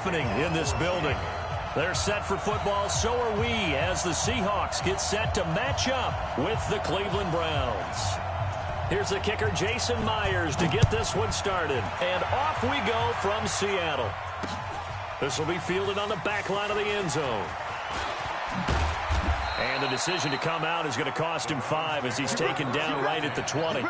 happening in this building. They're set for football, so are we, as the Seahawks get set to match up with the Cleveland Browns. Here's the kicker, Jason Myers, to get this one started. And off we go from Seattle. This will be fielded on the back line of the end zone. And the decision to come out is going to cost him 5 as he's taken down right at the 20.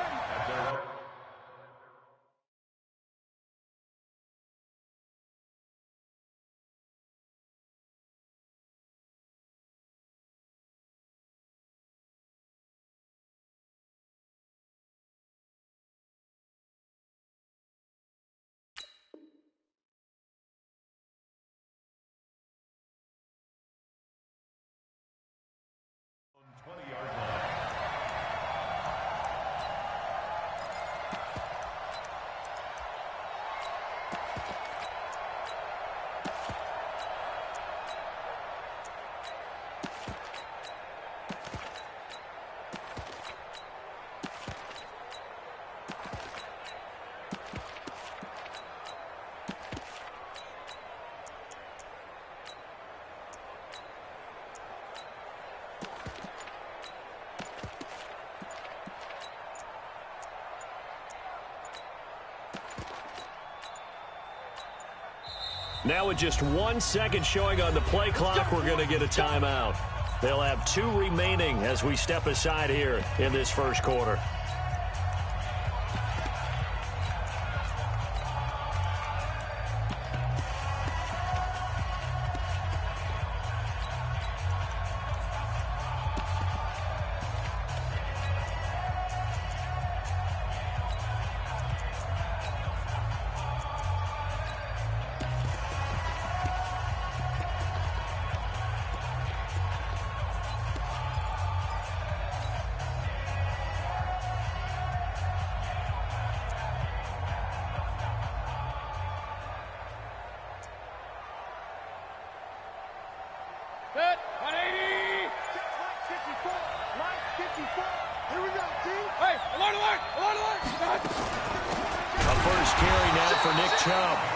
Now with just 1 second showing on the play clock, we're going to get a timeout. They'll have 2 remaining as we step aside here in this first quarter.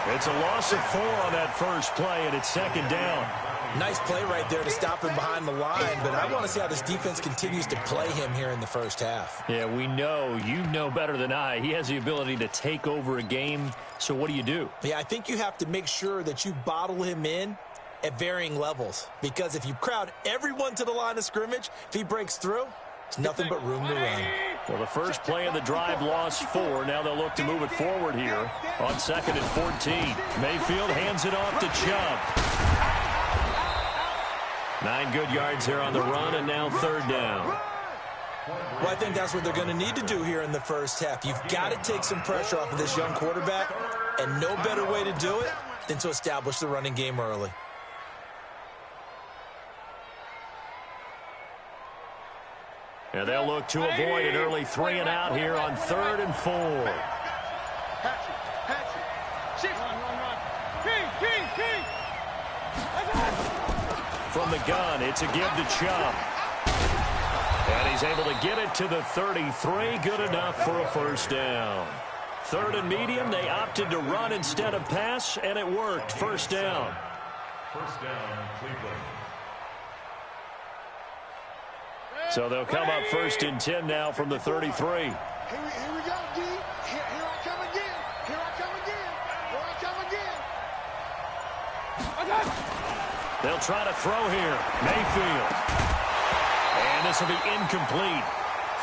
It's a loss of 4 on that first play, and it's second down. Nice play right there to stop him behind the line, but I want to see how this defense continues to play him here in the first half. Yeah, we know. You know better than I. He has the ability to take over a game, so what do? Yeah, I think you have to make sure that you bottle him in at varying levels, because if you crowd everyone to the line of scrimmage, if he breaks through, it's nothing but room to run. Well, the first play of the drive lost 4. Now they'll look to move it forward here on 2nd and 14. Mayfield hands it off to Chubb. 9 good yards there on the run, and now 3rd down. Well, I think that's what they're going to need to do here in the first half. You've got to take some pressure off of this young quarterback, and no better way to do it than to establish the running game early. And they'll look to avoid an early 3 and out here on 3rd and 4. From the gun, it's a give to Chubb. And he's able to get it to the 33. Good enough for a first down. 3rd and medium, they opted to run instead of pass, and it worked. First down. First down, Cleveland. So they'll come up 1st and 10 now from the 33. Here we go, D. Here I come again. Here I come again. Here I come again. They'll try to throw here. Mayfield. And this will be incomplete.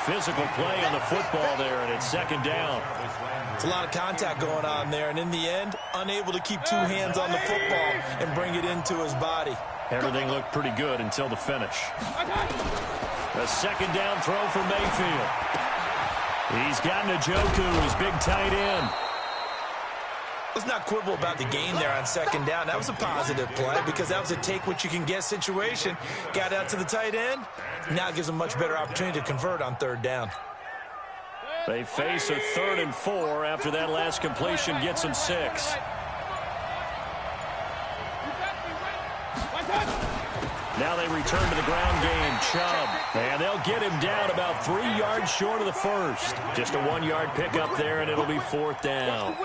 Physical play on the football there, and it's 2nd down. It's a lot of contact going on there, and in the end, unable to keep 2 hands on the football and bring it into his body. Everything looked pretty good until the finish. A 2nd down throw for Mayfield. He's got Njoku, his big tight end. Let's not quibble about the game there on 2nd down. That was a positive play because that was a take-what-you-can-get situation. Got out to the tight end. Now it gives them a much better opportunity to convert on 3rd down. They face a 3rd and 4 after that last completion gets them 6. Now they return to the ground game. Chubb. And they'll get him down about 3 yards short of the first. Just a 1-yard pickup there, and it'll be 4th down.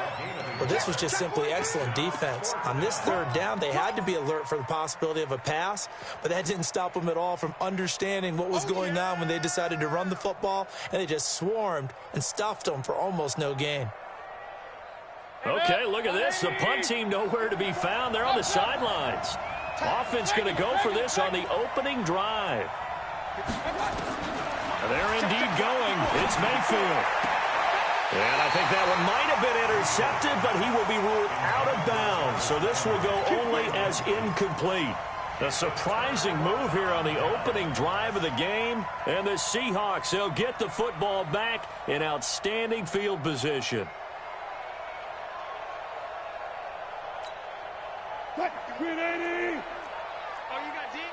Well, this was just simply excellent defense. On this third down, they had to be alert for the possibility of a pass, but that didn't stop them at all from understanding what was going on when they decided to run the football, and they just swarmed and stuffed them for almost no gain. Okay, look at this. The punt team nowhere to be found. They're on the sidelines. Offense going to go for this on the opening drive. They're indeed going. It's Mayfield. And I think that one might have been intercepted, but he will be ruled out of bounds. So this will go only as incomplete. A surprising move here on the opening drive of the game. And the Seahawks, they'll get the football back in outstanding field position. Green808. Oh, you got deep?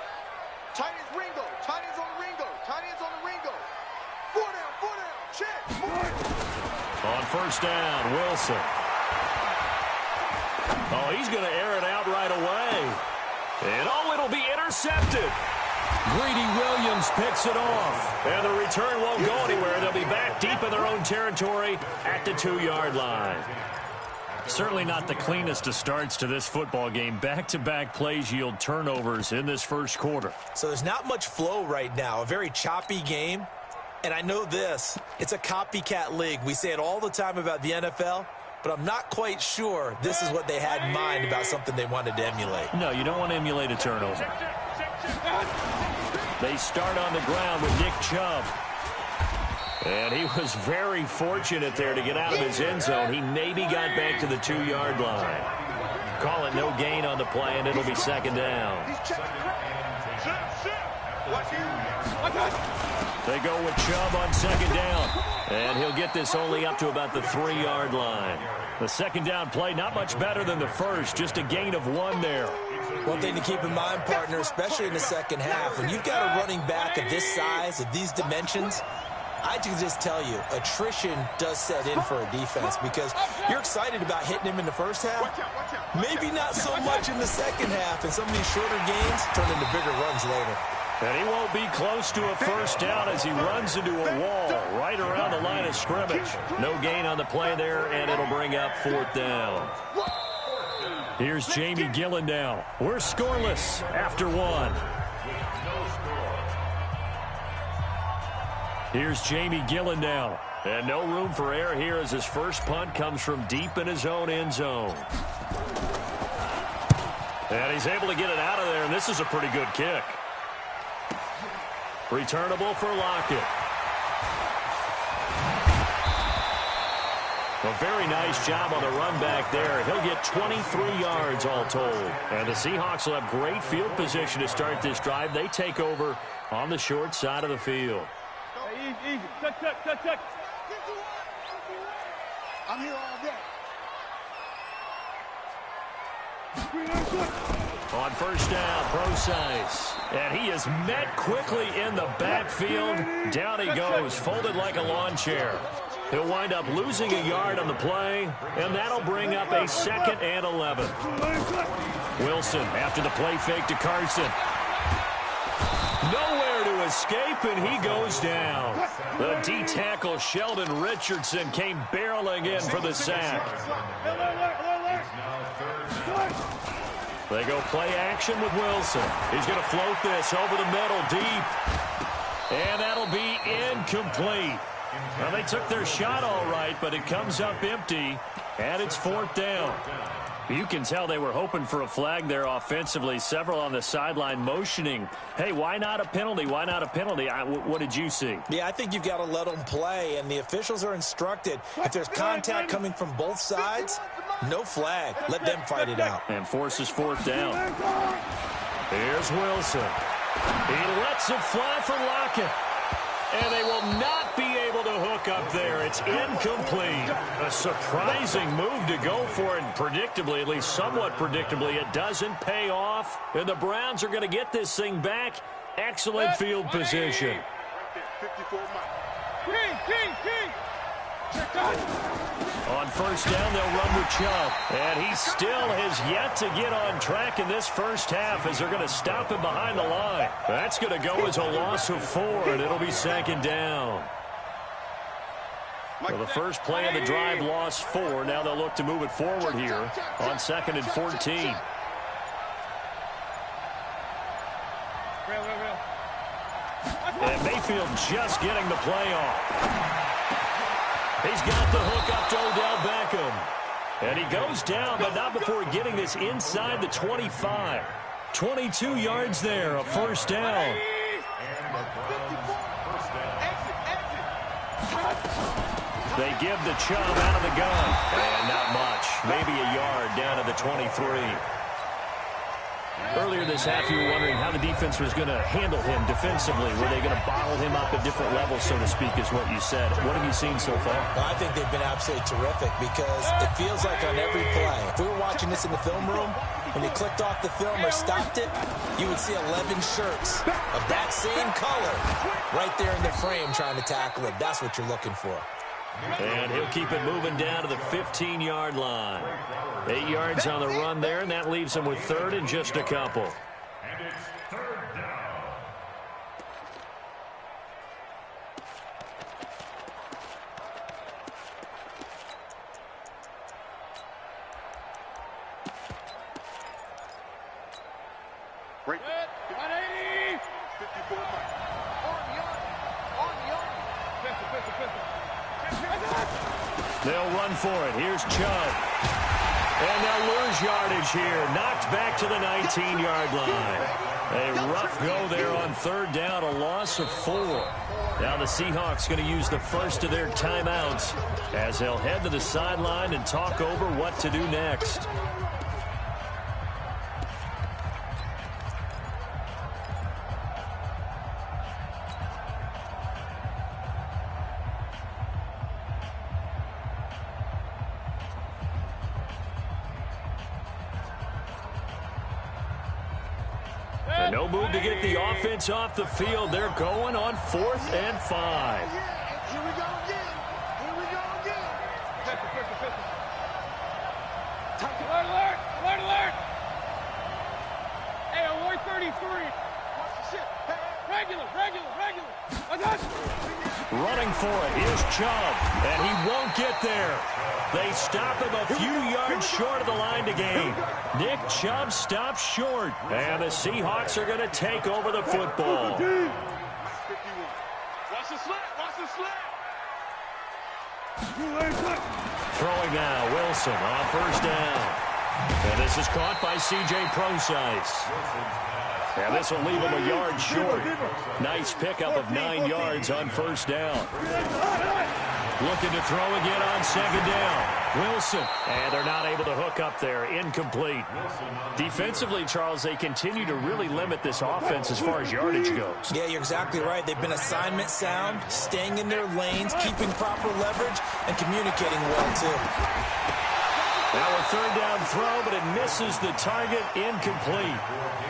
Tight ends Ringo. Tight ends on the Ringo. Tight ends on the Ringo. Four down, check. On first down, Wilson. Oh, he's going to air it out right away. And oh, it'll be intercepted. Greedy Williams picks it off. And the return won't go anywhere. They'll be back deep in their own territory at the 2-yard line. Certainly not the cleanest of starts to this football game. Back-to-back plays yield turnovers in this first quarter. So there's not much flow right now. A very choppy game. And I know this. It's a copycat league. We say it all the time about the NFL, but I'm not quite sure this is what they had in mind about something they wanted to emulate. No, you don't want to emulate a turnover. They start on the ground with Nick Chubb. And he was very fortunate there to get out of his end zone. He maybe got back to the 2-yard line. Call it no gain on the play, and it'll be second down. They go with Chubb on second down. And he'll get this only up to about the 3-yard line. The second down play, not much better than the first. Just a gain of 1 there. One thing to keep in mind, partner, especially in the second half, when you've got a running back of this size, of these dimensions, I can just tell you, attrition does set in for a defense because you're excited about hitting him in the first half. Maybe not so much in the second half, and some of these shorter gains turn into bigger runs later. And he won't be close to a first down as he runs into a wall right around the line of scrimmage. No gain on the play there, and it'll bring up 4th down. Here's Jamie Gillen now. We're scoreless after 1. Here's Jamie Gillen now. And no room for error here as his first punt comes from deep in his own end zone. And he's able to get it out of there, and this is a pretty good kick. Returnable for Lockett. A very nice job on the run back there. He'll get 23 yards all told. And the Seahawks will have great field position to start this drive. They take over on the short side of the field. Easy. Check. I'm here all day. On first down, Procise. And he is met quickly in the backfield. Down he goes, folded like a lawn chair. He'll wind up losing a yard on the play, and that'll bring up a 2nd and 11. Wilson after the play fake to Carson. Nowhere to escape, and he goes down. The D-tackle Sheldon Richardson came barreling in for the sack. They go play action with Wilson. He's going to float this over the middle deep. And that'll be incomplete. Well, they took their shot all right, but it comes up empty, and it's 4th down. You can tell they were hoping for a flag there offensively. Several on the sideline motioning, hey, why not a penalty? Why not a penalty? What did you see? Yeah, I think you've got to let them play, and the officials are instructed. If there's contact coming from both sides, no flag. Let them fight it out. And forces 4th down. Here's Wilson. He lets it fly for Lockett. And they will not be able to hook up there. It's incomplete. A surprising move to go for it. And predictably, at least somewhat predictably, it doesn't pay off. And the Browns are going to get this thing back. Excellent field position. On first down, they'll run with Chubb. And he still has yet to get on track in this first half as they're going to stop him behind the line. That's going to go as a loss of 4, and it'll be 2nd down. Well, the first play of the drive lost 4. Now they'll look to move it forward here on 2nd and 14. And Mayfield just getting the play off. He's got the hook up to Odell Beckham. And he goes down, but not before getting this inside the 25. 22 yards there, a first down. They give the Chubb out of the gun. And not much. Maybe a yard down to the 23. Earlier this half, you were wondering how the defense was going to handle him defensively. Were they going to bottle him up at different levels, so to speak, is what you said. What have you seen so far? Well, I think they've been absolutely terrific because it feels like on every play, if we were watching this in the film room, when you clicked off the film or stopped it, you would see 11 shirts of that same color right there in the frame trying to tackle it. That's what you're looking for. And he'll keep it moving down to the 15-yard line. 8 yards on the run there, and that leaves him with 3rd and just a couple. And it's 3rd down. Right. 180. 54. On the arm. They'll run for it. Here's Chubb. And they'll lose yardage here. Knocked back to the 19-yard line. A rough go there on 3rd down, a loss of 4. Now the Seahawks going to use the first of their timeouts as they'll head to the sideline and talk over what to do next. No move to get the offense off the field. They're going on 4th and 5. Here we go again. Here we go again. Alert, alert, alert, alert. Hey, alert 33. Watch the shit. Regular. Running for it. Here's Chubb. And he won't get there. They stop him a few yards short of the line to gain. Nick Chubb stops short. And the Seahawks are going to take over the football. Watch the slant. Watch the slant. Throwing now, Wilson on 1st down. And this is caught by C.J. Procise. And this will leave him a yard short. Nice pickup of 9 yards on 1st down. Looking to throw again on 2nd down. Wilson. And they're not able to hook up there. Incomplete. Defensively, Charles, they continue to really limit this offense as far as yardage goes. Yeah, you're exactly right. They've been assignment sound, staying in their lanes, keeping proper leverage, and communicating well, too. Now a 3rd down throw, but it misses the target. Incomplete.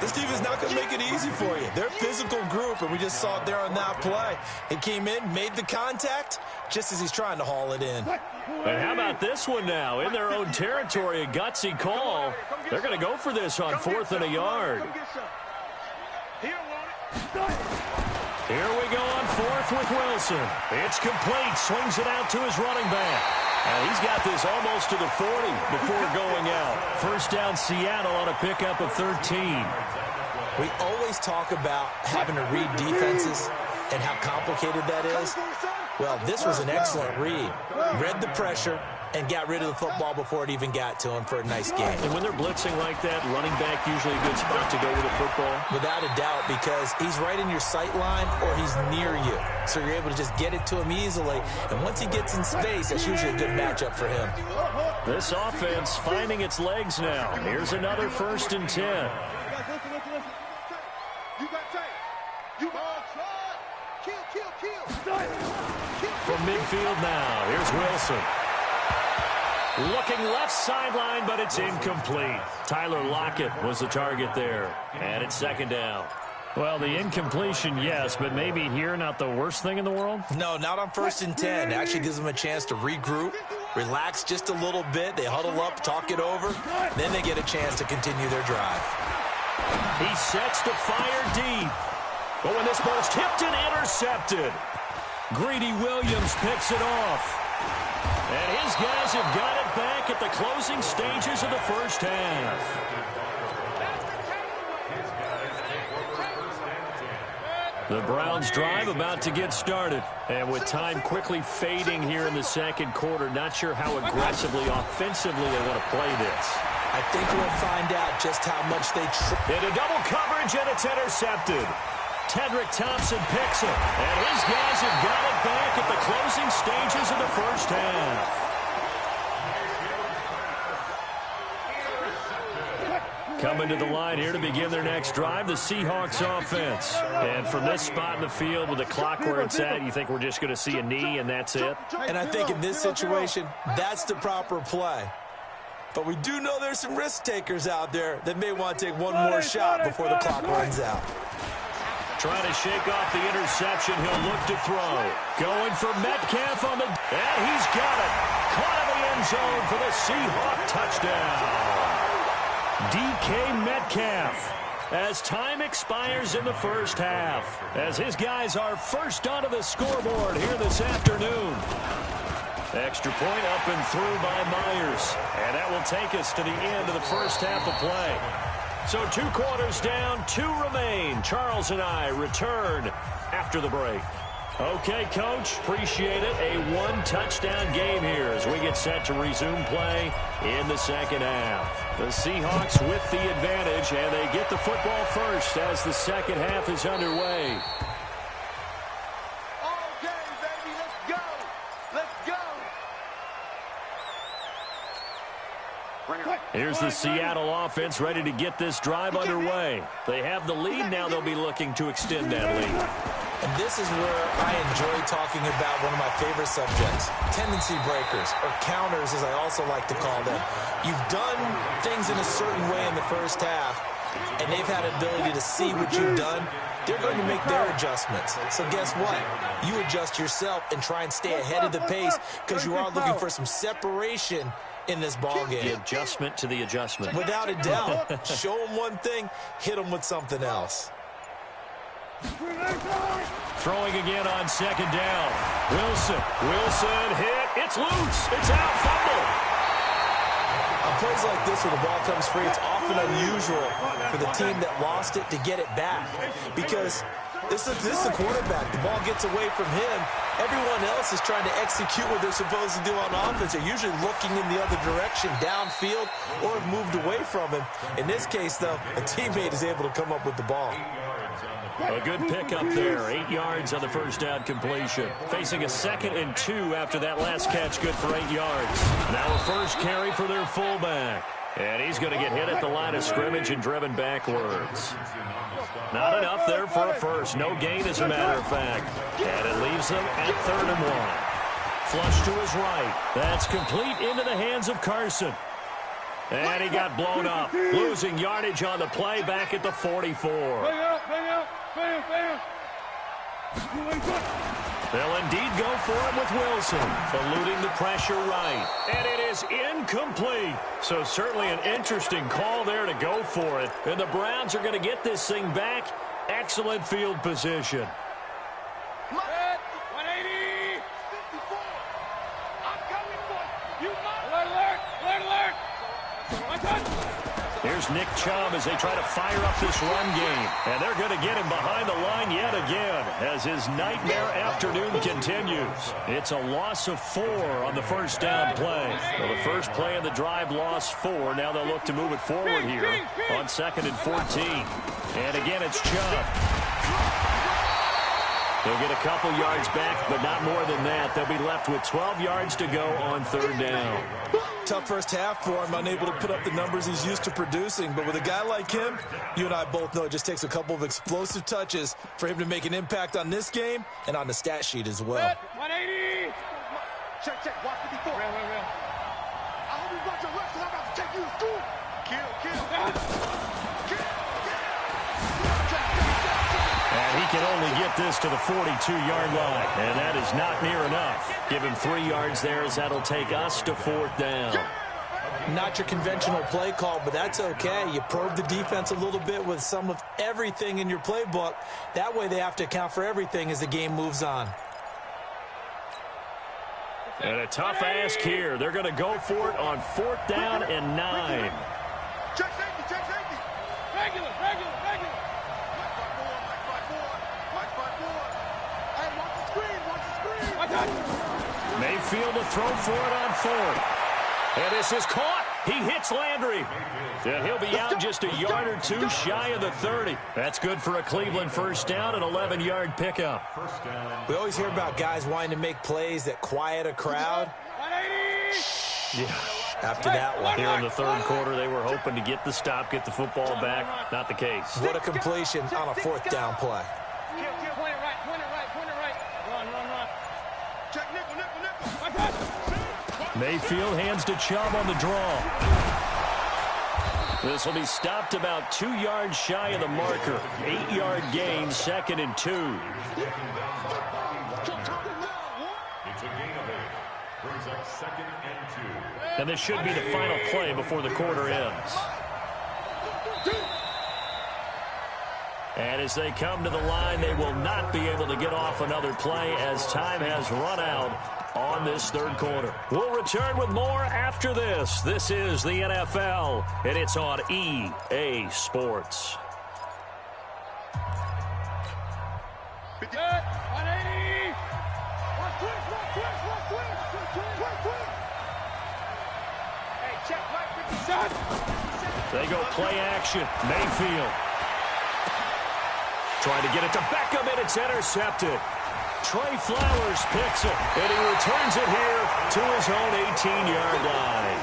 This team is not going to make it easy for you. They're a physical group, and we just saw it there on that play. He came in, made the contact, just as he's trying to haul it in. And how about this one now? In their own territory, a gutsy call. They're going to go for this on 4th and a yard. Here we go on 4th with Wilson. It's complete. Swings it out to his running back. And he's got this almost to the 40 before going out. 1st down Seattle on a pickup of 13. We always talk about having to read defenses and how complicated that is. Well, this was an excellent read. Read the pressure and got rid of the football before it even got to him for a nice game. And when they're blitzing like that, running back usually a good spot to go with the football? Without a doubt, because he's right in your sight line or he's near you. So you're able to just get it to him easily. And once he gets in space, that's usually a good matchup for him. This offense finding its legs now. Here's another 1st and 10. You got tape. You got kill. From midfield now, here's Wilson. Looking left sideline, but it's incomplete. Tyler Lockett was the target there. And it's 2nd down. Well, the incompletion, yes, but maybe here not the worst thing in the world? No, not on 1st and 10. It actually gives them a chance to regroup, relax just a little bit. They huddle up, talk it over. Then they get a chance to continue their drive. He sets to fire deep. But when this ball's tipped and intercepted, Greedy Williams picks it off. And his guys have got it back at the closing stages of the first half. The Browns drive about to get started. And with time quickly fading here in the second quarter, not sure how aggressively, offensively they want to play this. I think we'll find out just how much they into double coverage, and it's intercepted. Tedrick Thompson picks it, and his guys have got it back at the closing stages of the first half. Coming to the line here to begin their next drive, the Seahawks offense. And from this spot in the field with the clock where it's at, you think we're just going to see a knee and that's it? And I think in this situation, that's the proper play. But we do know there's some risk takers out there that may want to take one more shot before the clock runs out. Trying to shake off the interception. He'll look to throw. Going for Metcalf on the... And he's got it. Caught in the end zone for the Seahawk touchdown. DK Metcalf, as time expires in the first half, as his guys are first onto the scoreboard here this afternoon. Extra point up and through by Myers, and that will take us to the end of the first half of play. So 2 quarters down, 2 remain. Charles and I return after the break. Okay, Coach, appreciate it. A 1-touchdown game here as we get set to resume play in the second half. The Seahawks with the advantage, and they get the football first as the second half is underway. Okay, baby, let's go. Let's go. Here's the Seattle offense ready to get this drive underway. They have the lead. Now they'll be looking to extend that lead. And this is where I enjoy talking about one of my favorite subjects, tendency breakers, or counters as I also like to call them. You've done things in a certain way in the first half, and they've had ability to see what you've done. They're going to make their adjustments. So guess what? You adjust yourself and try and stay ahead of the pace because you are looking for some separation in this ball game. The adjustment to the adjustment. Without a doubt. Show them one thing, hit them with something else. Throwing again on second down. Wilson hit. It's loose. It's out. Fumble. On plays like this where the ball comes free, it's often unusual for the team that lost it to get it back because this is the quarterback. The ball gets away from him. Everyone else is trying to execute what they're supposed to do on offense. They're usually looking in the other direction, downfield, or have moved away from him. In this case, though, a teammate is able to come up with the ball. A good pickup there. 8 yards on the first down completion. Facing a 2nd and 2 after that last catch, good for 8 yards. Now a first carry for their fullback. And he's going to get hit at the line of scrimmage and driven backwards. Not enough there for a first. No gain, as a matter of fact. And it leaves them at 3rd and 1. Flush to his right. That's complete into the hands of Carson. And he got blown up. Losing yardage on the play back at the 44. They'll indeed go for it with Wilson, eluding the pressure right. And it is incomplete. So certainly an interesting call there to go for it. And the Browns are going to get this thing back. Excellent field position. 180. 54. I'm coming for you. Alert, alert, alert. Here's Nick Chubb as they try to fire up this run game. And they're going to get him behind the line yet again as his nightmare afternoon continues. It's a loss of 4 on the first down play. Well, the first play of the drive lost 4. Now they'll look to move it forward here on 2nd and 14. And again, it's Chubb. They'll get a couple yards back, but not more than that. They'll be left with 12 yards to go on 3rd down. Tough first half for him, unable to put up the numbers he's used to producing. But with a guy like him, you and I both know it just takes a couple of explosive touches for him to make an impact on this game and on the stat sheet as well. 180. Check, check. Watch 54. Real. I hope you brought your rest, 'cause I'm about to take you to school. Kill. And he can only get this to the 42-yard line. And that is not near enough. Give him 3 yards there as that'll take us to 4th down. Not your conventional play call, but that's okay. You probe the defense a little bit with some of everything in your playbook. That way they have to account for everything as the game moves on. And a tough ask here. They're going to go for it on 4th down and 9. Check safety, check safety. Regular. Mike 5-4. Hey, watch the screen. Mayfield to throw for it on 4th. And this is caught. He hits Landry. And he'll be out just a yard or two shy of the 30. That's good for a Cleveland first down, an 11-yard pickup. We always hear about guys wanting to make plays that quiet a crowd. 180. Yeah. After that one. Here in the 3rd quarter, they were hoping to get the stop, get the football back. Not the case. What a completion on a 4th down play. Point it right. Run. Check nickel. Mayfield hands to Chubb on the draw. This will be stopped about 2 yards shy of the marker. 8-yard gain, 2nd and 2. It's a gain of 8. Brings up 2nd and 2. And this should be the final play before the quarter ends. And as they come to the line, they will not be able to get off another play as time has run out on this 3rd quarter. We'll return with more after this. This is the NFL, and it's on EA Sports. 180. Hey, check Mike 50. They go play action. Mayfield trying to get it to Beckham, and it's intercepted. Trey Flowers picks it, and he returns it here to his own 18-yard line.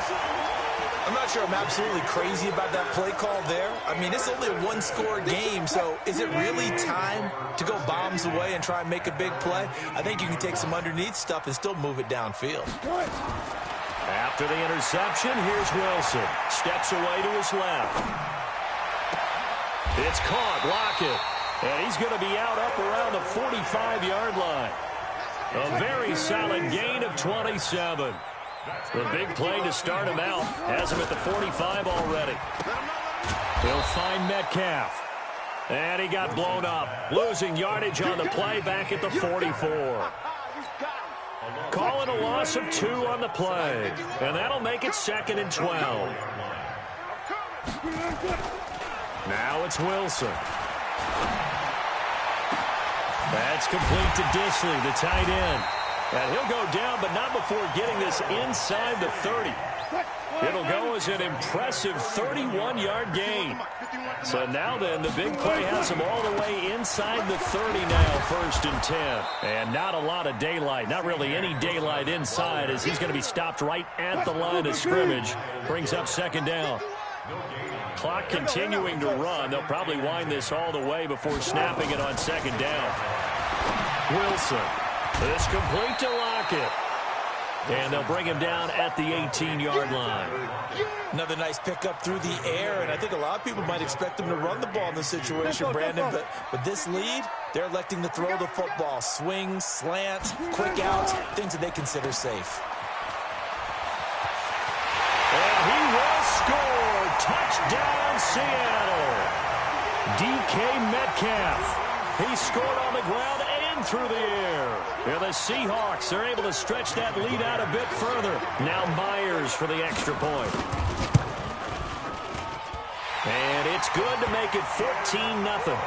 I'm not sure I'm absolutely crazy about that play call there. I mean, it's only a 1-score game, so is it really time to go bombs away and try and make a big play? I think you can take some underneath stuff and still move it downfield. After the interception, here's Wilson. Steps away to his left. It's caught. Lockett. And he's going to be out up around the 45-yard line. A very solid gain of 27. The big play to start him out has him at the 45 already. He'll find Metcalf. And he got blown up. Losing yardage on the play back at the 44. Calling a loss of 2 on the play. And that'll make it 2nd and 12. Now it's Wilson. That's complete to Disley, the tight end. And he'll go down, but not before getting this inside the 30. It'll go as an impressive 31-yard gain. So now then, the big play has him all the way inside the 30 now, 1st and 10. And not a lot of daylight, not really any daylight inside, as he's going to be stopped right at the line of scrimmage. Brings up 2nd down. Clock continuing to run. They'll probably wind this all the way before snapping it on 2nd down. Wilson. This complete to Lockett. And they'll bring him down at the 18-yard line. Another nice pickup through the air, and I think a lot of people might expect them to run the ball in this situation, Brandon. But with this lead, they're electing to throw the football. Swing, slant, quick outs, things that they consider safe. And he will score. Touchdown, Seattle. DK Metcalf. He scored on the ground and through the air. And the Seahawks are able to stretch that lead out a bit further. Now Myers for the extra point. And it's good to make it 14-0.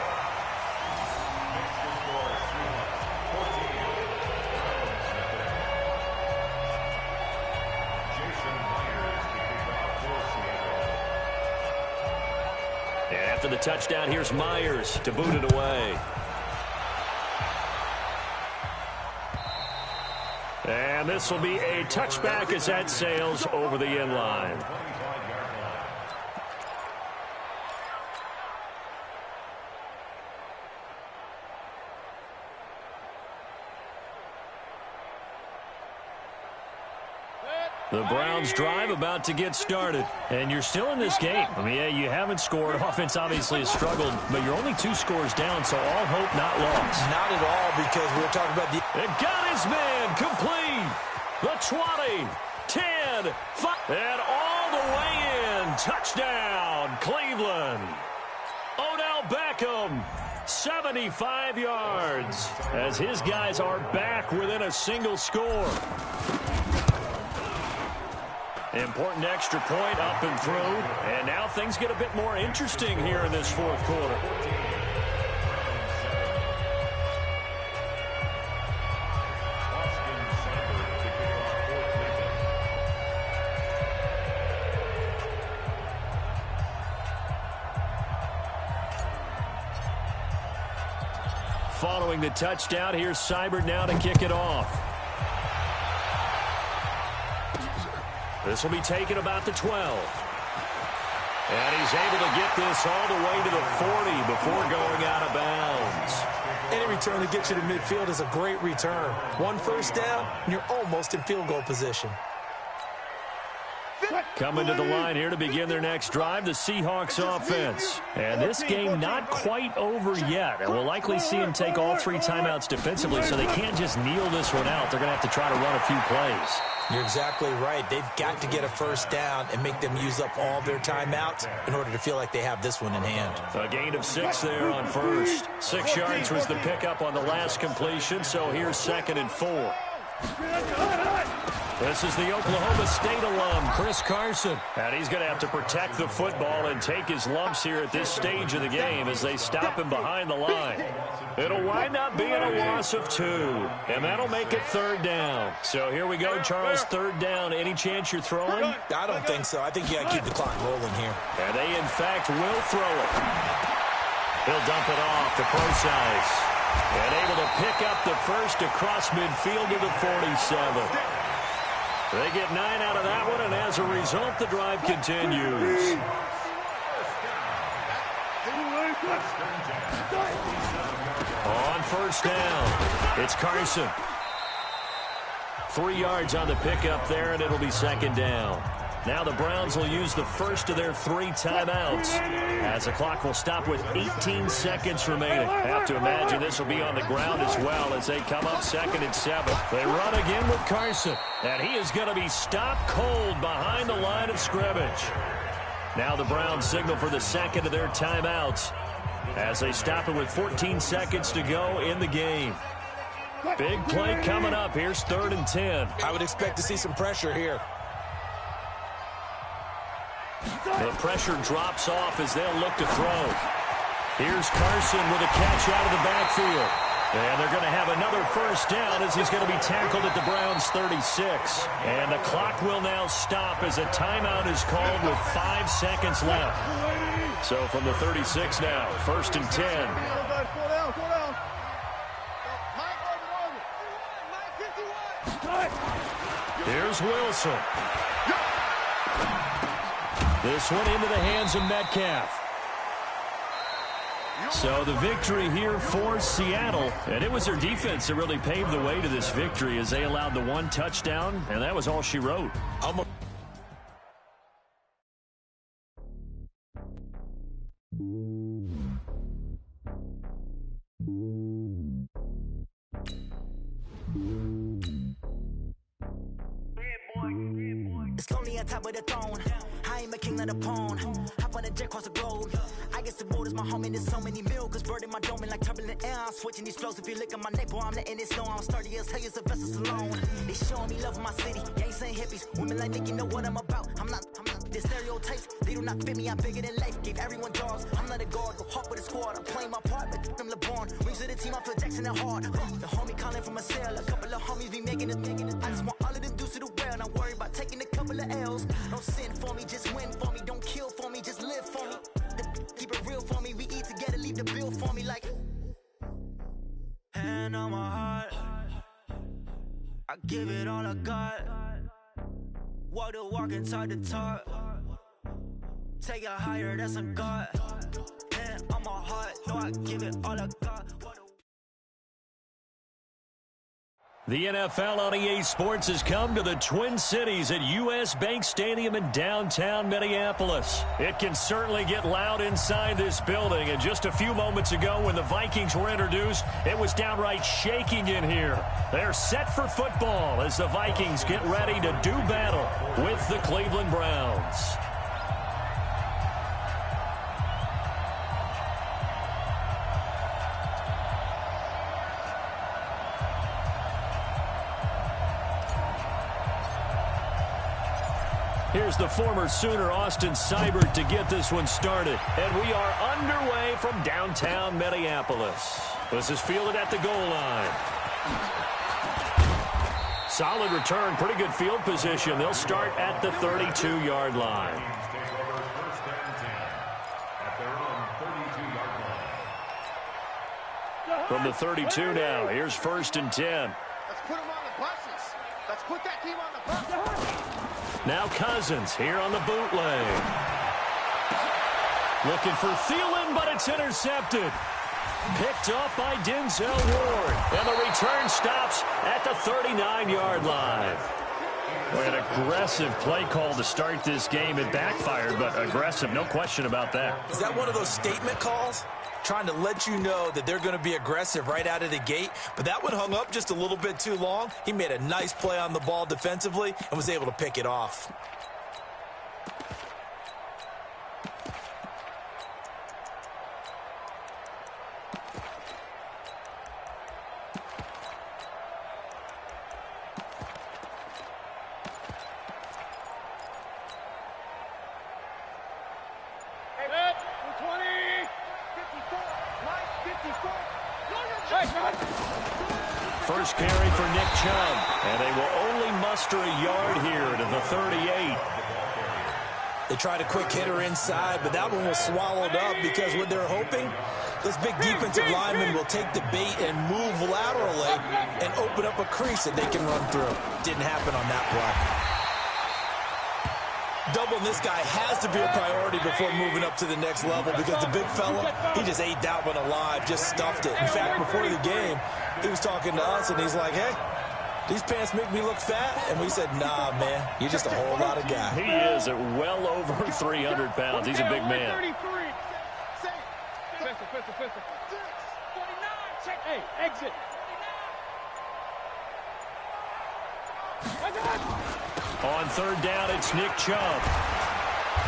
And after the touchdown, here's Myers to boot it away. And this will be a touchback as that sails over the end line. The Browns drive about to get started. And you're still in this game. I mean, yeah, you haven't scored. Offense obviously has struggled, but you're only 2 scores down, so all hope not lost. Not at all, because we're talking about the... It got his man complete. The 20, 10, 5, and all the way in. Touchdown, Cleveland. Odell Beckham 75 yards, as his guys are back within a single score. Important extra point up and through, and now things get a bit more interesting here in this fourth quarter. Following the touchdown, here's Seibert now to kick it off. This will be taken about the 12. And he's able to get this all the way to the 40 before going out of bounds. Any return to get you to midfield is a great return. One first down, and you're almost in field goal position. Coming to the line here to begin their next drive, the Seahawks offense. And this game not quite over yet. And we'll likely see them take all 3 timeouts defensively, so they can't just kneel this one out. They're going to have to try to run a few plays. You're exactly right. They've got to get a first down and make them use up all their timeouts in order to feel like they have this one in hand. A gain of 6 there on first. 6 yards was the pickup on the last completion, so here's 2nd and 4. This is the Oklahoma State alum, Chris Carson. And he's going to have to protect the football and take his lumps here at this stage of the game as they stop him behind the line. It'll wind up being a loss of 2, and that'll make it 3rd down. So here we go, Charles, 3rd down. Any chance you're throwing? I don't think so. I think you got to keep the clock rolling here. And they, in fact, will throw it. He'll dump it off to Procise. And able to pick up the first across midfield to the 47. They get 9 out of that one, and as a result, the drive continues. On first down, it's Carson. 3 yards on the pickup there, and it'll be 2nd down. Now the Browns will use the first of their 3 timeouts as the clock will stop with 18 seconds remaining. Have to imagine this will be on the ground as well as they come up 2nd and 7. They run again with Carson, and he is going to be stopped cold behind the line of scrimmage. Now the Browns signal for the 2nd of their timeouts as they stop it with 14 seconds to go in the game. Big play coming up. Here's 3rd and 10. I would expect to see some pressure here. The pressure drops off as they'll look to throw. Here's Carson with a catch out of the backfield. And they're going to have another first down as he's going to be tackled at the Browns' 36. And the clock will now stop as a timeout is called with 5 seconds left. So from the 36 now, 1st and 10. Here's Wilson. This one into the hands of Metcalf. So the victory here for Seattle, and it was their defense that really paved the way to this victory as they allowed the 1 touchdown, and that was all she wrote. It's lonely on top of the throne. I am a king of the pawn. Hop on a jet across the globe. I guess the road is my home and there's so many milkers burning my dome like turbulent air. I'm switching these flows. If you look at my neck, boy, I'm letting it slow. I'm sturdy as hell, as a vessel alone. They showing me love in my city. Gangs ain't hippies. Women like Nick, you know what I'm about. I'm not the stereotypes. They do not fit me. I'm bigger than life. Gave everyone jobs. I'm not a guard. Go hard with a squad. I'm playing my part, but I'm LeBron. Rings to the team. I feel Jackson and hard. The homie calling from a cell. A couple of homies be making it. I just want all of them dudes to the well. Not worry about taking a couple of L's. Don't sin for me, just win for me. Don't kill for me, just live for me. Keep it real for me. We eat together, leave the bill for me like. Hand on my heart, I give it all I got. Walk the walk and talk the talk. Take it higher, that's a God. Hand on my heart, no, I give it all I got. The NFL on EA Sports has come to the Twin Cities at US Bank Stadium in downtown Minneapolis. It can certainly get loud inside this building, and just a few moments ago when the Vikings were introduced, it was downright shaking in here. They're set for football as the Vikings get ready to do battle with the Cleveland Browns. Here's the former Sooner Austin Seibert to get this one started. And we are underway from downtown Minneapolis. This is fielded at the goal line. Solid return, pretty good field position. They'll start at the 32-yard line. From the 32 now, here's 1st and 10. Let's put them on the buses. Let's put that team on the bus. Now Cousins here on the bootleg. Looking for Thielen, but it's intercepted. Picked off by Denzel Ward. And the return stops at the 39-yard line. An aggressive play call to start this game. It backfired, but aggressive, no question about that. Is that one of those statement calls? Trying to let you know that they're going to be aggressive right out of the gate. But that one hung up just a little bit too long. He made a nice play on the ball defensively and was able to pick it off. First carry for Nick Chubb, and they will only muster a yard here to the 38. They tried a quick hitter inside, but that one was swallowed up because what they're hoping, those big defensive linemen will take the bait and move laterally and open up a crease that they can run through. Didn't happen on that block. Doubling this guy has to be a priority before moving up to the next level because the big fella, he just ate that one alive, just stuffed it. In fact, before the game, he was talking to us, and he's like, hey, these pants make me look fat. And we said, nah, man, you're just a whole lot of guy. He is at well over 300 pounds. He's a big man. Hey, exit. On 3rd down, it's Nick Chubb.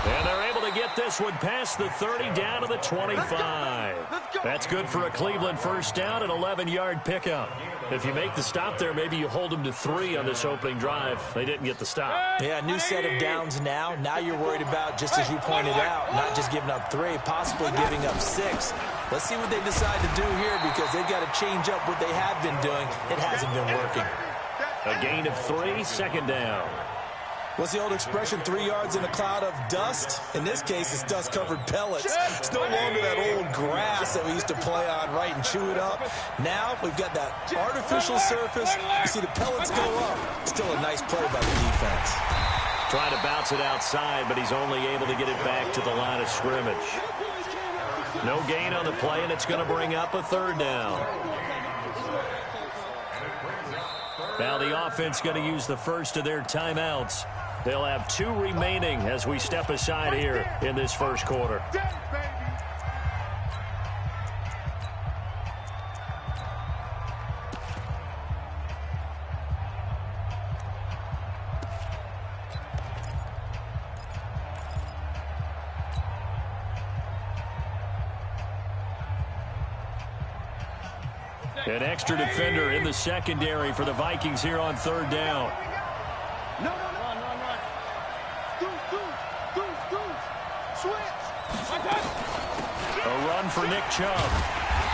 And they're able to get this one past the 30 down to the 25. That's good for a Cleveland first down, an 11-yard pickup. If you make the stop there, maybe you hold them to 3 on this opening drive. They didn't get the stop. Yeah, new set of downs now. Now you're worried about, just as you pointed out, not just giving up 3, possibly giving up 6. Let's see what they decide to do here because they've got to change up what they have been doing. It hasn't been working. A gain of 3, 2nd down. What's the old expression, 3 yards in a cloud of dust? In this case, it's dust-covered pellets. It's no longer that old grass that we used to play on, right, and chew it up. Now we've got that artificial surface. You see the pellets go up. Still a nice play by the defense. Trying to bounce it outside, but he's only able to get it back to the line of scrimmage. No gain on the play, and it's going to bring up a 3rd down. Now the offense going to use the first of their timeouts. They'll have 2 remaining as we step aside here in this first quarter. An extra defender in the secondary for the Vikings here on 3rd down. No. A run for Nick Chubb.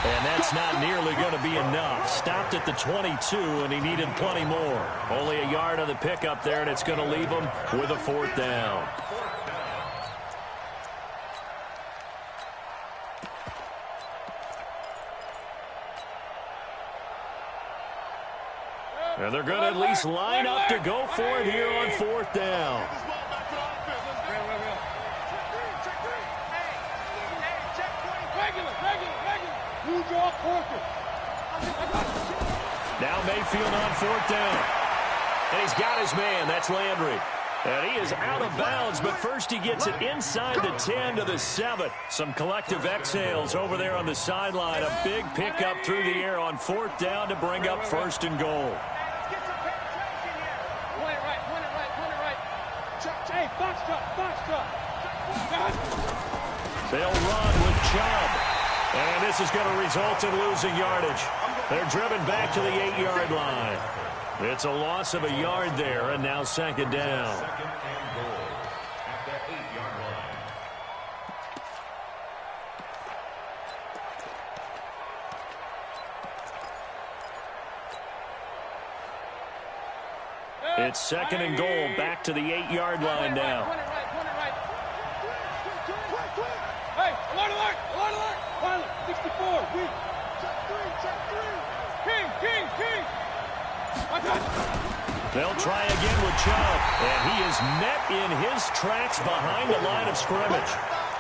And that's not nearly going to be enough. Stopped at the 22, and he needed plenty more. Only a yard on the pickup there, and it's going to leave him with a 4th down. And they're going to at least line up to go for it here on 4th down. Now Mayfield on 4th down. And he's got his man. That's Landry. And he is out of bounds, but first he gets it inside the 10 to the 7. Some collective exhales over there on the sideline. A big pickup through the air on 4th down to bring up 1st and goal. They'll run with Chubb. And this is going to result in losing yardage. They're driven back to the 8-yard line. It's a loss of a yard there, and now 2nd down. It's second and goal, back to the 8-yard line now. Point it right. Hey, alert. Pilot, 64, weak. Check three. King. They'll try again with Chubb, and he is met in his tracks behind the line of scrimmage.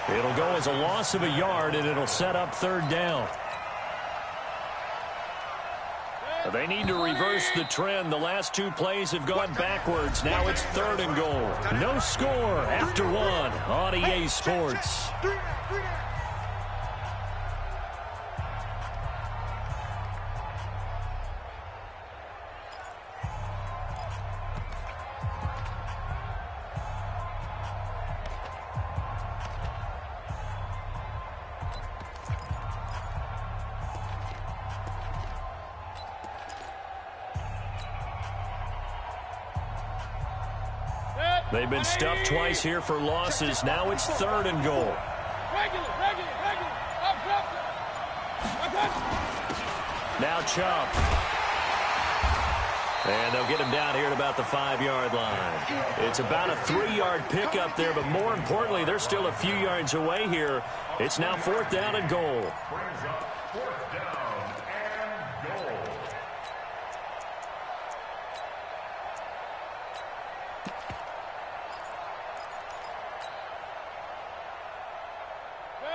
It'll go as a loss of a yard, and it'll set up third down. They need to reverse the trend. The last two plays have gone backwards. Now it's third and goal. No score after one on EA Sports. They've been stuffed twice here for losses. Now it's third and goal. Regular. Now Chubb. And they'll get him down here at about the 5-yard line. It's about a 3-yard pickup there, but more importantly, they're still a few yards away here. It's now fourth down and goal. Brings up fourth down and goal.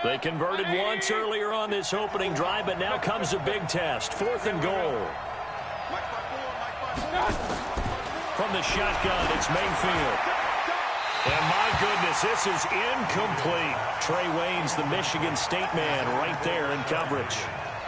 They converted once earlier on this opening drive, but now comes a big test. Fourth and goal. From the shotgun, it's Mayfield. And my goodness, this is incomplete. Trey Waynes, the Michigan State man, right there in coverage.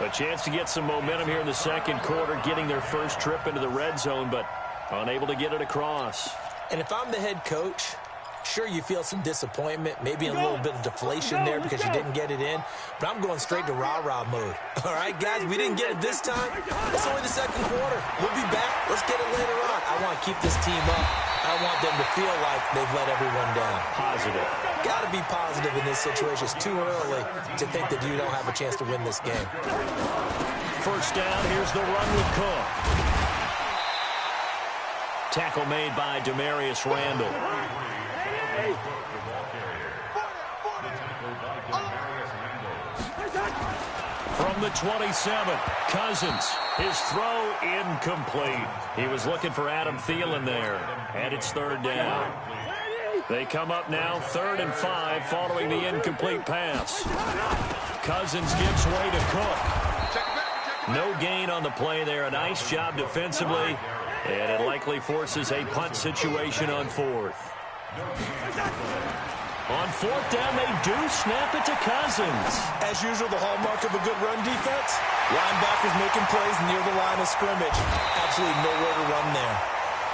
A chance to get some momentum here in the second quarter, getting their first trip into the red zone, but unable to get it across. And if I'm the head coach, sure, you feel some disappointment, maybe a little bit of deflation there because you didn't get it in, but I'm going straight to rah-rah mode. All right, guys, we didn't get it this time. It's only the second quarter. We'll be back. Let's get it later on. I want to keep this team up. I want them to feel like they've let everyone down. Positive. Got to be positive in this situation. It's too early to think that you don't have a chance to win this game. First down, here's the run with Cook. Tackle made by Demarius Randall. From the 27, Cousins. His throw incomplete. He was looking for Adam Thielen there, and it's third down. They come up now, 3rd and 5, following the incomplete pass. Cousins gives way to Cook. No gain on the play there. A nice job defensively, and it likely forces a punt situation on 4th. On 4th down, they do snap it to Cousins. As usual, the hallmark of a good run defense, linebackers making plays near the line of scrimmage. Absolutely nowhere to run there.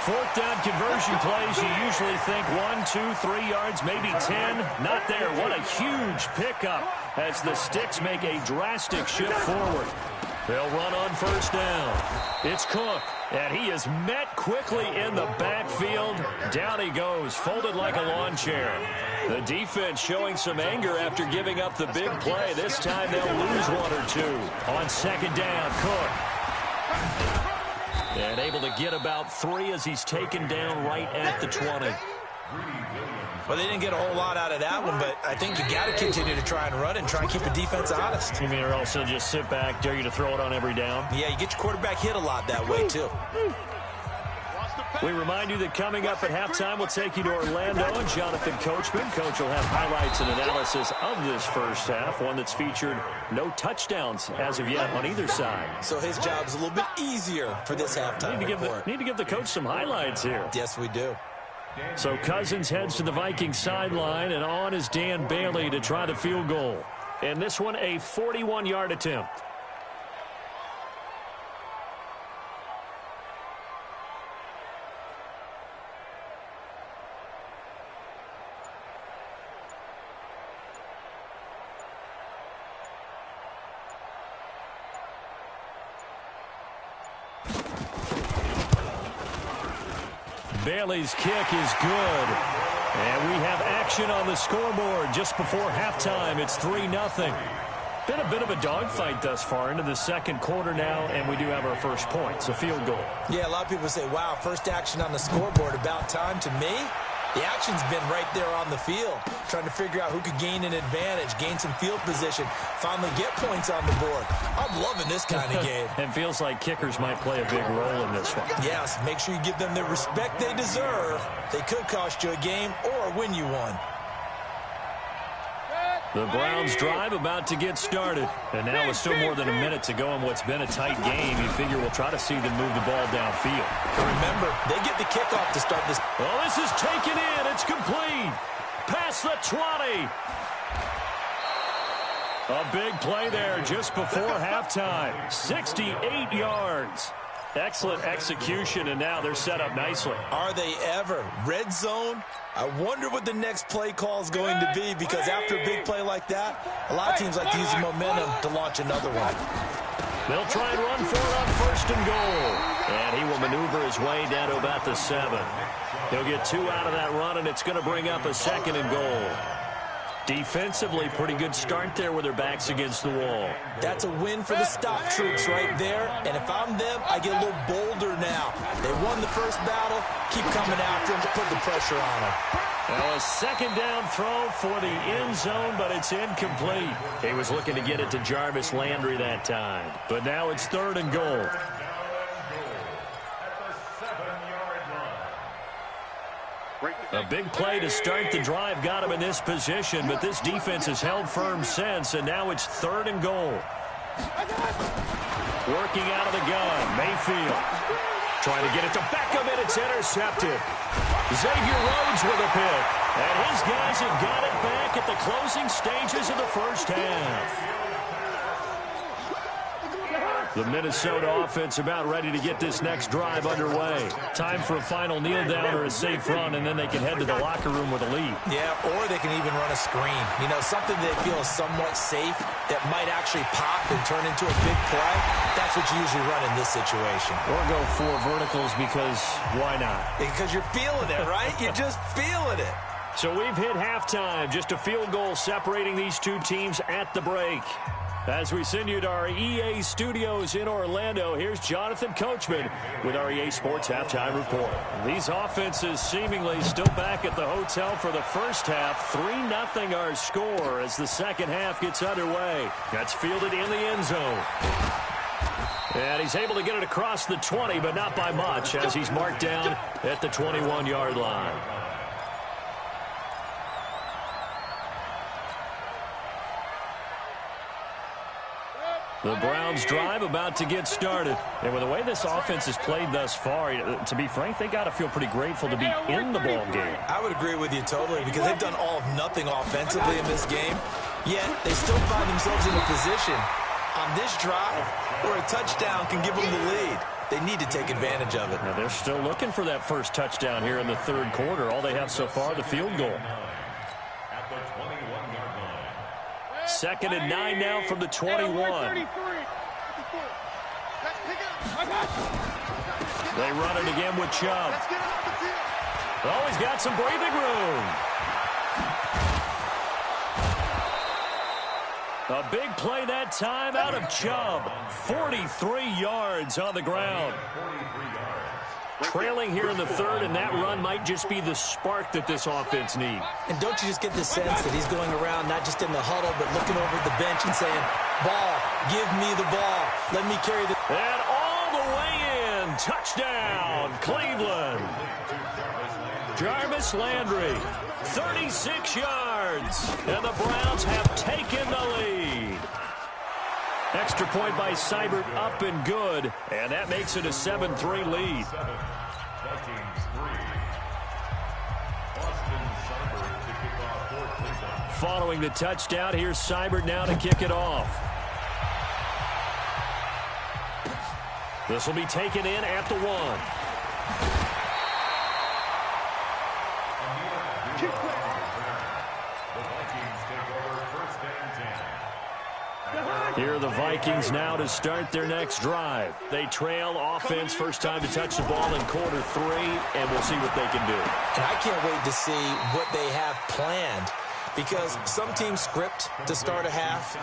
4th down conversion plays, you usually think 1, 2, 3 yards, maybe 10. Not there. What a huge pickup as the Sticks make a drastic shift forward. They'll run on first down. It's Cook, and he is met quickly in the backfield. Down he goes, folded like a lawn chair. The defense showing some anger after giving up the big play. This time they'll lose 1 or 2. On second down, Cook. And able to get about 3 as he's taken down right at the 20. Well, they didn't get a whole lot out of that one, but I think you got to continue to try and run and try and keep the defense honest. You mean or also just sit back, dare you to throw it on every down? Yeah, you get your quarterback hit a lot that way, too. We remind you that coming up at halftime, we'll take you to Orlando and Jonathan Coachman. Coach will have highlights and analysis of this first half, one that's featured no touchdowns as of yet on either side. So his job's a little bit easier for this halftime report. Need to give the coach some highlights here. Yes, we do. So Cousins heads to the Vikings sideline, and on is Dan Bailey to try the field goal. And this one, a 41-yard attempt. Bailey's kick is good. And we have action on the scoreboard just before halftime. It's 3-0. Been a bit of a dogfight thus far into the second quarter now, and we do have our first points, a field goal. Yeah, a lot of people say, wow, first action on the scoreboard, about time. To me, the action's been right there on the field, trying to figure out who could gain an advantage, gain some field position, finally get points on the board. I'm loving this kind of game. It feels like kickers might play a big role in this one. Yes, make sure you give them the respect they deserve. They could cost you a game or win you one. The Browns drive about to get started. And now with still more than a minute to go in what's been a tight game, you figure we'll try to see them move the ball downfield. Remember, they get the kickoff to start this. Well, this is taken in. It's complete. Past the 20. A big play there just before halftime. 68 yards. Excellent execution, and now they're set up nicely. Are they ever? Red zone? I wonder what the next play call is going to be, because after a big play like that, a lot of teams like to use the momentum to launch another one. They'll try and run for it on first and goal. And he will maneuver his way down to about the 7. He'll get 2 out of that run, and it's going to bring up a second and goal. Defensively, pretty good start there with their backs against the wall. That's a win for the stop troops right there. And if I'm them, I get a little bolder now. They won the first battle. Keep coming after them to put the pressure on them. Well, a second down throw for the end zone, but it's incomplete. He was looking to get it to Jarvis Landry that time. But now it's 3rd and goal. A big play to start the drive got him in this position, but this defense has held firm since, and now it's 3rd and goal. Working out of the gun, Mayfield. Trying to get it to Beckham, and it's intercepted. Xavier Rhodes with a pick, and his guys have got it back at the closing stages of the first half. The Minnesota offense about ready to get this next drive underway. Time for a final kneel down or a safe run, and then they can head to the locker room with a lead. Yeah, or they can even run a screen. You know, something they feel is somewhat safe that might actually pop and turn into a big play. That's what you usually run in this situation. Or go 4 verticals, because why not? Because you're feeling it, right? You're just feeling it. So we've hit halftime. Just a field goal separating these two teams at the break. As we send you to our EA studios in Orlando, here's Jonathan Coachman with our EA Sports Halftime Report. These offenses seemingly still back at the hotel for the first half. 3-0 our score as the second half gets underway. That's fielded in the end zone. And he's able to get it across the 20, but not by much, as he's marked down at the 21-yard line. The Browns drive about to get started. And with the way this offense has played thus far, to be frank, they got to feel pretty grateful to be in the ball game. I would agree with you totally, because they've done all of nothing offensively in this game, yet they still find themselves in a position on this drive where a touchdown can give them the lead. They need to take advantage of it. Now they're still looking for that first touchdown here in the third quarter. All they have so far, the field goal. 2nd and 9 now from the 21. They run it again with Chubb. Oh, he's got some breathing room. A big play that time out of Chubb. 43 yards on the ground. Trailing here in the third, and that run might just be the spark that this offense needs. And don't you just get the sense that he's going around not just in the huddle, but looking over at the bench and saying, ball, give me the ball, let me carry the... And all the way in, touchdown, Cleveland. Jarvis Landry, 36 yards, and the Browns have taken the lead. Extra point by Seibert, up and good, and that makes it a 7-3 lead. Following the touchdown, here's Seibert now to kick it off. This will be taken in at the 1. Here are the Vikings now to start their next drive. They trail offense, first time to touch the ball in quarter 3, and we'll see what they can do. And I can't wait to see what they have planned. because some teams script to start a half.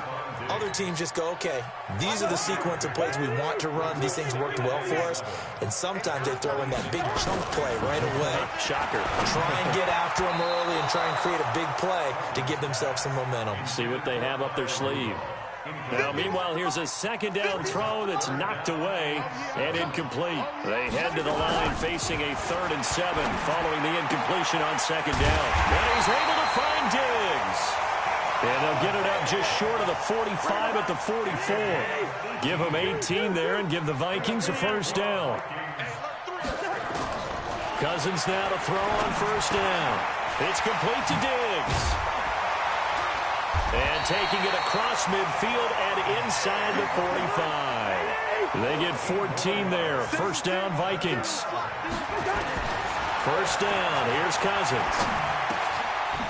Other teams just go, okay, these are the sequence of plays we want to run. These things worked well for us. And sometimes they throw in that big chunk play right away. Shocker. Try and get after them early and try and create a big play to give themselves some momentum. See what they have up their sleeve. Now, meanwhile, here's a second down throw that's knocked away and incomplete. They head to the line facing a 3rd and 7 following the incompletion on second down. And he's able to find Diggs. And they'll get it up just short of the 45 at the 44. Give them 18 there and give the Vikings a first down. Cousins now to throw on first down. It's complete to Diggs. And taking it across midfield and inside the 45. They get 14 there. First down, Vikings. First down. Here's Cousins.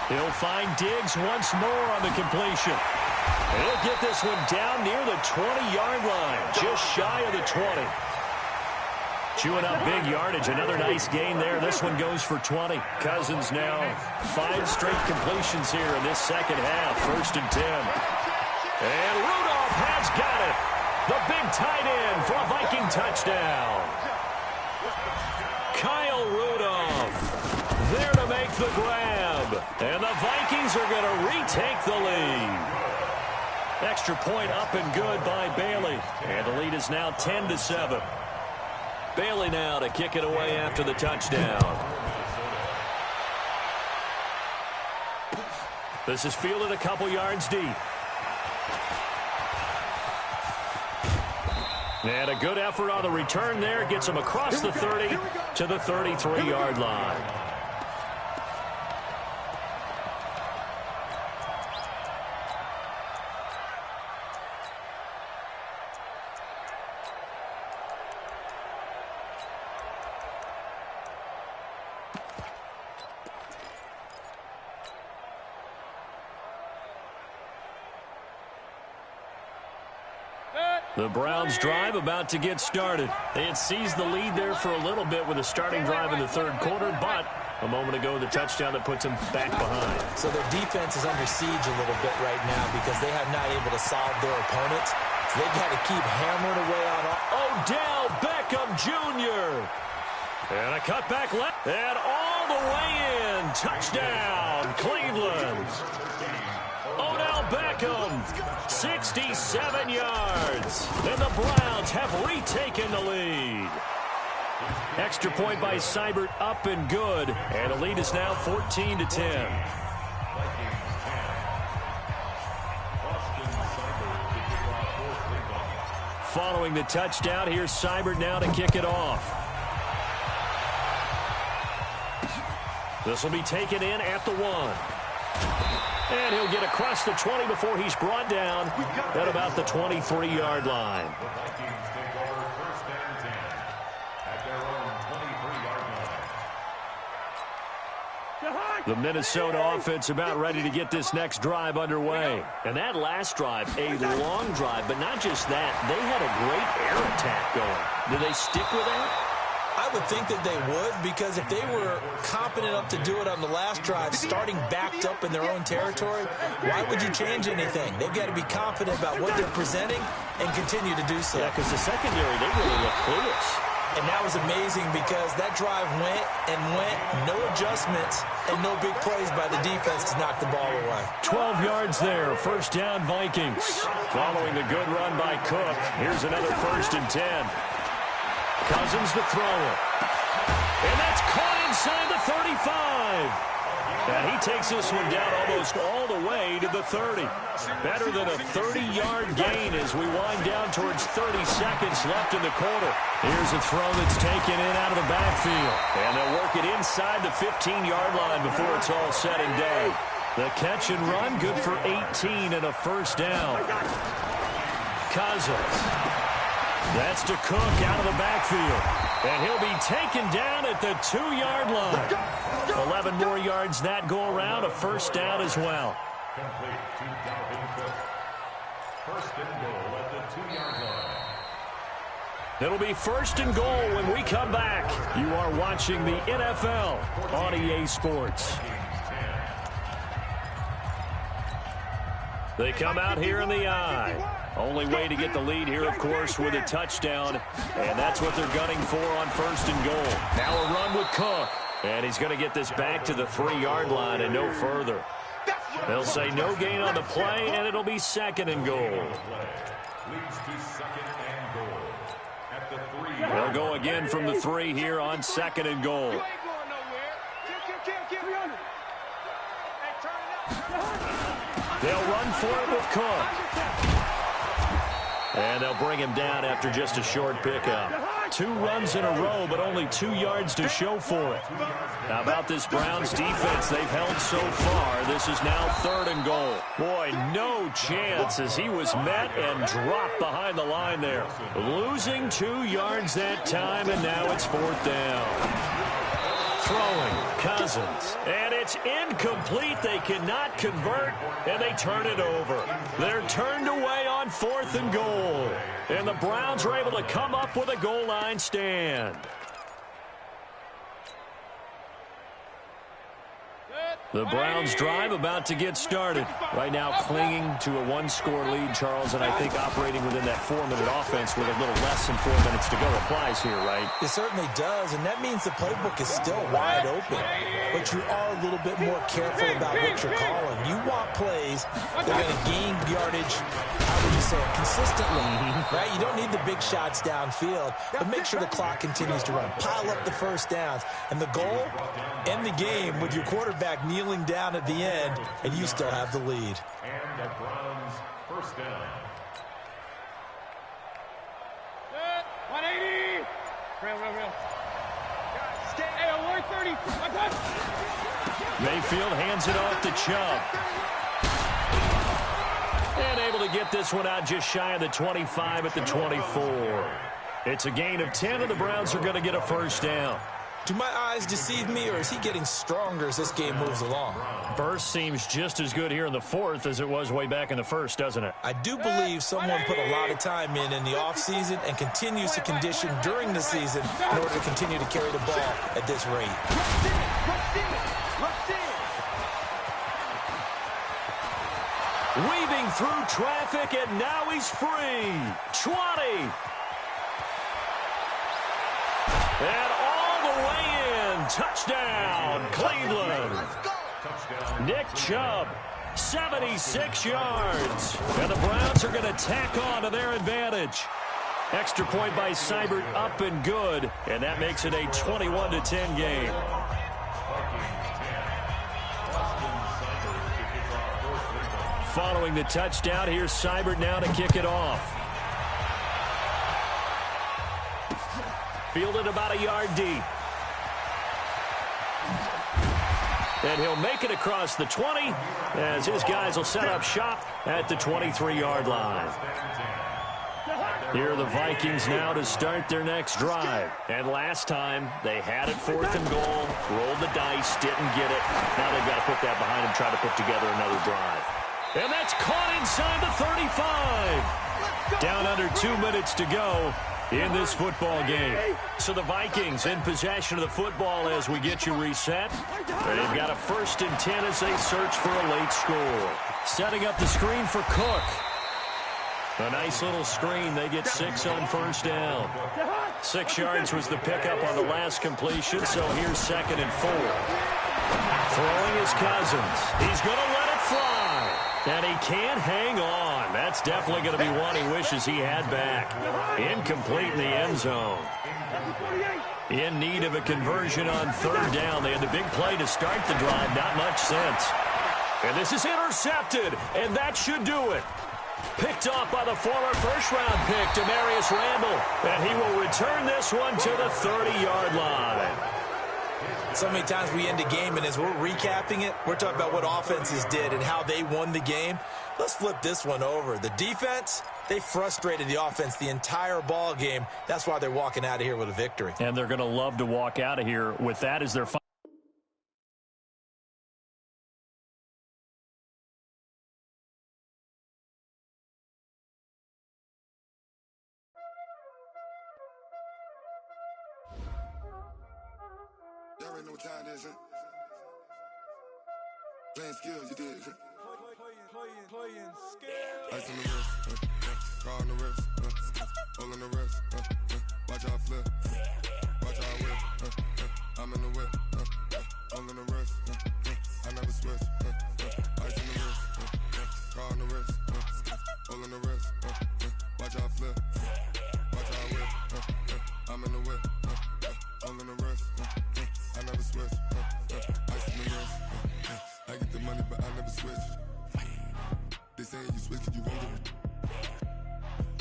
He'll find Diggs once more on the completion. And he'll get this one down near the 20-yard line, just shy of the 20. Chewing up big yardage. Another nice gain there. This one goes for 20. Cousins now 5 straight completions here in this second half. 1st and 10. And Rudolph has got it. The big tight end for a Viking touchdown. Kyle Rudolph there to make the grab. And the Vikings are going to retake the lead. Extra point up and good by Bailey. And the lead is now 10-7. Bailey now to kick it away after the touchdown. This is fielded a couple yards deep. And a good effort on the return there. Gets him across the 30 to the 33-yard line. The Browns drive about to get started. They had seized the lead there for a little bit with a starting drive in the 3rd quarter, but a moment ago the touchdown that puts them back behind. So their defense is under siege a little bit right now because they have not able to solve their opponents. So they've got to keep hammering away on Odell Beckham Jr. And a cutback left. And all the way in. Touchdown, Cleveland. Odell Beckham, 67 yards. And the Browns have retaken the lead. Extra point by Seibert up and good. And the lead is now 14-10. Following the touchdown, here's Seibert now to kick it off. This will be taken in at the 1. And he'll get across the 20 before he's brought down at about the 23-yard line. The Vikings take over 1st and 10 at their own 23-yard line. The Minnesota offense about ready to get this next drive underway. And that last drive, a long drive, but not just that. They had a great air attack going. Do they stick with that? I would think that they would, because if they were competent enough to do it on the last drive, starting backed up in their own territory, why would you change anything? They've got to be confident about what they're presenting and continue to do so. Yeah, because the secondary, they really look clueless. And that was amazing because that drive went and went, no adjustments, and no big plays by the defense to knock the ball away. 12 yards there, first down Vikings. Following the good run by Cook, here's another 1st and 10. Cousins to throw it. And that's caught inside the 35. And he takes this one down almost all the way to the 30. Better than a 30-yard gain as we wind down towards 30 seconds left in the quarter. Here's a throw that's taken in out of the backfield. And they'll work it inside the 15-yard line before it's all said and done. The catch and run, good for 18 and a first down. Cousins. That's to Cook out of the backfield. And he'll be taken down at the 2-yard line. 11 more yards that go around, a first down as well. Complete to Dalvin Cook. 1st and goal at the 2-yard line. It'll be 1st and goal when we come back. You are watching the NFL on EA Sports. They come out here in the I. Only way to get the lead here, of course, with a touchdown. And that's what they're gunning for on 1st and goal. Now a run with Cook. And he's going to get this back to the 3-yard line and no further. They'll say no gain on the play, and it'll be 2nd and goal. Leads to 2nd and goal. At the 3. They'll go again from the 3 here on 2nd and goal. You ain't going nowhere. Kill. 300. Hey, turn it up. They'll run for it with Cook. And they'll bring him down after just a short pickup. 2 runs in a row, but only 2 yards to show for it. How about this Browns defense they've held so far? This is now 3rd and goal. Boy, no chance as he was met and dropped behind the line there. Losing 2 yards that time, and now it's 4th down. Throwing, Cousins, and it's incomplete. They cannot convert, and they turn it over. They're turned away on 4th and goal, and the Browns are able to come up with a goal line stand. The Browns drive about to get started. Right now clinging to a 1-score lead, Charles, and I think operating within that 4-minute offense with a little less than 4 minutes to go applies here, right? It certainly does, and that means the playbook is still wide open. But you are a little bit more careful about what you're calling. You want plays that are going to gain yardage, how would you say it, consistently, right? You don't need the big shots downfield, but make sure the clock continues to run. Pile up the first downs. And the goal, end the game with your quarterback kneeling down at the end, and you still have the lead. And the Browns 1st down. 180. Real. Hey, alert 30. Mayfield hands it off to Chubb. And able to get this one out just shy of the 25 at the 24. It's a gain of 10, and the Browns are going to get a 1st down. Do my eyes deceive me, or is he getting stronger as this game moves along? Burst seems just as good here in the 4th as it was way back in the 1st, doesn't it? I do believe someone put a lot of time in the offseason and continues to condition during the season in order to continue to carry the ball at this rate. Weaving through traffic, and now he's free. 20. And all the way in. Touchdown, Cleveland. Nick Chubb, 76 yards. And the Browns are going to tack on to their advantage. Extra point by Seibert, up and good. And that makes it a 21-10 game. Following the touchdown, here's Seibert now to kick it off. Fielded about a yard deep. And he'll make it across the 20 as his guys will set up shop at the 23-yard line. Here are the Vikings now to start their next drive. And last time, they had it 4th and goal, rolled the dice, didn't get it. Now they've got to put that behind them, try to put together another drive. And that's caught inside the 35. Down under 2 minutes to go in this football game. So the Vikings in possession of the football as we get you reset. They've got a 1st and 10 as they search for a late score. Setting up the screen for Cook. A nice little screen. They get 6 on 1st down. 6 yards was the pickup on the last completion, so here's 2nd and 4. Throwing his Cousins. He's going to let it fly. And he can't hang on. That's definitely going to be one he wishes he had back. Incomplete in the end zone. In need of a conversion on 3rd down. They had the big play to start the drive. Not much sense. And this is intercepted. And that should do it. Picked off by the former first-round pick, Demarius Randall. And he will return this one to the 30-yard line. So many times we end a game, and as we're recapping it, we're talking about what offenses did and how they won the game. Let's flip this one over. The defense, they frustrated the offense the entire ball game. That's why they're walking out of here with a victory. And they're going to love to walk out of here with that as their final. Y'all already know what time it is, huh? Playing skills, you did, huh? playing skill. Ice on the wrist, car on the wrist, all on the wrist, watch how I flip, watch how I whip, I'm in the whip, all on the wrist, I never switch, ice on the wrist, car on the wrist, all on the wrist, watch how I flip, watch how I whip, I'm in the whip, all on the wrist, I never switch, ice on the wrist, I get the money but I never switch. They saying you switch cause you won't get it.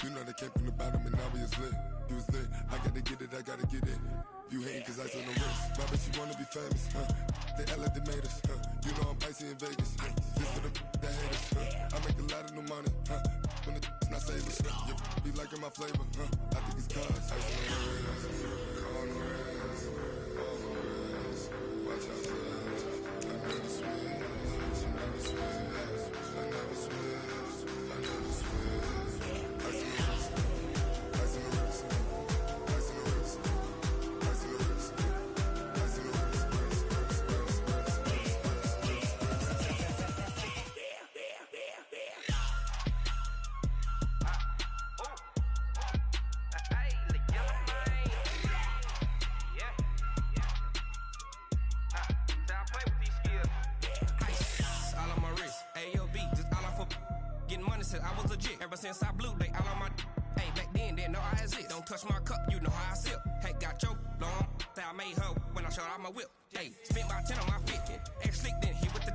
You know they came from the bottom and now we is lit. You was lit, I gotta get it, I gotta get it. You hating cause ice on the wrist. My bitch, you wanna be famous, They act like they made us, You know I'm icy in Vegas, This for the that hate us, I make a lot of new money, When it's not savers, You be liking my flavor, I think it's cause ice on the wrist, on the wrist, on the wrist. Watch out, I never switch, I never switch. I never switch, I never switch. Ice in the wrist, ice in the wrist, ice in the wrist, ice in the wrist, ice in the wrist, I was legit. Ever since I blew, they all on my hey, back then, didn't know I exist. Don't touch my cup, you know how I sip. Hey, got your long, I made her when I showed out my whip. Hey, spent about 10 on my 50. Ex-slick, then hit with the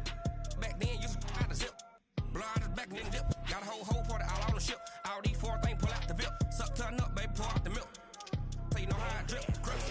back then, used to out the zip. Blow out his back, then dip. Got a whole party all on the ship. All these four things, pull out the VIP. Suck, turn up, baby, pour out the milk. So you know how I drip. Crush.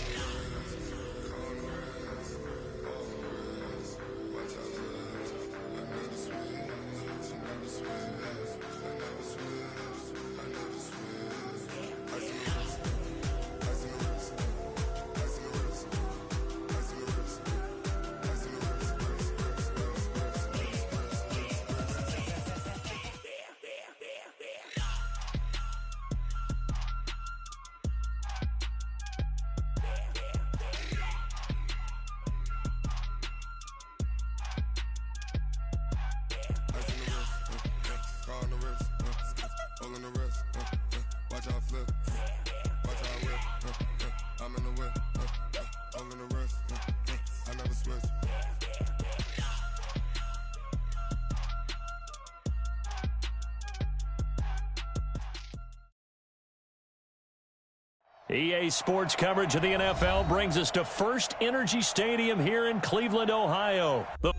EA Sports coverage of the NFL brings us to First Energy Stadium here in Cleveland, Ohio. Tell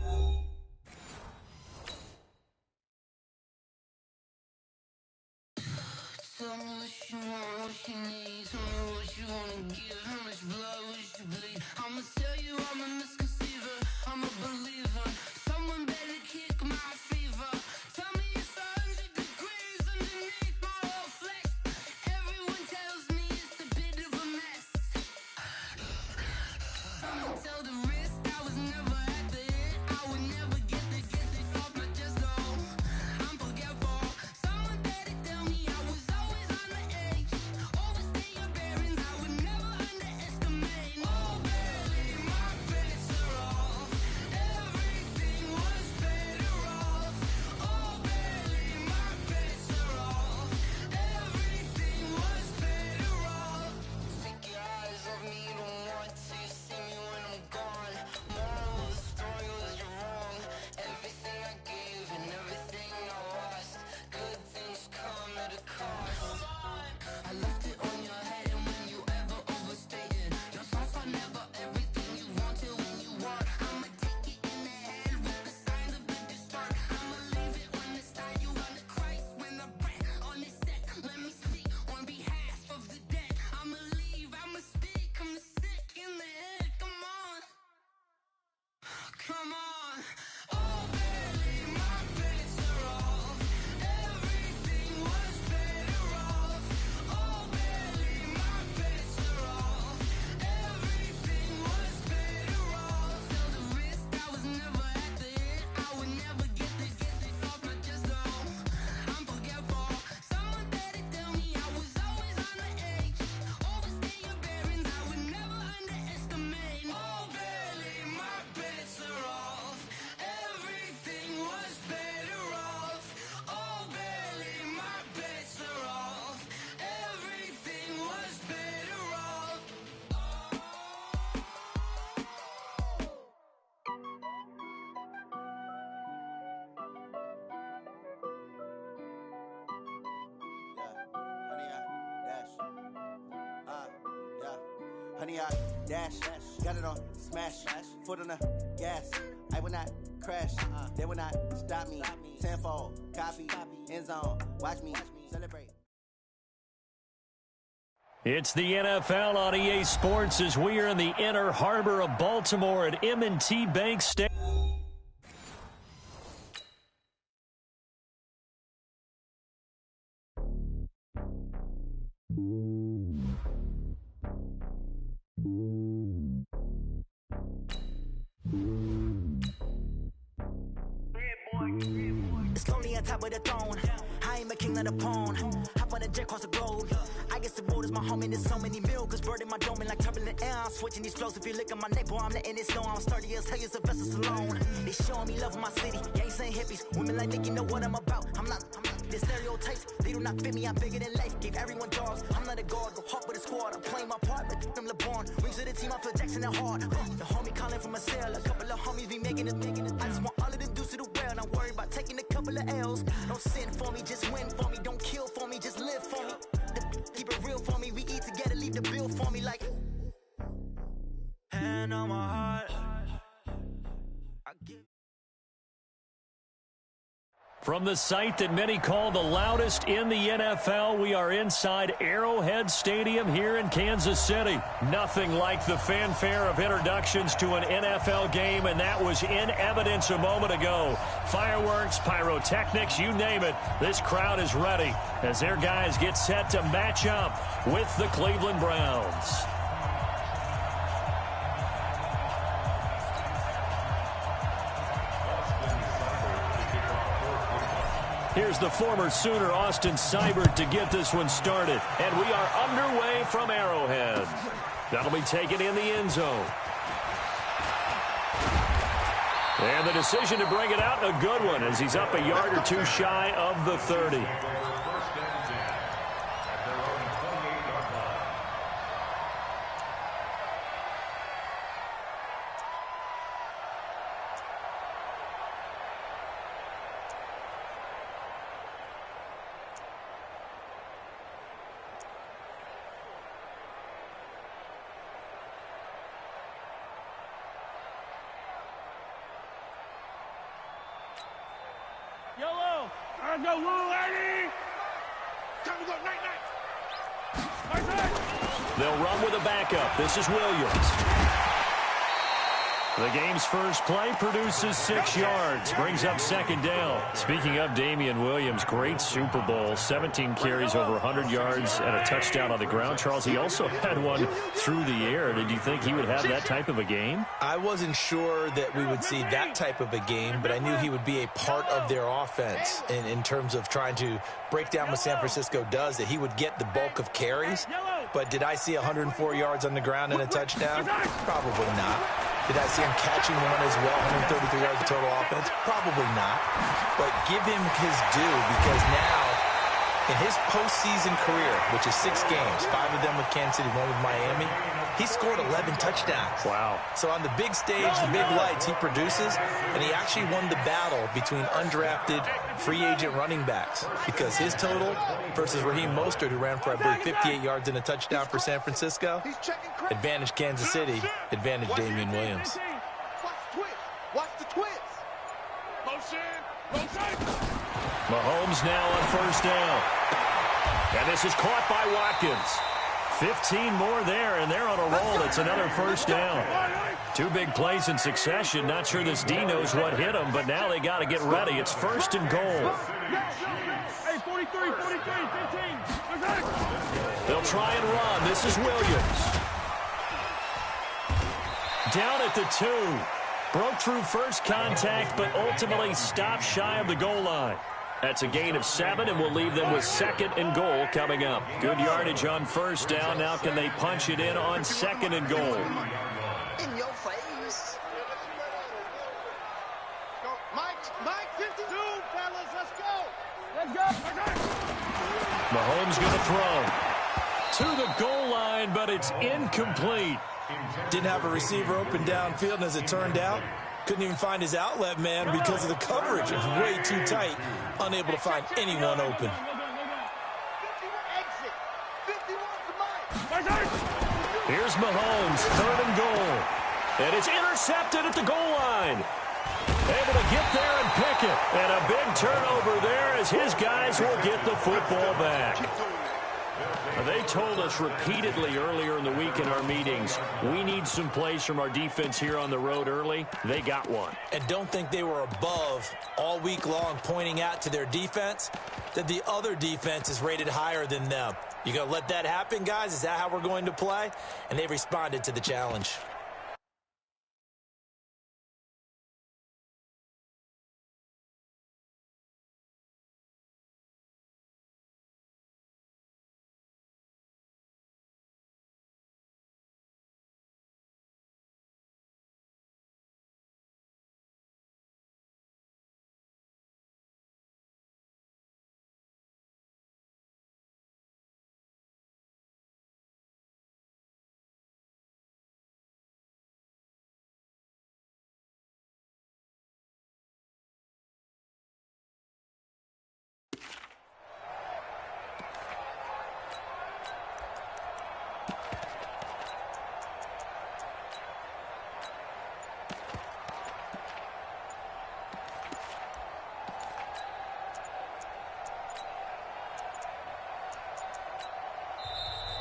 me what you want, what you need. Tell me what you wanna give. How much blood would you bleed? I'ma tell you I'm a misconceiver. I'm a believer. Someone better kick my fever. Tell me it's 100 degrees underneath my whole flesh. Everyone tells me it's a bit of a mess. I'ma tell the risk I was never at the end. I would never get this off my chest though. I'm forgetful. Someone better tell me I was always on the edge. Overstay your bearings, I would never underestimate. Oh barely, my bets are off. Everything was better off. Oh barely, my bets are off. Everything was better off. Take your eyes off me, don't want to see me when I'm gone. Moral of the story was you're wrong. Everything I gave and everything I lost. Good things come at a cost. I left it on your head, and when you ever overstated, your thoughts are never everything you wanted when you want. I'ma take it in the head with the signs of the distort. I'ma leave it on the side. You on the Christ when the breath on the set. Let me speak on behalf of the dead. I'ma leave, I'ma speak. I'm sick in the head. Come on, come on. Oh, barely, my bets are off. Everything was better off. Oh, barely. Honey, I dash, got it on smash, foot on the gas. I will not crash, they will not stop me. Tenfold, copy, end zone, watch me celebrate. It's the NFL on EA Sports as we are in the inner harbor of Baltimore at M&T Bank Stadium. It's lonely on top of the throne. I am a king of the pawn. Hop on a jet across the globe. I guess the world is my home and there's so many milk. Bird in my dome and like turbulent air. I'm switching these flows. If you look at my neck, boy, I'm letting it snow. I'm sturdy as hell as a vessel alone. They showing me love in my city. Gangs and hippies. Women like Nicky know what I'm about. I'm not the stereotypes. They do not fit me. I'm bigger than life. Gave everyone dogs. I'm not a guard. Go hawk with a squad. I'm playing my part. But them LeBron. Rings to the team. I feel Jackson and hard. The homie calling from a cell. A couple of homies be making it. I just want all of them dudes to do well. Not worry about taking a couple of L's. Don't sin for me. Just win for me. Don't kill for me. Just live for me. Keep it real for me. We eat together. Leave the bill for me like. Hand on my heart. I give. From the site that many call the loudest in the NFL, we are inside Arrowhead Stadium here in Kansas City. Nothing like the fanfare of introductions to an NFL game, and that was in evidence a moment ago. Fireworks, pyrotechnics, you name it. This crowd is ready as their guys get set to match up with the Cleveland Browns. Here's the former Sooner, Austin Seibert, to get this one started. And we are underway from Arrowhead. That'll be taken in the end zone. And the decision to bring it out, a good one, as he's up a yard or two shy of the 30. Yellow! Let's go, Lou, Eddie! Time to go, night. They'll run with a backup. This is Williams. The game's first play produces 6 yards, brings up second down. Speaking of Damian Williams, great Super Bowl, 17 carries over 100 yards and a touchdown on the ground. Charles, he also had one through the air. Did you think he would have that type of a game? I wasn't sure that we would see that type of a game, but I knew he would be a part of their offense in terms of trying to break down what San Francisco does, that he would get the bulk of carries. But did I see 104 yards on the ground and a touchdown? Probably not. Did I see him catching one as well, 133 yards of total offense? Probably not. But give him his due, because now, in his postseason career, which is 6 games, 5 of them with Kansas City, 1 with Miami, he scored 11 touchdowns. Wow. So on the big stage, the big lights, he produces, and he actually won the battle between undrafted free agent running backs, because his total versus Raheem Mostert, who ran for, I believe, 58 yards and a touchdown for San Francisco, advantage Kansas City, advantage Damian Williams. Watch the twist. Motion. Mahomes now on first down. And this is caught by Watkins. 15 more there, and they're on a roll. It's another first down. 2 big plays in succession. Not sure this D knows what hit him, but now they got to get ready. It's first and goal. Hey, 43, 15. They'll try and run. This is Williams. Down at the 2. Broke through first contact, but ultimately stopped shy of the goal line. That's a gain of 7, and we'll leave them with second and goal coming up. Good yardage on first down. Now can they punch it in on second and goal? In your face. Go, Mike, 52, fellas, let's go. Let's go. Mahomes going to throw to the goal line, but it's incomplete. Didn't have a receiver open downfield, and as it turned out, couldn't even find his outlet man because of the coverage. It was way too tight, unable to find anyone open. Exit. 51 to Mike. Here's Mahomes, 3rd and goal. And it's intercepted at the goal line. Able to get there and pick it. And a big turnover there as his guys will get the football back. They told us repeatedly earlier in the week in our meetings, we need some plays from our defense here on the road early. They got one. And don't think they were above all week long pointing out to their defense that the other defense is rated higher than them. You going to let that happen, guys? Is that how we're going to play? And they responded to the challenge.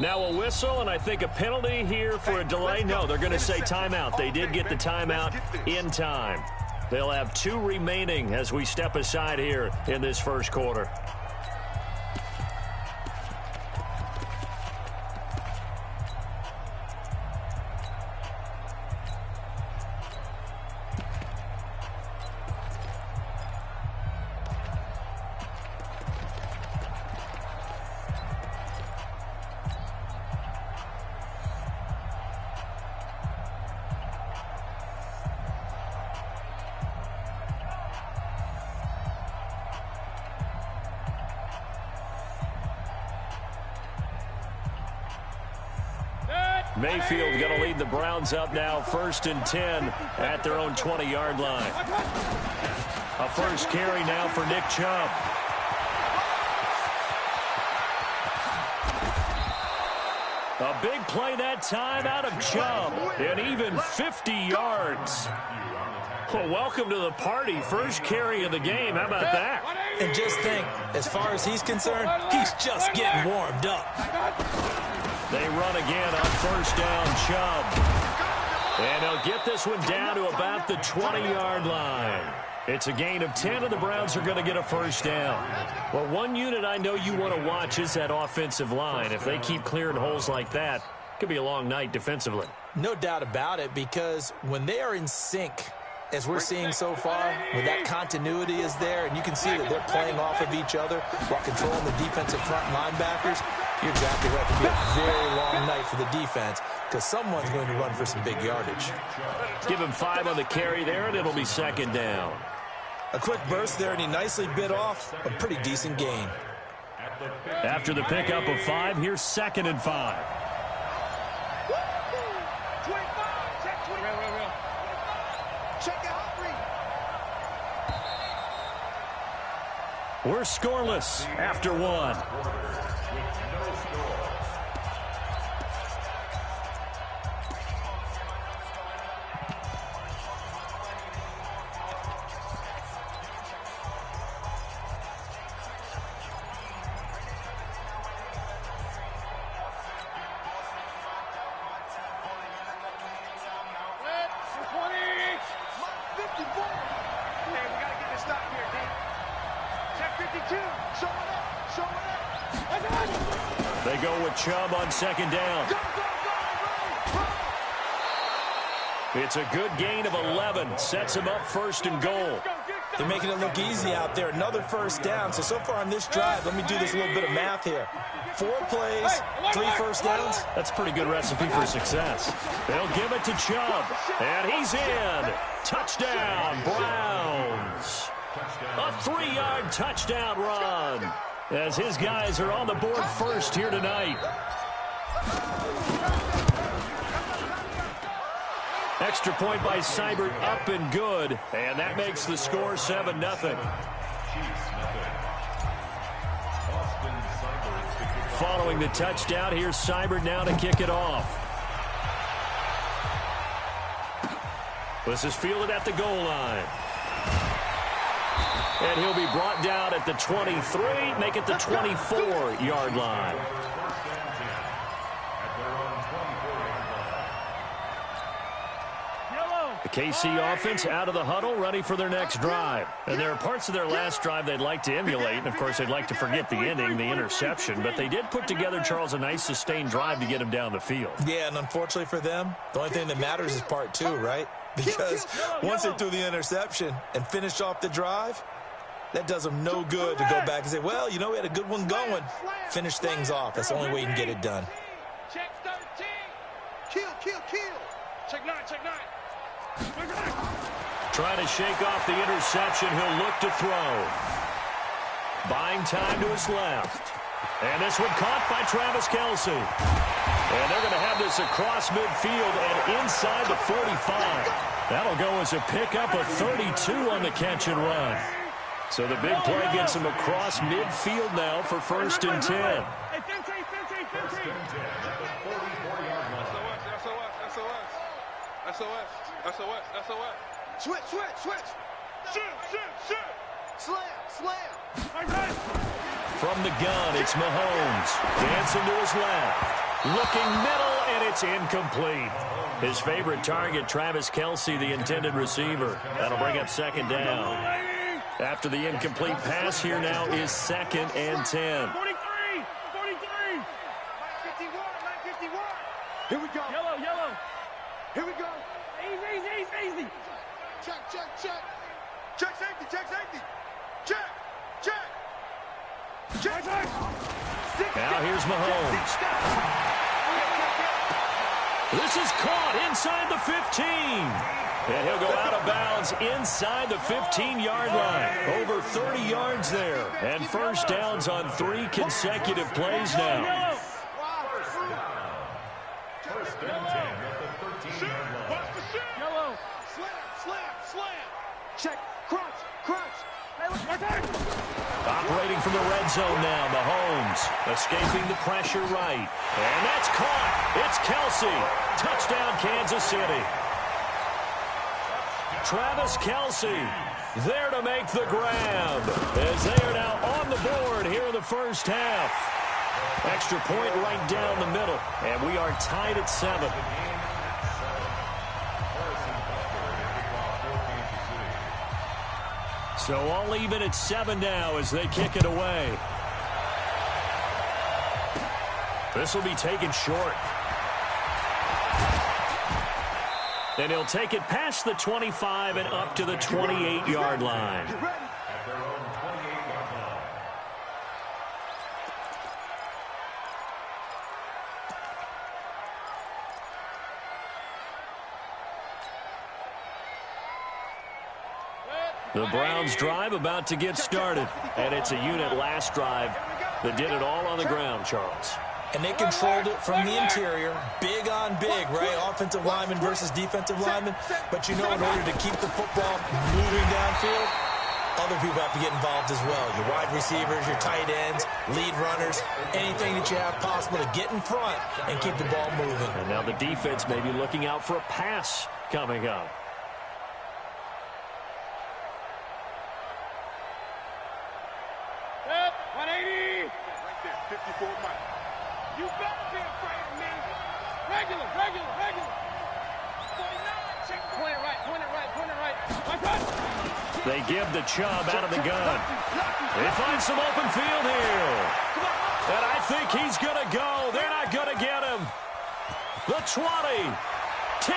Now a whistle, and I think a penalty here for a delay. No, they're going to say timeout. They did get the timeout in time. They'll have 2 remaining as we step aside here in this first quarter. Mayfield going to lead the Browns up now, 1st and 10 at their own 20-yard line. A first carry now for Nick Chubb. A big play that time out of Chubb, and even 50 yards. Well, welcome to the party. First carry of the game. How about that? And just think, as far as he's concerned, he's just getting warmed up. They run again on first down, Chubb. And they'll get this one down to about the 20-yard line. It's a gain of 10, and the Browns are going to get a first down. Well, one unit I know you want to watch is that offensive line. If they keep clearing holes like that, it could be a long night defensively. No doubt about it, because when they are in sync, as we're seeing so far, when that continuity is there, and you can see that they're playing off of each other while controlling the defensive front linebackers, you're exactly right. It could be a very long night for the defense because someone's going to run for some big yardage. Give him 5 on the carry there, and it'll be 2nd down. A quick burst there, and he nicely bit off a pretty decent gain. After the pickup of 5, here's 2nd and 5. We're scoreless after 1. They go with Chubb on 2nd down. It's a good gain of 11. Sets him up 1st and goal. They're making it look easy out there. Another first down. So far on this drive, let me do this little bit of math here. 4 plays, 3 first downs. That's a pretty good recipe for success. They'll give it to Chubb. And he's in. Touchdown, Browns. A 3-yard touchdown run, as his guys are on the board first here tonight. Extra point by Seibert, up and good, and that makes the score 7-0. Following the touchdown, here's Seibert now to kick it off. This is fielded at the goal line. And he'll be brought down at the 23, make it the 24-yard line. The KC offense out of the huddle, ready for their next drive. And there are parts of their last drive they'd like to emulate, and, of course, they'd like to forget the ending, the interception. But they did put together, Charles, a nice sustained drive to get him down the field. Yeah, and unfortunately for them, the only thing that matters is part two, right? Because once they threw the interception and finished off the drive, that does them no good to go back and say, well, you know, we had a good one going. Finish things off. That's the only way you can get it done. Check 13. Kill. Check 9. Trying to shake off the interception. He'll look to throw. Buying time to his left. And this one caught by Travis Kelce. And they're going to have this across midfield and inside the 45. That'll go as a pickup of 32 on the catch and run. So the big play gets him across midfield now for 1st and 10. Hey, 15. SOS. Switch. Shoot. Slam. From the gun, it's Mahomes. Dancing to his left. Looking middle, and it's incomplete. His favorite target, Travis Kelce, the intended receiver. That'll bring up 2nd down. After the incomplete pass, here now is 2nd and 10. 43. 951. Here we go. Yellow. Here we go. Easy. Check. Check safety. Check. Now here's Mahomes. This is caught inside the 15. And he'll go out of bounds inside the 15-yard line. Over 30 yards there. And 1st downs on 3 consecutive plays now. First and 10 at the 13-yard line. Yellow. Slam. Check. Crunch. Operating from the red zone now, Mahomes escaping the pressure right. And that's caught. It's Kelce. Touchdown, Kansas City. Travis Kelce there to make the grab as they are now on the board here in the first half. Extra point right down the middle, and we are tied at 7. So all even at 7 now as they kick it away. This will be taken short. And he'll take it past the 25 and up to the 28-yard line. At their own 28-yard line. The Browns drive about to get started. And it's a unit last drive that did it all on the ground, Charles. And they controlled it from the interior, big on big, right? Offensive lineman versus defensive lineman. But you know, in order to keep the football moving downfield, other people have to get involved as well. Your wide receivers, your tight ends, lead runners, anything that you have possible to get in front and keep the ball moving. And now the defense may be looking out for a pass coming up. Up, 180. Right there, 54 Mike. You better be afraid of me. Regular. 49, check. Point it right. My God. They give the Chubb out of the gun. They find some open field here. And I think he's going to go. They're not going to get him. The 20, 10.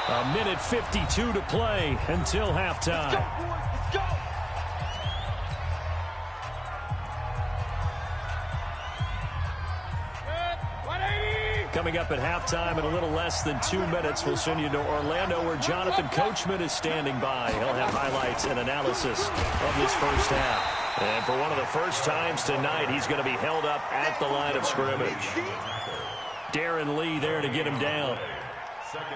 A minute 52 to play until halftime. Let's go. Coming up at halftime in a little less than 2 minutes, we'll send you to Orlando where Jonathan Coachman is standing by. He'll have highlights and analysis of this first half. And for one of the first times tonight, he's going to be held up at the line of scrimmage. Darren Lee there to get him down.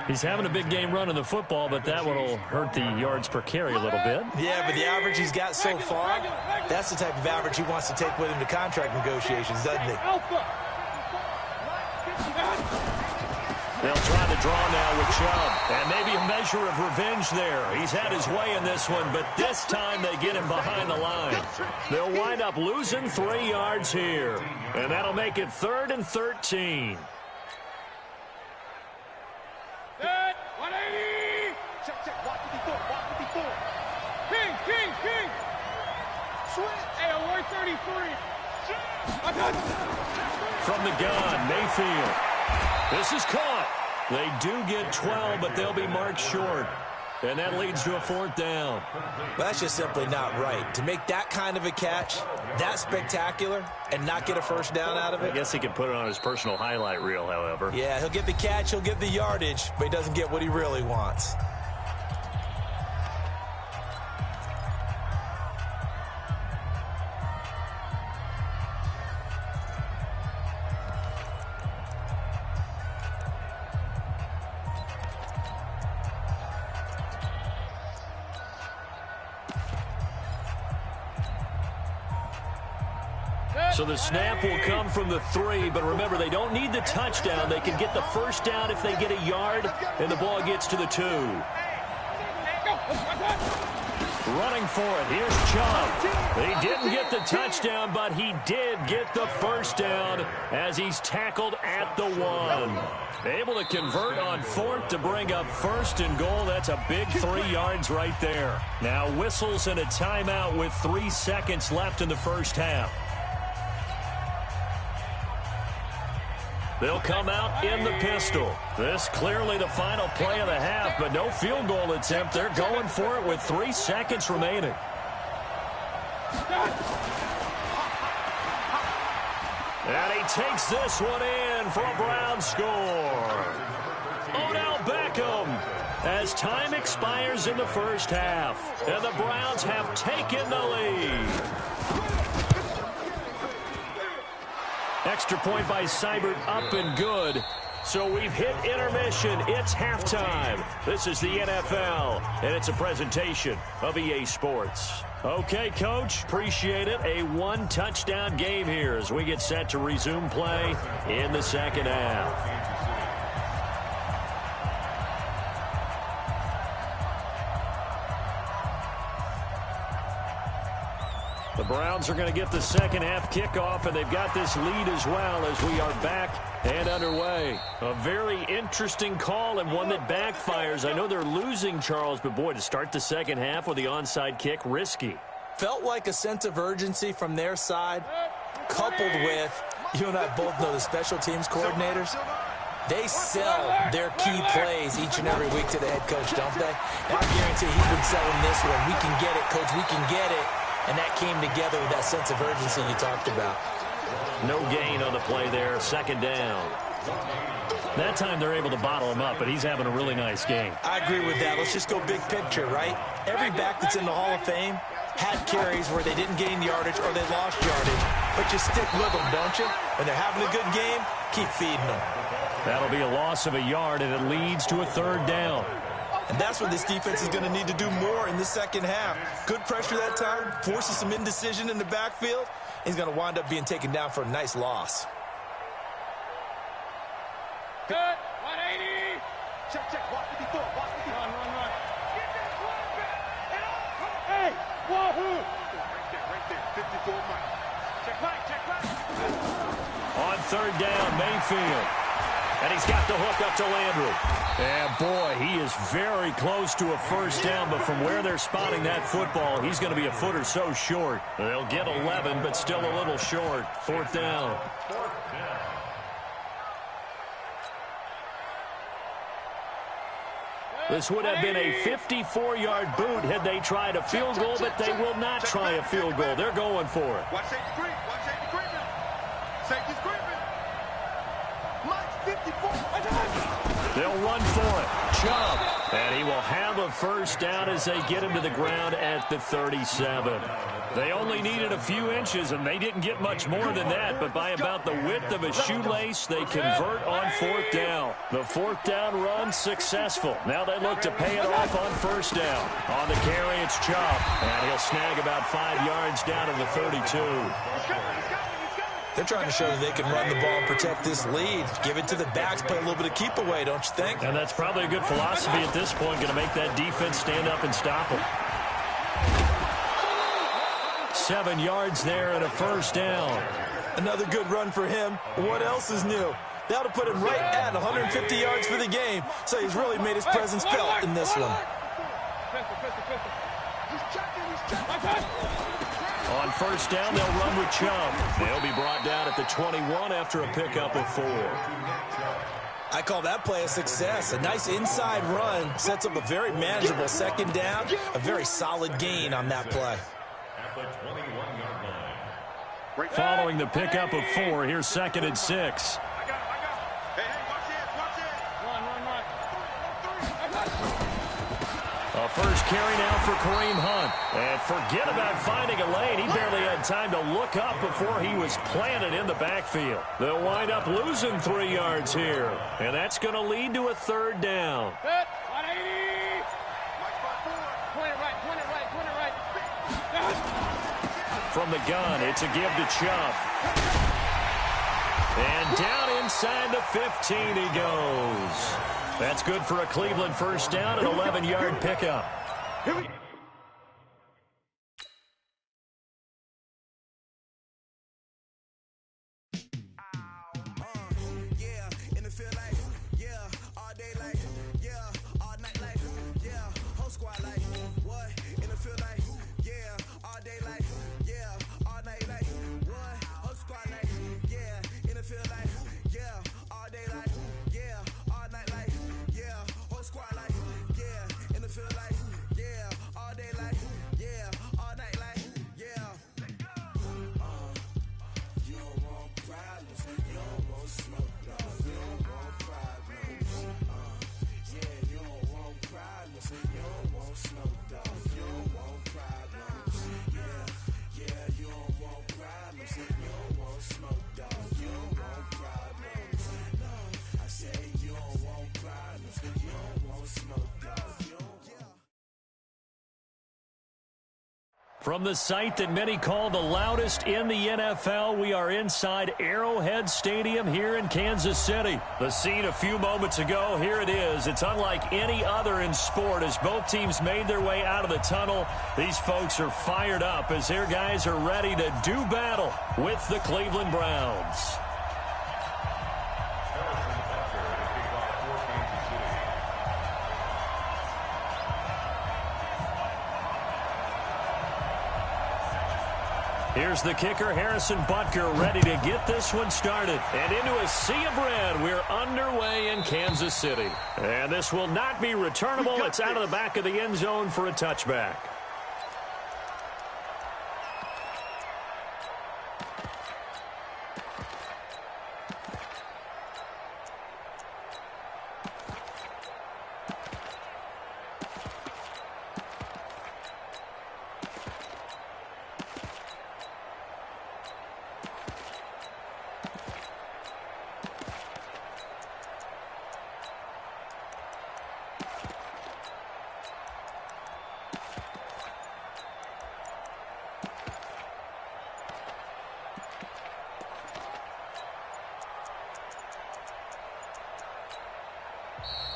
He's having a big game running the football, but that one will hurt the yards per carry a little bit. Yeah, but the average he's got so far, that's the type of average he wants to take with him to contract negotiations, doesn't he? They'll try to draw now with Chubb. And maybe a measure of revenge there. He's had his way in this one, but this time they get him behind the line. They'll wind up losing 3 yards here. And that'll make it 3rd and 13. Set, 180. Check, check. Watch 54. Watch 54. King. Switch. Hey, alert 33. From the gun, Mayfield. This is caught. They do get 12, but they'll be marked short. And that leads to a 4th down. Well, that's just simply not right. To make that kind of a catch, that spectacular, and not get a 1st down out of it. I guess he could put it on his personal highlight reel, however. Yeah, he'll get the catch, he'll get the yardage, but he doesn't get what he really wants. So the snap will come from the 3, but remember, they don't need the touchdown. They can get the 1st down if they get a yard, and the ball gets to the 2. Running for it, here's Chubb. He didn't get the touchdown, but he did get the 1st down as he's tackled at the 1. Able to convert on 4th to bring up 1st and goal. That's a big 3 yards right there. Now whistles and a timeout with 3 seconds left in the 1st half. They'll come out in the pistol. This clearly the final play of the half, but no field goal attempt. They're going for it with 3 seconds remaining. And he takes this one in for a Browns score. Odell Beckham as time expires in the 1st half. And the Browns have taken the lead. Extra point by Seibert, up and good. So we've hit intermission. It's halftime. This is the NFL, and it's a presentation of EA Sports. Okay, Coach, appreciate it. A 1-touchdown game here as we get set to resume play in the 2nd half. The Browns are going to get the 2nd half kickoff, and they've got this lead as well as we are back and underway. A very interesting call and one that backfires. I know they're losing, Charles, but boy, to start the 2nd half with the onside kick, risky. Felt like a sense of urgency from their side, coupled with, you and I both know the special teams coordinators. They sell their key plays each and every week to the head coach, don't they? And I guarantee he's been selling this one. We can get it, Coach. We can get it. And that came together with that sense of urgency you talked about. No gain on the play there. 2nd down. That time they're able to bottle him up, but he's having a really nice game. I agree with that. Let's just go big picture, right? Every back that's in the Hall of Fame had carries where they didn't gain yardage or they lost yardage. But you stick with them, don't you? When they're having a good game, keep feeding them. That'll be a loss of a yard, and it leads to a 3rd down. And that's what this defense is going to need to do more in the 2nd half. Good pressure that time, forces some indecision in the backfield. He's going to wind up being taken down for a nice loss. Good, 180. Check, check. Watch 54. Watch 54. Run. Get this one back. Hey, wahoo. Right there. 54 Mike. Check right. On 3rd down, Mayfield. And he's got the hook up to Landry. And boy, he is very close to a 1st down, but from where they're spotting that football, he's going to be a foot or so short. They'll get 11, but still a little short. 4th down. This would have been a 54-yard boot had they tried a field goal, but they will not try a field goal. They're going for it. Watch safety creep. Watch safety creeping. Safety's creeping. Mike's 54. They'll run for it. Chubb. And he will have a 1st down as they get him to the ground at the 37. They only needed a few inches, and they didn't get much more than that. But by about the width of a shoelace, they convert on 4th down. The 4th down run successful. Now they look to pay it off on 1st down. On the carry, it's Chubb. And he'll snag about 5 yards down to the 32. They're trying to show that they can run the ball and protect this lead. Give it to the backs, play a little bit of keep away, don't you think? And that's probably a good philosophy at this point, going to make that defense stand up and stop them. 7 yards there and a first down. Another good run for him. What else is new? That'll put him right at 150 yards for the game, so he's really made his presence felt in this one. On first down, they'll run with Chubb. They'll be brought down at the 21 after a pickup of 4. I call that play a success. A nice inside run sets up a very manageable second down, a very solid gain on that play. Following the pickup of 4, here's 2nd and 6. A first carry now for Kareem Hunt. And forget about finding a lane. He barely had time to look up before he was planted in the backfield. They'll wind up losing 3 yards here. And that's going to lead to a 3rd down. From the gun, it's a give to Chubb. And down inside the 15 he goes. That's good for a Cleveland first down, an 11-yard pickup. From the site that many call the loudest in the NFL, we are inside Arrowhead Stadium here in Kansas City. The scene a few moments ago, here it is. It's unlike any other in sport as both teams made their way out of the tunnel. These folks are fired up as their guys are ready to do battle with the Cleveland Browns. Here's the kicker, Harrison Butker, ready to get this one started. And into a sea of red, we're underway in Kansas City. And this will not be returnable. It's out of the back of the end zone for a touchback.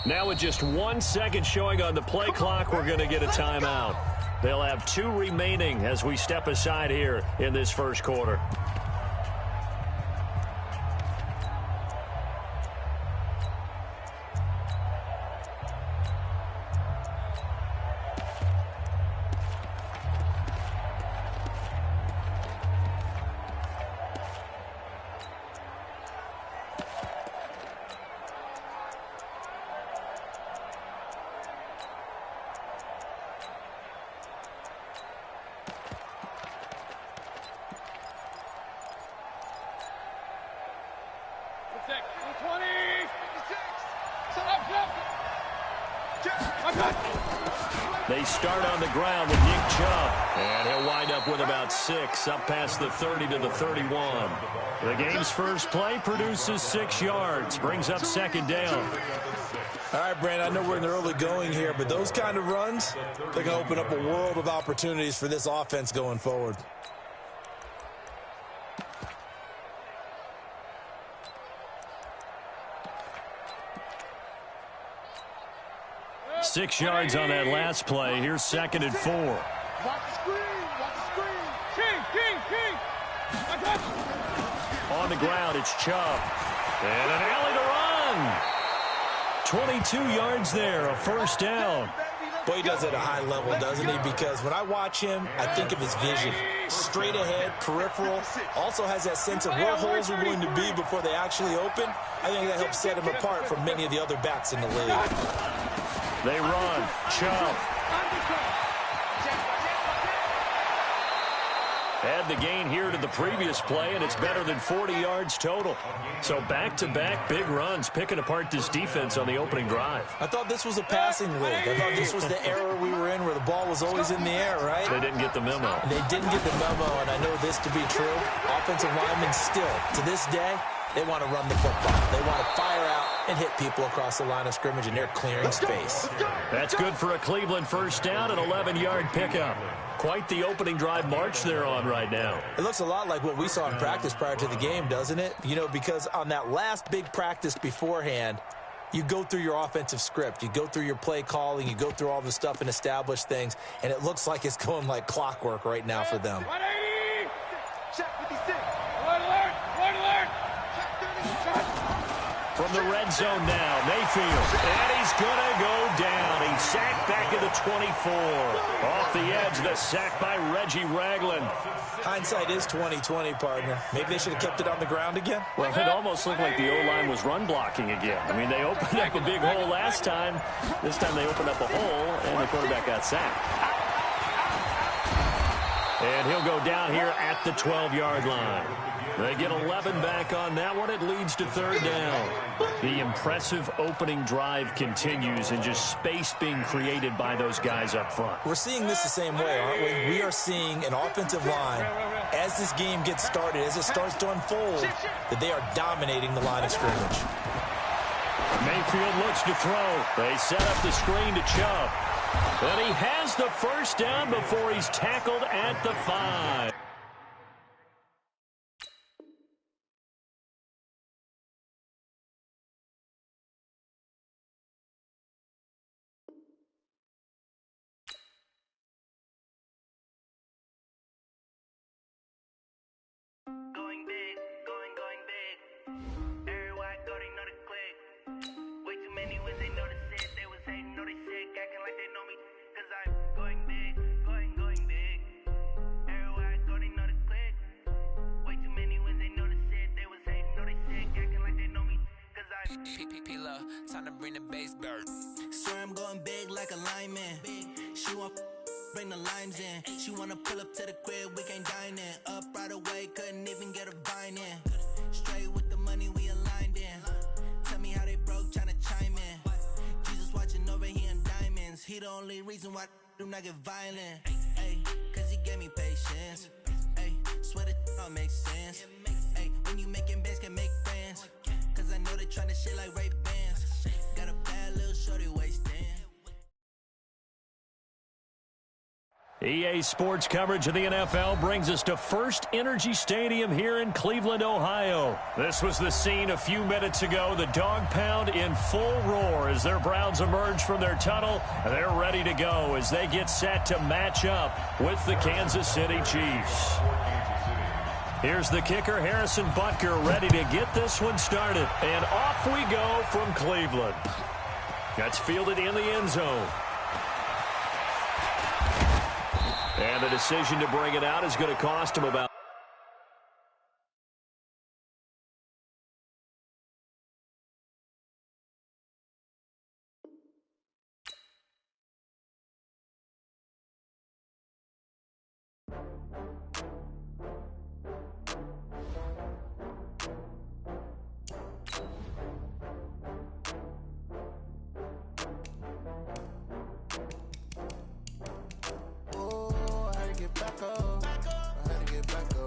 Now with just 1 second showing on the play clock, we're going to get a timeout. They'll have 2 remaining as we step aside here in this first quarter. They start on the ground with Nick Chubb, and he'll wind up with about 6 up past the 30 to the 31. The game's first play produces 6 yards, brings up second down. All right, Brandon, I know we're in the early going here, but those kind of runs, they're going to open up a world of opportunities for this offense going forward. 6 yards on that last play. Here's 2nd and 4. Watch the screen. Watch the screen. King. On the ground, it's Chubb. And an alley to run. 22 yards there, a first down. Boy, he does it at a high level, doesn't he? Because when I watch him, I think of his vision. Straight ahead, peripheral. Also has that sense of where holes are going to be before they actually open. I think that helps set him apart from many of the other backs in the league. They run. Chubb. Add the gain here to the previous play, and it's better than 40 yards total. So back-to-back big runs, picking apart this defense on the opening drive. I thought this was a passing league. I thought this was the era we were in where the ball was always in the air, right? They didn't get the memo. They didn't get the memo, and I know this to be true. Offensive linemen still, to this day, they want to run the football. They want to fire out and hit people across the line of scrimmage, and they're clearing space. That's good for a Cleveland first down, an 11-yard pickup. Quite the opening drive march they're on right now. It looks a lot like what we saw in practice prior to the game, doesn't it? You know, because on that last big practice beforehand, you go through your offensive script. You go through your play calling. You go through all the stuff and establish things, and it looks like it's going like clockwork right now for them. 180. Check 56. From the red zone now, Mayfield. And he's going to go down. He's sacked back at the 24. Off the edge, the sack by Reggie Ragland. Hindsight is 20/20, partner. Maybe they should have kept it on the ground again. Well, it almost looked like the O-line was run blocking again. I mean, they opened up a big hole last time. This time they opened up a hole, and the quarterback got sacked. And he'll go down here at the 12-yard line. They get 11 back on that one. It leads to 3rd down. The impressive opening drive continues, and just space being created by those guys up front. We're seeing this the same way, aren't we? We are seeing an offensive line, as this game gets started, as it starts to unfold, that they are dominating the line of scrimmage. Mayfield looks to throw. They set up the screen to Chubb. And he has the first down before he's tackled at the 5. Going big, going big. Everywhere I go, they know the click. Way too many when they know the shit. They was hating, know they sick, acting like they know me. Cause I'm going big, going big. Everywhere I go, they know the click. Way too many when they know the shit. They was hating, know they sick, acting like they know me. Cause I'm P-P-P-Love, time to bring the bass bird. Swear I'm going big like a lineman. She want bring the limes in. She wanna pull up to the crib, we can't dine in. Up right away, couldn't even get a vine in. Straight with the money we aligned in. Tell me how they broke, tryna chime in. Jesus watching over him diamonds. He the only reason why do not get violent. Ay, cause he gave me patience. Ay, swear that all makes sense. Ay, when you making bands can make friends. Cause I know they tryna shit like Ray Bans. Got a bad little shorty wasting. EA Sports coverage of the NFL brings us to First Energy Stadium here in Cleveland, Ohio. This was the scene a few minutes ago. The dog pound in full roar as their Browns emerge from their tunnel. They're ready to go as they get set to match up with the Kansas City Chiefs. Here's the kicker, Harrison Butker, ready to get this one started. And off we go from Cleveland. That's fielded in the end zone. And the decision to bring it out is going to cost him about. I had to get back up.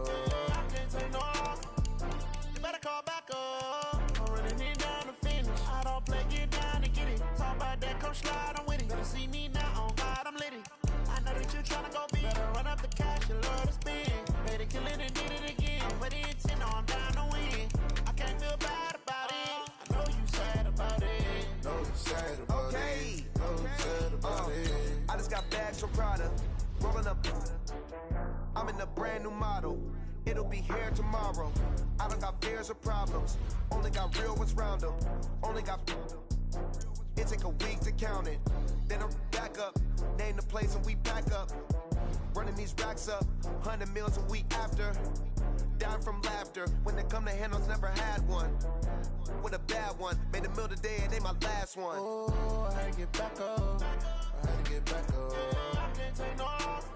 Prada, rolling up. I'm in a brand new model. It'll be here tomorrow. I don't got fears or problems. Only got real ones round them. Only got. It take a week to count it. Then I'm back up. Name the place and we pack up. Running these racks up. 100 meals a week after. Down from laughter. When they come to handles, never had one. With a bad one. Made a meal today and they my last one. Oh, I had to get back up. I had to get back up. I can't take no off.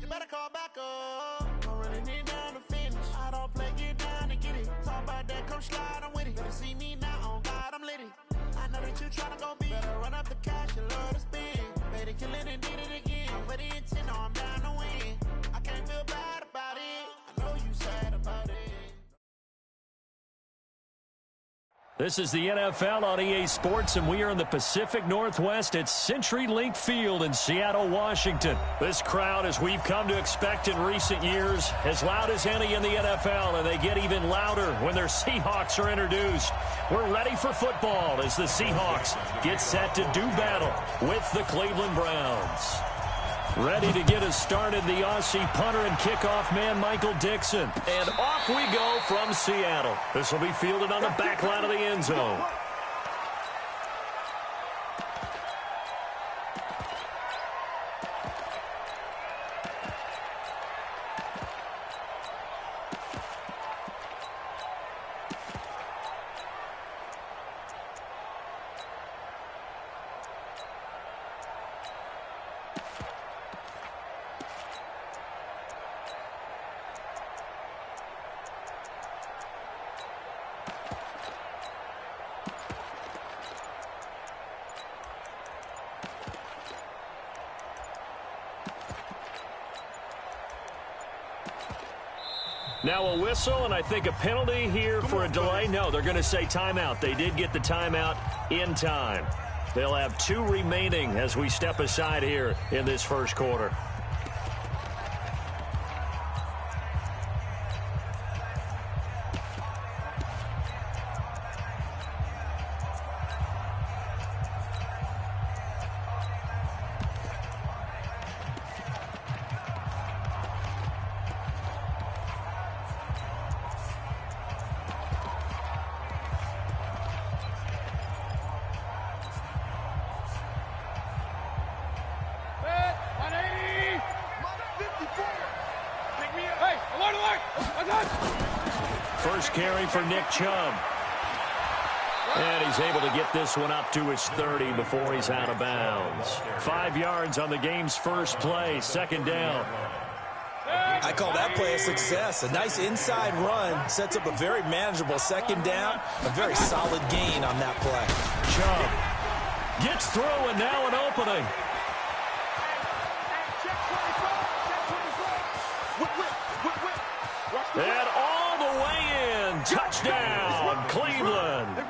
You better call back up. I'm really need down to finish. I don't play, get down to get it. Talk about that, come slide, I'm with it. Better see me now, on God, I'm lit it. I know that you tryna go big. Better run up the cash, you love to spend. Made it, kill it, and did it again. But the intent, no, I'm down to win. I can't feel bad about it. I know you sad about it. This is the NFL on EA Sports, and we are in the Pacific Northwest at CenturyLink Field in Seattle, Washington. This crowd, as we've come to expect in recent years, as loud as any in the NFL, and they get even louder when their Seahawks are introduced. We're ready for football as the Seahawks get set to do battle with the Cleveland Browns. Ready to get us started, the Aussie punter and kickoff man, Michael Dixon. And off we go from Seattle. This will be fielded on the back line of the end zone. Now a whistle, and I think a penalty here for a delay. No, they're going to say timeout. They did get the timeout in time. They'll have 2 remaining as we step aside here in this first quarter. First carry for Nick Chubb. And he's able to get this one up to his 30 before he's out of bounds. 5 yards on the game's first play, second down. I call that play a success. A nice inside run sets up a very manageable second down. A very solid gain on that play. Chubb gets through, and now an opening. And all the way in. Touchdown, Cleveland.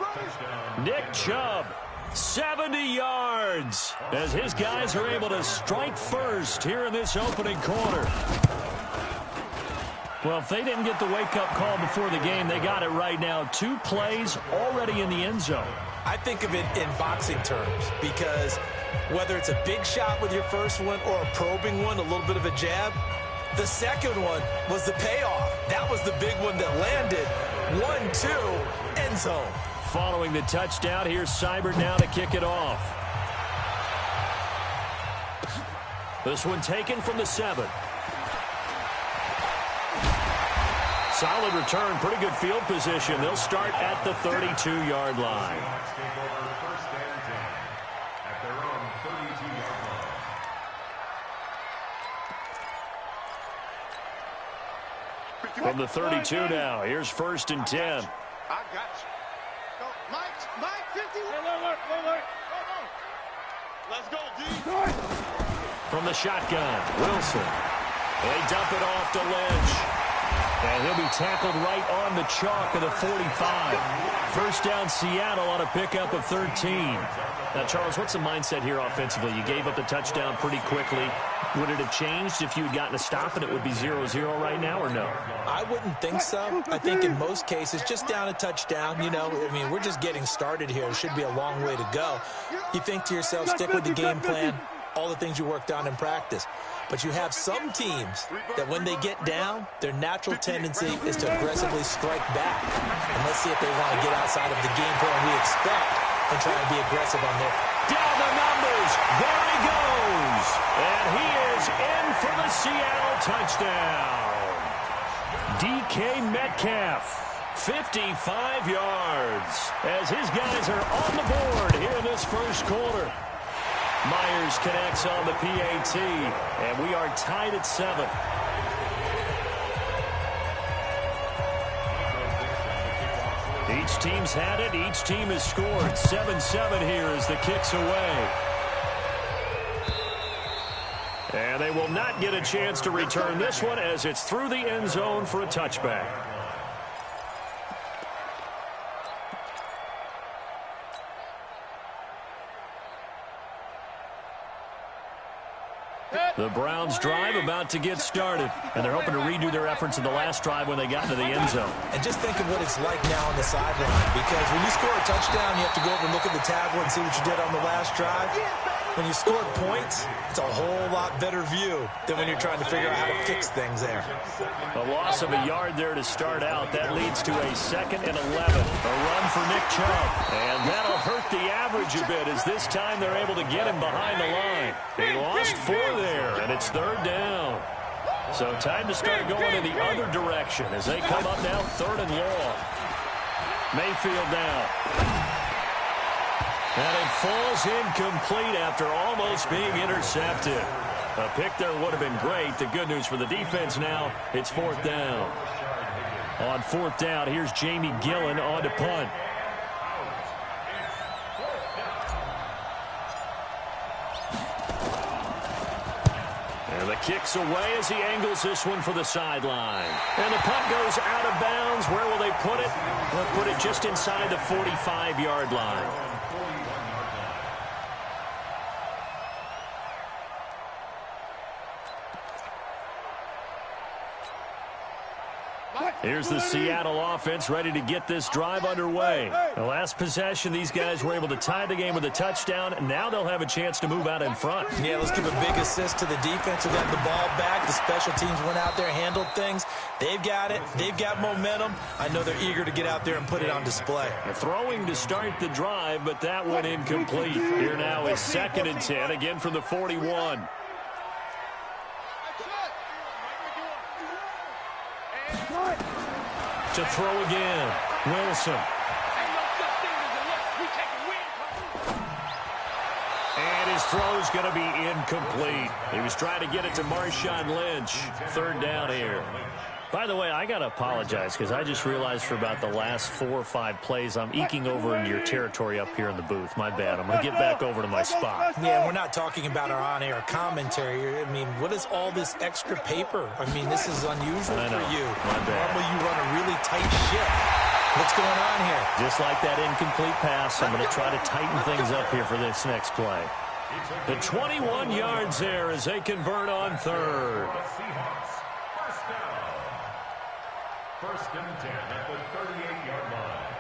Nick Chubb, 70 yards, as his guys are able to strike first here in this opening quarter. Well, if they didn't get the wake-up call before the game, they got it right now. 2 plays already in the end zone. I think of it in boxing terms, because whether it's a big shot with your first one or a probing one, a little bit of a jab, the second one was the payoff. That was the big one that landed. 1-2, end zone. Following the touchdown, here's Seibert now to kick it off. This one taken from the 7. Solid return, pretty good field position. They'll start at the 32-yard line. From the 32 now, here's 1st and 10. I got you. Go, Mike, 50. Let's go, D. From the shotgun, Wilson. They dump it off to Lynch. And he'll be tackled right on the chalk of the 45. First down, Seattle on a pickup of 13. Now, Charles, what's the mindset here offensively? You gave up the touchdown pretty quickly. Would it have changed if you had gotten a stop and it would be 0-0 right now, or no? I wouldn't think so. I think in most cases, just down a touchdown, you know, I mean, we're just getting started here. It should be a long way to go. You think to yourself, stick with the game plan, all the things you worked on in practice. But you have some teams that when they get down, their natural tendency is to aggressively strike back. And let's see if they want to get outside of the game plan we expect and try and be aggressive on there. Down the numbers. There he goes. And he is in for the Seattle touchdown. DK Metcalf, 55 yards, as his guys are on the board here in this first quarter. Myers connects on the PAT, and we are tied at 7. Each team's had it. Each team has scored. 7-7 here as the kick's away. And they will not get a chance to return this one as it's through the end zone for a touchback. The Browns drive about to get started, and they're hoping to redo their efforts in the last drive when they got into the end zone. And just think of what it's like now on the sideline, because when you score a touchdown, you have to go over and look at the tablet and see what you did on the last drive. When you scored points, it's a whole lot better view than when you're trying to figure out how to fix things there. A loss of a yard there to start out. That leads to a 2nd and 11. A run for Nick Chubb. And that'll hurt the average a bit as this time they're able to get him behind the line. They lost 4 there, and it's 3rd down. So time to start going in the other direction as they come up now 3rd and long. Mayfield down. And it falls incomplete after almost being intercepted. A pick there would have been great. The good news for the defense now, it's 4th down. On 4th down, here's Jamie Gillen on to punt. And the kick's away as he angles this one for the sideline. And the punt goes out of bounds. Where will they put it? They'll put it just inside the 45-yard line. Here's the Seattle offense ready to get this drive underway. The last possession, these guys were able to tie the game with a touchdown. Now they'll have a chance to move out in front. Yeah, let's give a big assist to the defense who got the ball back. The special teams went out there, handled things. They've got it. They've got momentum. I know they're eager to get out there and put it on display. Throwing to start the drive, but that went incomplete. Here now is 2nd and 10, again from the 41. To throw again, Wilson. And his throw's going to be incomplete. He was trying to get it to Marshawn Lynch. 3rd down here. By the way, I got to apologize because I just realized for about the last 4 or 5 plays, I'm eking over into your territory up here in the booth. My bad. I'm going to get back over to my spot. Yeah, we're not talking about our on-air commentary. I mean, what is all this extra paper? I mean, this is unusual for you. My bad. Normally you run a really tight ship. What's going on here? Just like that incomplete pass, I'm going to try to tighten things up here for this next play. The 21 yards there as they convert on 3rd. First and 10 at the 38-yard line.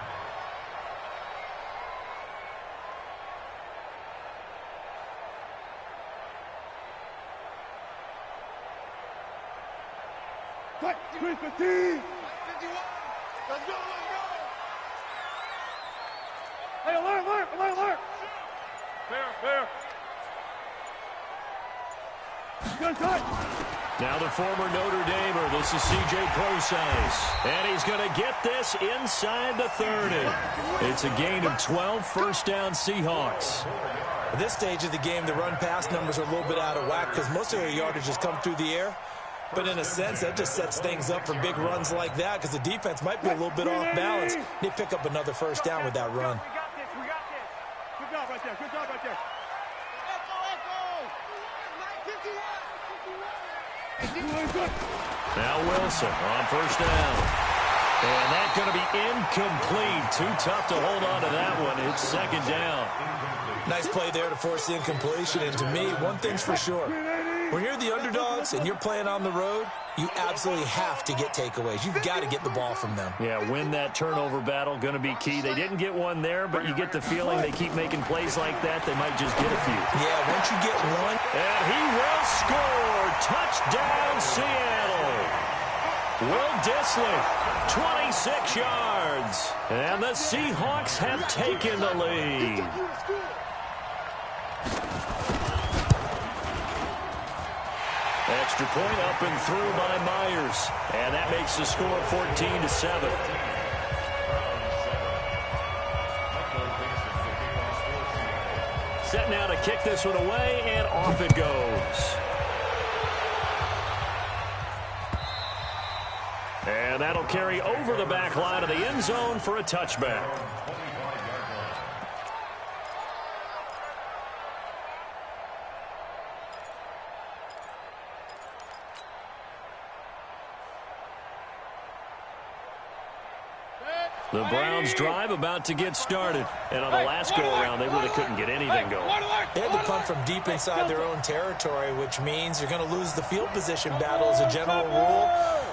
Cut! 315! 51! Let's go! Hey, alert! Fair. Good cut! Now the former Notre Damer, this is C.J. Prosise. And he's going to get this inside the 30. It's a gain of 12, 1st down Seahawks. At this stage of the game, the run-pass numbers are a little bit out of whack because most of their yardage has come through the air. But in a sense, that just sets things up for big runs like that because the defense might be a little bit off balance. They pick up another 1st down with that run. We got this. Good job right there. Now Wilson on 1st down. And that's going to be incomplete. Too tough to hold on to that one. It's 2nd down. Nice play there to force the incompletion. And to me, one thing's for sure. When you're the underdogs and you're playing on the road, you absolutely have to get takeaways. You've got to get the ball from them. Yeah, win that turnover battle, going to be key. They didn't get one there, but you get the feeling they keep making plays like that, they might just get a few. Yeah, once you get one. And he will score. Touchdown, Seattle. Will Dissly, 26 yards. And the Seahawks have taken the lead. Extra point up and through by Myers. And that makes the score 14-7. Set now to kick this one away, and off it goes. And that'll carry over the back line of the end zone for a touchback. The Browns drive about to get started. And on the last go-around, they really couldn't get anything going. They had to punt from deep inside their own territory, which means you're going to lose the field position battle as a general rule.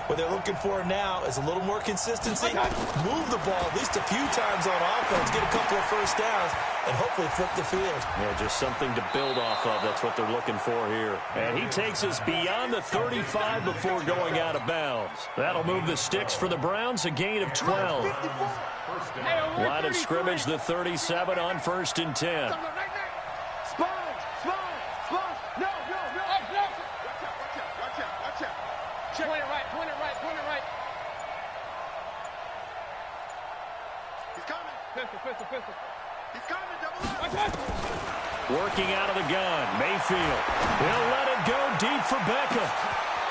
What they're looking for now is a little more consistency. Move the ball at least a few times on offense, get a couple of first downs, and hopefully flip the field. Yeah, just something to build off of. That's what they're looking for here. And he takes us beyond the 35 before going out of bounds. That'll move the sticks for the Browns, a gain of 12. Line of scrimmage, the 37 on 1st and 10. Spine. No. Watch out. Point it right. He's coming. Pistol. He's coming, double up. Working out of the gun, Mayfield. He'll let it go deep for Beckham.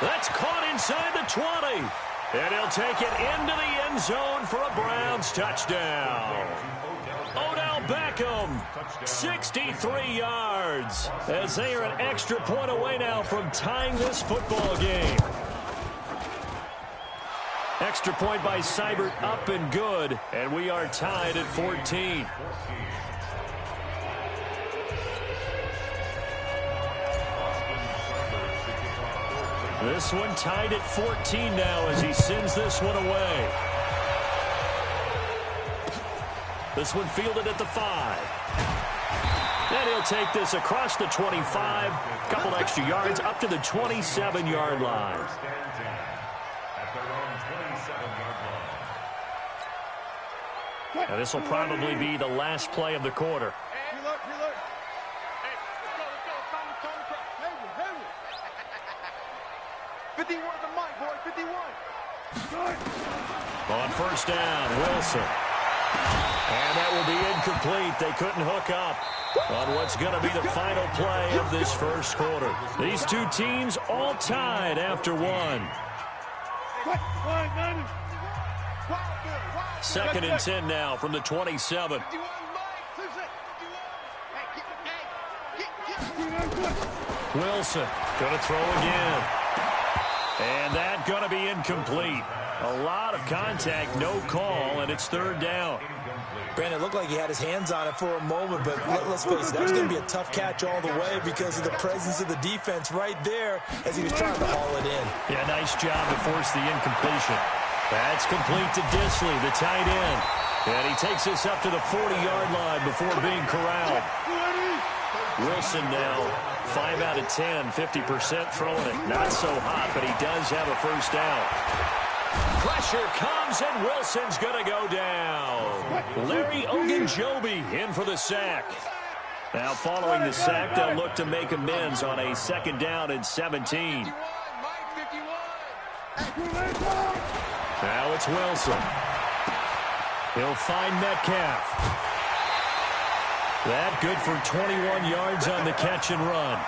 That's caught inside the 20. And he'll take it into the end zone for a Browns touchdown. Odell Beckham, 63 yards, as they are an extra point away now from tying this football game. Extra point by Seibert, up and good, and we are tied at 14. This one tied at 14 now as he sends this one away. This one fielded at the 5. And he'll take this across the 25. Couple extra yards up to the 27-yard line. Now this will probably be the last play of the quarter. Reload. Hey, let's go. Heavy. 51 the mic, boy. 51. On first down, Wilson. And that will be incomplete. They couldn't hook up on what's going to be the final play of this first quarter. These two teams all tied after one. 2nd and 10 now from the 27. Wilson going to throw again. And that going to be incomplete. A lot of contact, no call, and it's 3rd down. Brandon, it looked like he had his hands on it for a moment, but let's face it, that was going to be a tough catch all the way because of the presence of the defense right there as he was trying to haul it in. Yeah, nice job to force the incompletion. That's complete to Dissly, the tight end. And he takes this up to the 40-yard line before being corralled. Wilson now 5 out of 10, 50% throwing it. Not so hot, but he does have a first down. Pressure comes, and Wilson's going to go down. Larry Ogunjobi in for the sack. Now following the sack, they'll look to make amends on a 2nd down and 17. Now it's Wilson. He'll find Metcalf. That good for 21 yards on the catch and run.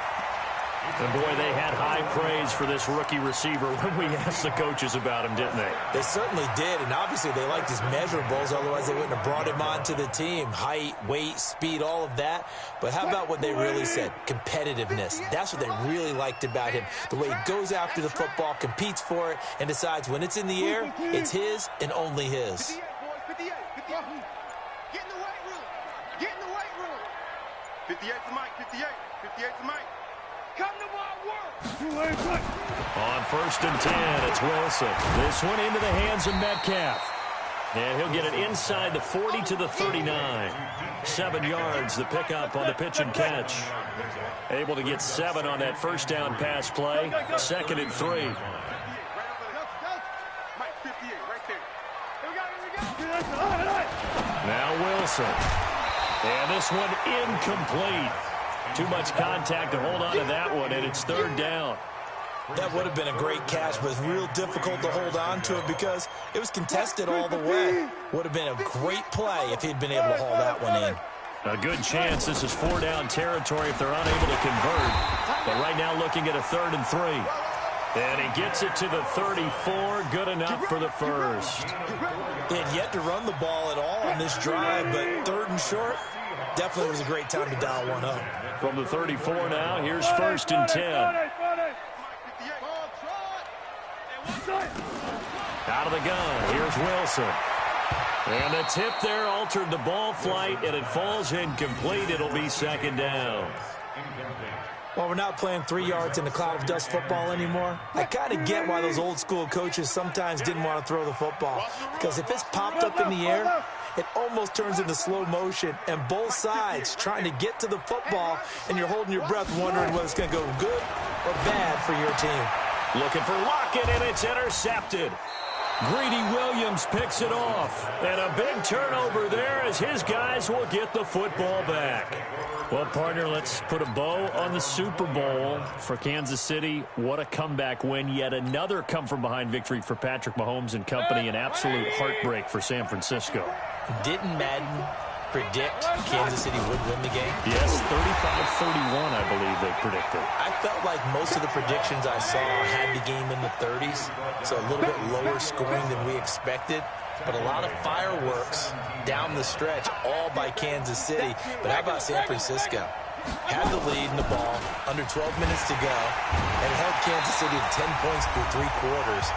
And boy, they had high praise for this rookie receiver when we asked the coaches about him, didn't they? They certainly did, and obviously they liked his measurables, otherwise they wouldn't have brought him onto the team. Height, weight, speed, all of that. But how about what they really said? Competitiveness. That's what they really liked about him. The way he goes after the football, competes for it, and decides when it's in the air, it's his and only his. 58. Get in the weight room. 58 to Mike. 58 to Mike. Come to my work. On 1st and 10, it's Wilson. This one into the hands of Metcalf. And he'll get it inside the 40 to the 39. 7 yards, the pickup on the pitch and catch. Able to get 7 on that first down pass play. 2nd and 3. Now Wilson. And this one incomplete. Too much contact to hold on to that one, and it's 3rd down. That would have been a great catch, but it's real difficult to hold on to it because it was contested all the way. Would have been a great play if he'd been able to haul that one in. A good chance. This is 4-down territory if they're unable to convert. But right now looking at a 3rd and 3. And he gets it to the 34. Good enough for the first. They had yet to run the ball at all on this drive, but 3rd and short, definitely was a great time to dial one up. From the 34 now, here's 1st and 10. Out of the gun, here's Wilson. And the tip there altered the ball flight, and it falls incomplete. It'll be 2nd down. Well, we're not playing 3 yards in the cloud of dust football anymore. I kind of get why those old school coaches sometimes didn't want to throw the football. Because if it's popped up in the air, it almost turns into slow motion. And both sides trying to get to the football, and you're holding your breath wondering whether it's going to go good or bad for your team. Looking for Lockett, and it's intercepted. Greedy Williams picks it off. And a big turnover there as his guys will get the football back. Well, partner, let's put a bow on the Super Bowl for Kansas City. What a comeback win. Yet another come-from-behind victory for Patrick Mahomes and company. An absolute heartbreak for San Francisco. Didn't Madden predict Kansas City would win the game? Yes, 35-31, I believe they predicted. I felt like most of the predictions I saw had the game in the 30s, so a little bit lower scoring than we expected. But a lot of fireworks down the stretch, all by Kansas City. But how about San Francisco? Had the lead in the ball, under 12 minutes to go, and held Kansas City to 10 points through 3 quarters.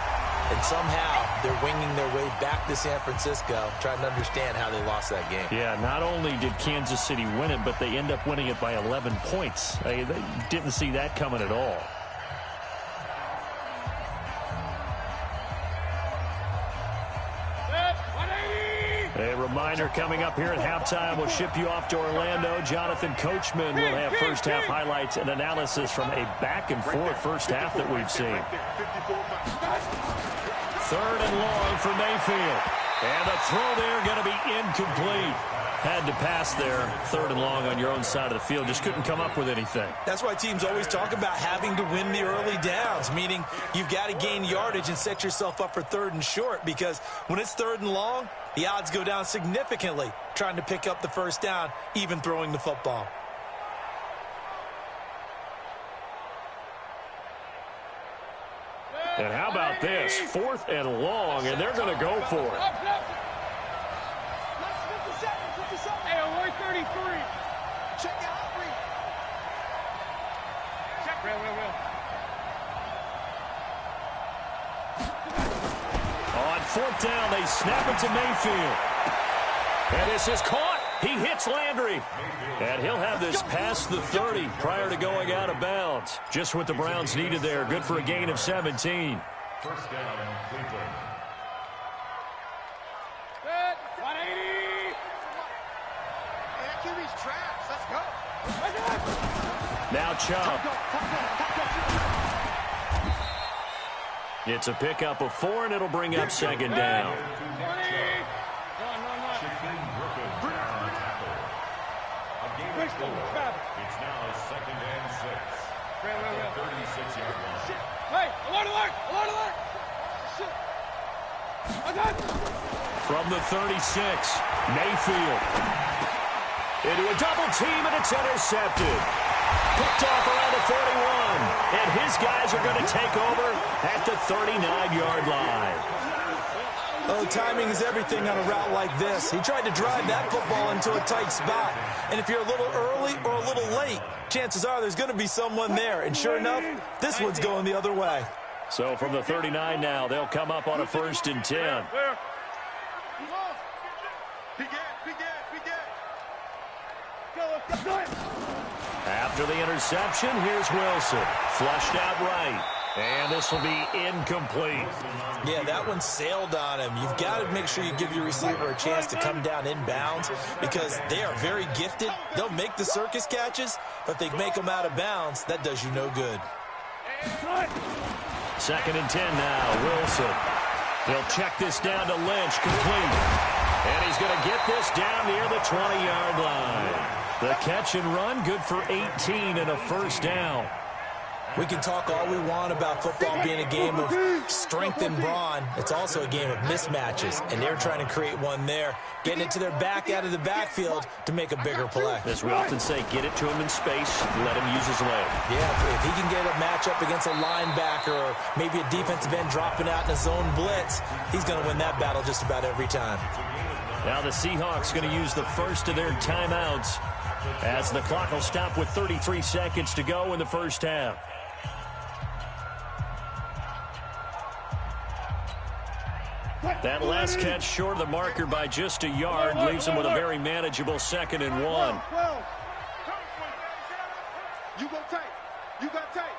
And somehow they're winging their way back to San Francisco, trying to understand how they lost that game. Yeah, not only did Kansas City win it, but they end up winning it by 11 points. They didn't see that coming at all. A reminder coming up here at halftime. We'll ship you off to Orlando. Jonathan Coachman will have first-half highlights and analysis from a back-and-forth first half that we've seen. 3rd and long for Mayfield. And the throw there going to be incomplete. Had to pass there, 3rd and long on your own side of the field. Just couldn't come up with anything. That's why teams always talk about having to win the early downs, meaning you've got to gain yardage and set yourself up for 3rd and short, because when it's 3rd and long, the odds go down significantly trying to pick up the first down, even throwing the football. And how about this? 4th and long, and they're going to go for it. Hey, on 133. Check out Reed. Check, real. On 4th down, they snap it to Mayfield. And this is caught. He hits Landry. And he'll have this past the 30 prior to going out of bounds. Just what the Browns needed there. Good for a gain of 17. First down, Cleveland. Good. 180. Hey, that QB's trash. Let's go. Now Chubb. It's a pickup of 4, and it'll bring up 2nd down. It's now 2nd and 6. 36-yard line. Hey, alert! From the 36, Mayfield. Into a double team, and it's intercepted. Picked off around the 41. And his guys are going to take over at the 39-yard line. Oh, timing is everything on a route like this. He tried to drive that football into a tight spot. And if you're a little early or a little late, chances are there's going to be someone there. And sure enough, this one's going the other way. So from the 39 now, they'll come up on a 1st and 10. After the interception, here's Wilson. Flushed out right. And this will be incomplete. Yeah, that one sailed on him. You've got to make sure you give your receiver a chance to come down inbounds because they are very gifted. They'll make the circus catches, but they make them out of bounds. That does you no good. 2nd and 10 now. Wilson. He'll check this down to Lynch. Complete. And he's going to get this down near the 20-yard line. The catch and run, good for 18 and a first down. We can talk all we want about football being a game of strength and brawn. It's also a game of mismatches, and they're trying to create one there, getting it to their back out of the backfield to make a bigger play. As we often say, get it to him in space, let him use his leg. Yeah, if he can get a matchup against a linebacker or maybe a defensive end dropping out in a zone blitz, he's going to win that battle just about every time. Now the Seahawks going to use the first of their timeouts as the clock will stop with 33 seconds to go in the first half. That last catch short of the marker by just a yard leaves him with a very manageable 2nd and 1. You go tight. You got tight.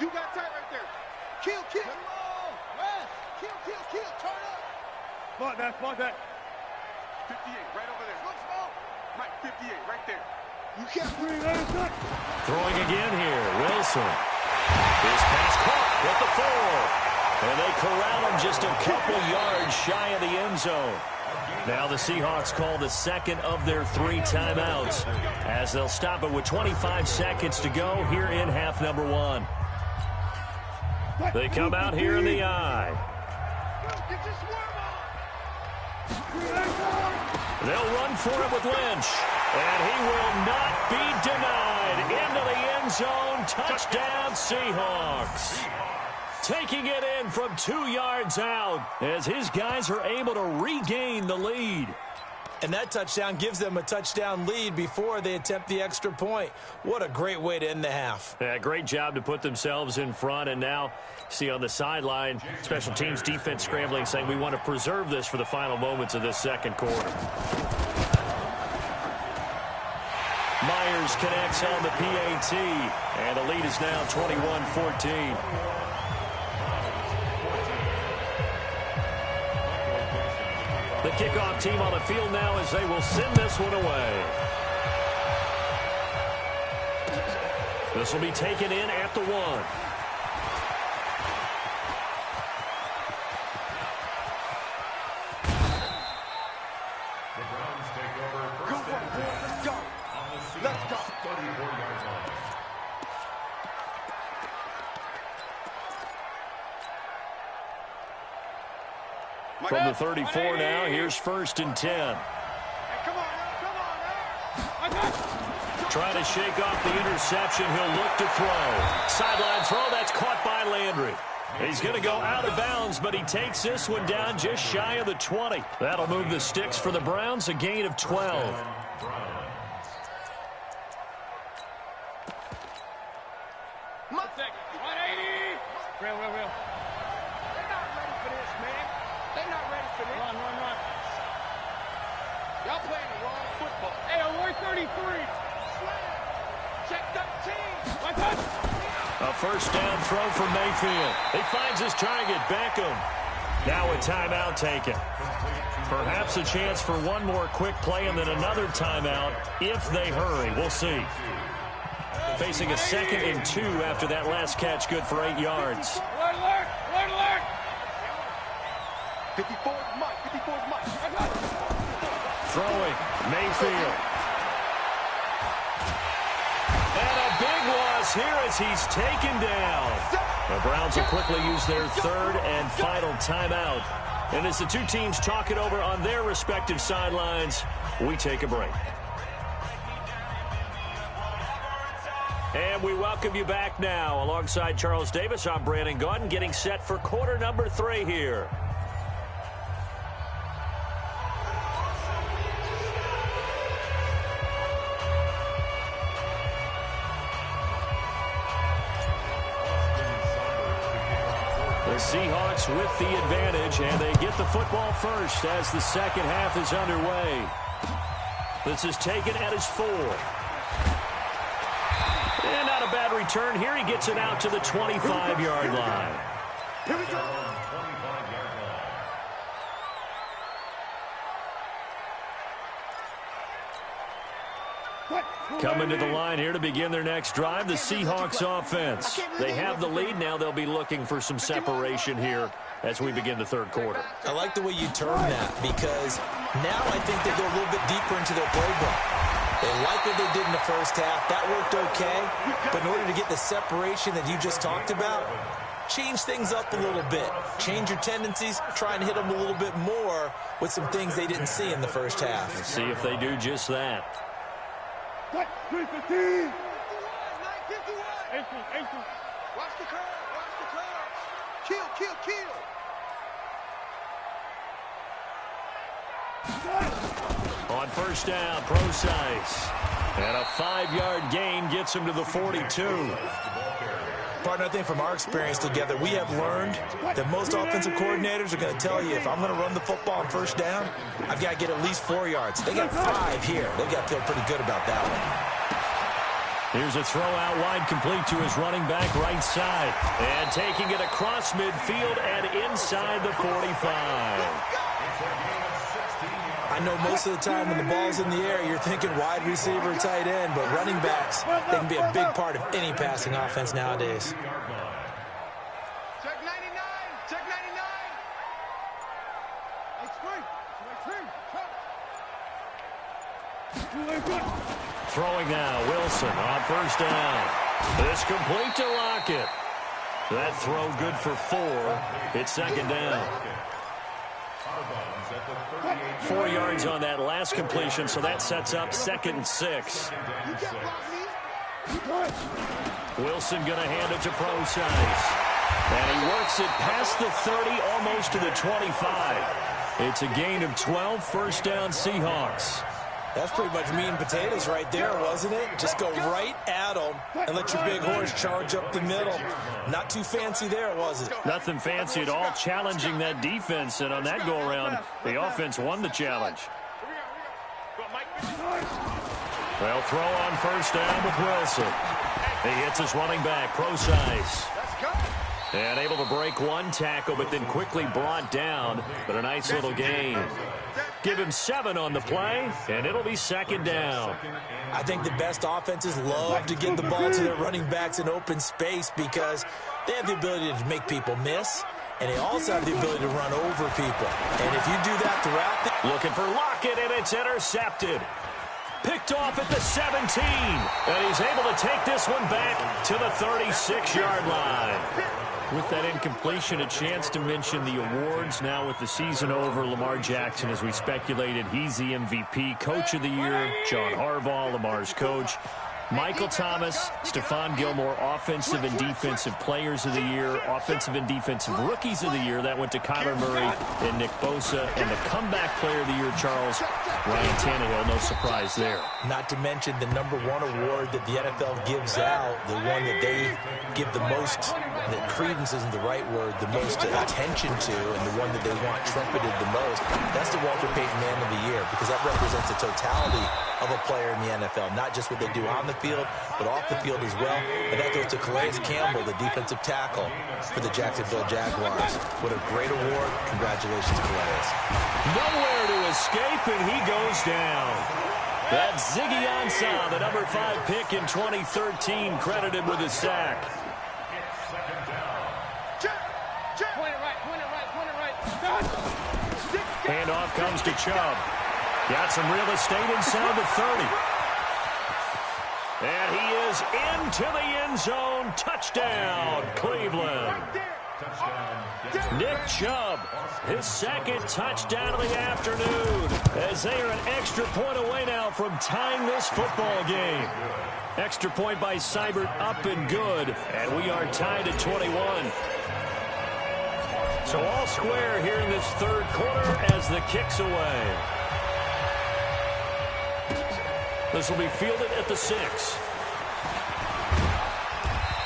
You got tight right there. Kill. Kill. Turn up. Spot that. 58, right over there. Right, 58, right there. You can't bring that. Throwing again here. Wilson. His pass caught at the 4. And they corral him just a couple yards shy of the end zone. Now the Seahawks call the second of their 3 timeouts as they'll stop it with 25 seconds to go here in half number 1. They come out here in the eye. They'll run for it with Lynch. And he will not be denied. Into the end zone. Touchdown, Seahawks. Taking it in from 2 yards out as his guys are able to regain the lead. And that touchdown gives them a touchdown lead before they attempt the extra point. What a great way to end the half. Yeah, great job to put themselves in front. And now, see on the sideline, special teams defense scrambling, saying we want to preserve this for the final moments of this second quarter. Myers connects on the PAT. And the lead is now 21-14. The kickoff team on the field now as they will send this one away. This will be taken in at the 1. The Browns take over first and 10 on the Seahawks 34-yard line. From the 34 now, here's 1st and 10. Hey, come on now. Trying to shake off the interception. He'll look to throw. Sideline throw, that's caught by Landry. He's going to go out of bounds, but he takes this one down just shy of the 20. That'll move the sticks for the Browns, a gain of 12. Real. They're not ready for this, man. They're not ready for this. Run. Y'all playing the wrong football. Hey, we're 33. Slam. Check 13. A first down throw for Mayfield. He finds his target, Beckham. Now a timeout taken. Perhaps a chance for one more quick play and then another timeout if they hurry. We'll see. Facing a 2nd and 2 after that last catch, good for 8 yards. Alert. 54's Mike. Throwing, Mayfield. And a big loss here as he's taken down. The Browns will quickly use their 3rd and final timeout. And as the two teams talk it over on their respective sidelines, we take a break. And we welcome you back now. Alongside Charles Davis, I'm Brandon Gaudin, getting set for quarter number 3 here. The Seahawks with the advantage, and they get the football first as the second half is underway. This is taken at his 4. And not a bad return here. He gets it out to the 25-yard line. Here we go. Coming to the line here to begin their next drive, the Seahawks offense. They have the lead now. They'll be looking for some separation here as we begin the third quarter. I like the way you term that, because now I think they go a little bit deeper into their playbook. They like what they did in the first half. That worked okay. But in order to get the separation that you just talked about, change things up a little bit. Change your tendencies. Try and hit them a little bit more with some things they didn't see in the first half. Let's see if they do just that. 315. 951. Watch the curve. Watch the curve. Kill, kill, kill. On first down, Procise. And a 5-yard gain gets him to the 42. Partner, I think from our experience together, we have learned that most offensive coordinators are going to tell you, if I'm going to run the football on first down, I've got to get at least 4 yards. They got 5 here. They got to feel pretty good about that one. Here's a throw out wide, complete to his running back right side. And taking it across midfield and inside the 45. I know most of the time when the ball's in the air, you're thinking wide receiver, tight end, but running backs, they can be a big part of any passing offense nowadays. Check 99. Check 99. Throwing now, Wilson on first down. This complete to Lockett. That throw good for 4. It's second down. 4 yards on that last completion, so that sets up 2nd and 6. Wilson going to hand it to Procise. And he works it past the 30, almost to the 25. It's a gain of 12, first down Seahawks. That's pretty much meat and potatoes right there, wasn't it? Just go right at them and let your big horse charge up the middle. Not too fancy there, was it? Nothing fancy at all, challenging that defense. And on that go-around, the offense won the challenge. Well, throw on first down with Wilson. He hits his running back, Procise. And able to break one tackle, but then quickly brought down. But a nice little gain. Give him 7 on the play, and it'll be second down. I think the best offenses love to get the ball to their running backs in open space because they have the ability to make people miss, and they also have the ability to run over people. And if you do that throughout Looking for Lockett, and it's intercepted. Picked off at the 17, and he's able to take this one back to the 36-yard line. With that incompletion, a chance to mention the awards. Now with the season over, Lamar Jackson, as we speculated, he's the MVP, Coach of the Year. John Harbaugh, Lamar's coach. Michael Thomas, Stephon Gilmore, Offensive and Defensive Players of the Year, Offensive and Defensive Rookies of the Year. That went to Kyler Murray and Nick Bosa. And the Comeback Player of the Year, Charles, Ryan Tannehill. No surprise there. Not to mention the #1 award that the NFL gives out, the one that they give the most, that credence isn't the right word, the most attention to, and the one that they want trumpeted the most. That's the Walter Payton Man of the Year, because that represents the totality of a player in the NFL, not just what they do on the field, but off the field as well. And that goes to Calais Campbell, the defensive tackle for the Jacksonville Jaguars. What a great award. Congratulations, Calais. Nowhere to escape, and he goes down. That's Ziggy Ansah, the #5 pick in 2013, credited with a sack. Handoff comes to Chubb. Got some real estate inside the 30. And he is into the end zone. Touchdown, Cleveland. Nick Chubb, his 2nd touchdown of the afternoon, as they are an extra point away now from tying this football game. Extra point by Seibert, up and good, and we are tied at 21. So all square here in this third quarter as the kick's away. This will be fielded at the 6.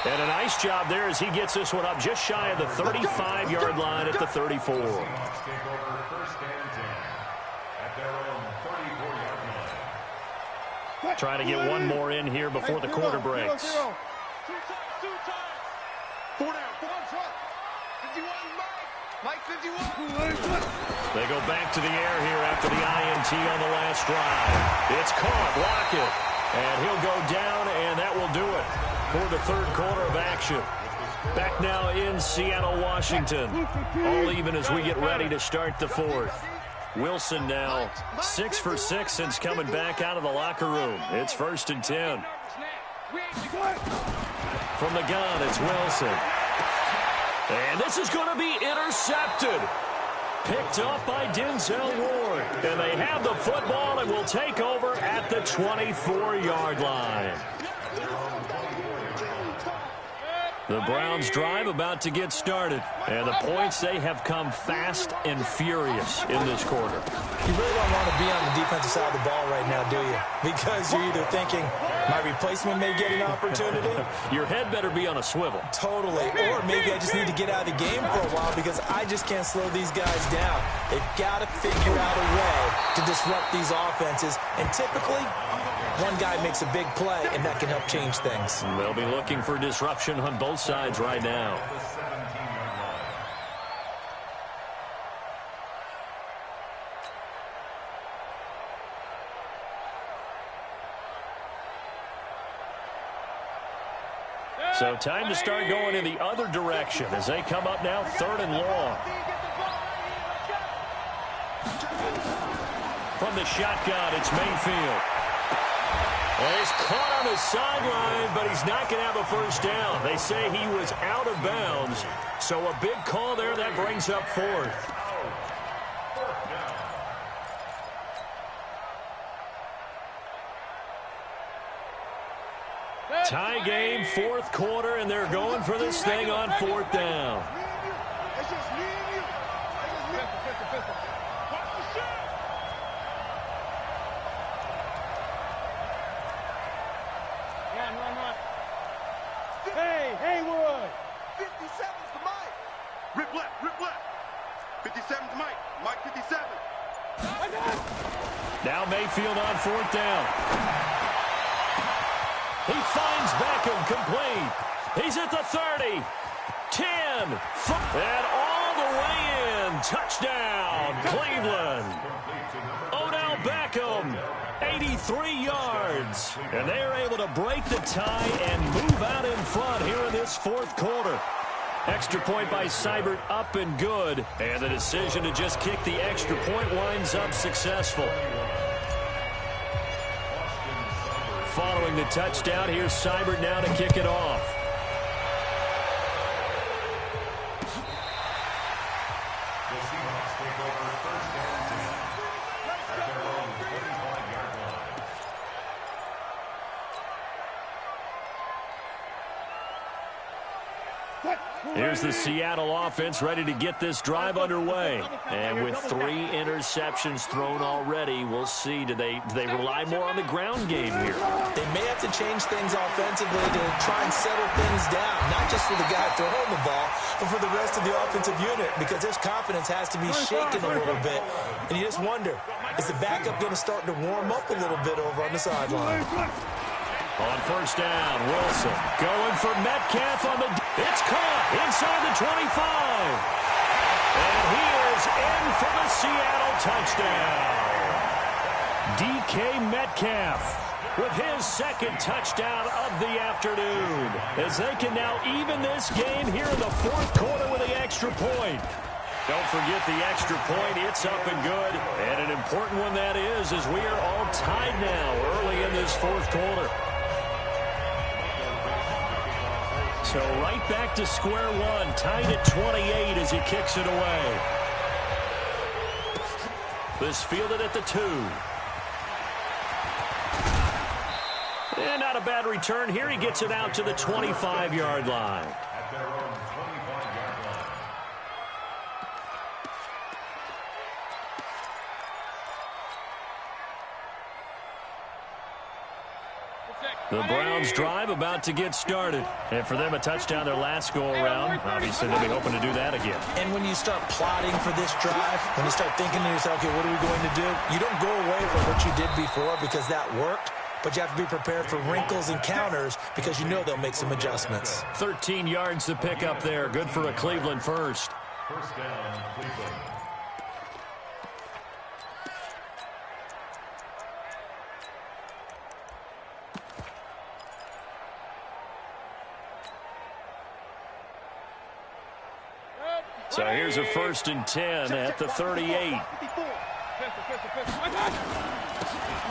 And a nice job there as he gets this one up just shy of the 35-yard line at the 34. Take over first and 10 at their own 34-yard line. Trying to get one more in here before the quarter breaks. 2 times. 4 down. 4 drop. 51, Mike. 51. They go back to the air here after the INT on the last drive. It's caught. Lockett. And he'll go down, and that will do it for the third quarter of action. Back now in Seattle, Washington. All even as we get ready to start the fourth. Wilson now 6 for 6 since coming back out of the locker room. It's 1st and 10. From the gun, it's Wilson. And this is going to be intercepted. Picked up by Denzel Ward. And they have the football and will take over at the 24-yard line. The Browns drive about to get started. And the points, they have come fast and furious in this quarter. You really don't want to be on the defensive side of the ball right now, do you? Because you're either thinking, my replacement may get an opportunity. Your head better be on a swivel. Totally. Or maybe I just need to get out of the game for a while because I just can't slow these guys down. They've got to figure out a way to disrupt these offenses. And typically, one guy makes a big play, and that can help change things. They'll be looking for disruption on both sides right now. So time to start going in the other direction as they come up now 3rd and long. From the shotgun, it's Mayfield. And he's caught on the sideline, but he's not going to have a first down. They say he was out of bounds. So a big call there that brings up 4th. Tie game, 4th quarter, and they're going for this thing on 4th down. It's just me and you. Run. Hey, Haywood. 57's to Mike. Rip left. 57's Mike. Mike 57. Now Mayfield on 4th down. He finds Beckham complete. He's at the 30, 10, and all the way in. Touchdown, Cleveland. Odell Beckham, 83 yards. And they're able to break the tie and move out in front here in this 4th quarter. Extra point by Seibert up and good. And the decision to just kick the extra point winds up successful. Following the touchdown, here's Seibert now to kick it off. The Seahawks take over 1st and 10 at their own 25-yard line. Here's the Seattle offense ready to get this drive underway. And with 3 interceptions thrown already, we'll see. Do they rely more on the ground game here? They may have to change things offensively to try and settle things down, not just for the guy throwing the ball, but for the rest of the offensive unit, because his confidence has to be shaken a little bit. And you just wonder, is the backup going to start to warm up a little bit over on the sideline? On 1st down, Wilson going for Metcalf on the... It's caught inside the 25. And he is in for the Seattle touchdown. DK Metcalf with his 2nd touchdown of the afternoon, as they can now even this game here in the 4th quarter with the extra point. Don't forget the extra point. It's up and good. And an important one that is, as we are all tied now early in this 4th quarter. So right back to square one, tied at 28 as he kicks it away. This fielded at the 2. And not a bad return here. He gets it out to the 25-yard line. At their own 25-yard line. The Browns drive about to get started. And for them, a touchdown their last go-around. Obviously, they'll be hoping to do that again. And when you start plotting for this drive, when you start thinking to yourself, okay, what are we going to do? You don't go away from what you did before because that worked. but you have to be prepared for wrinkles and counters because you know they'll make some adjustments. 13 yards to pick up there. Good for a Cleveland first. First down, Cleveland. So here's a 1st and 10 at the 38.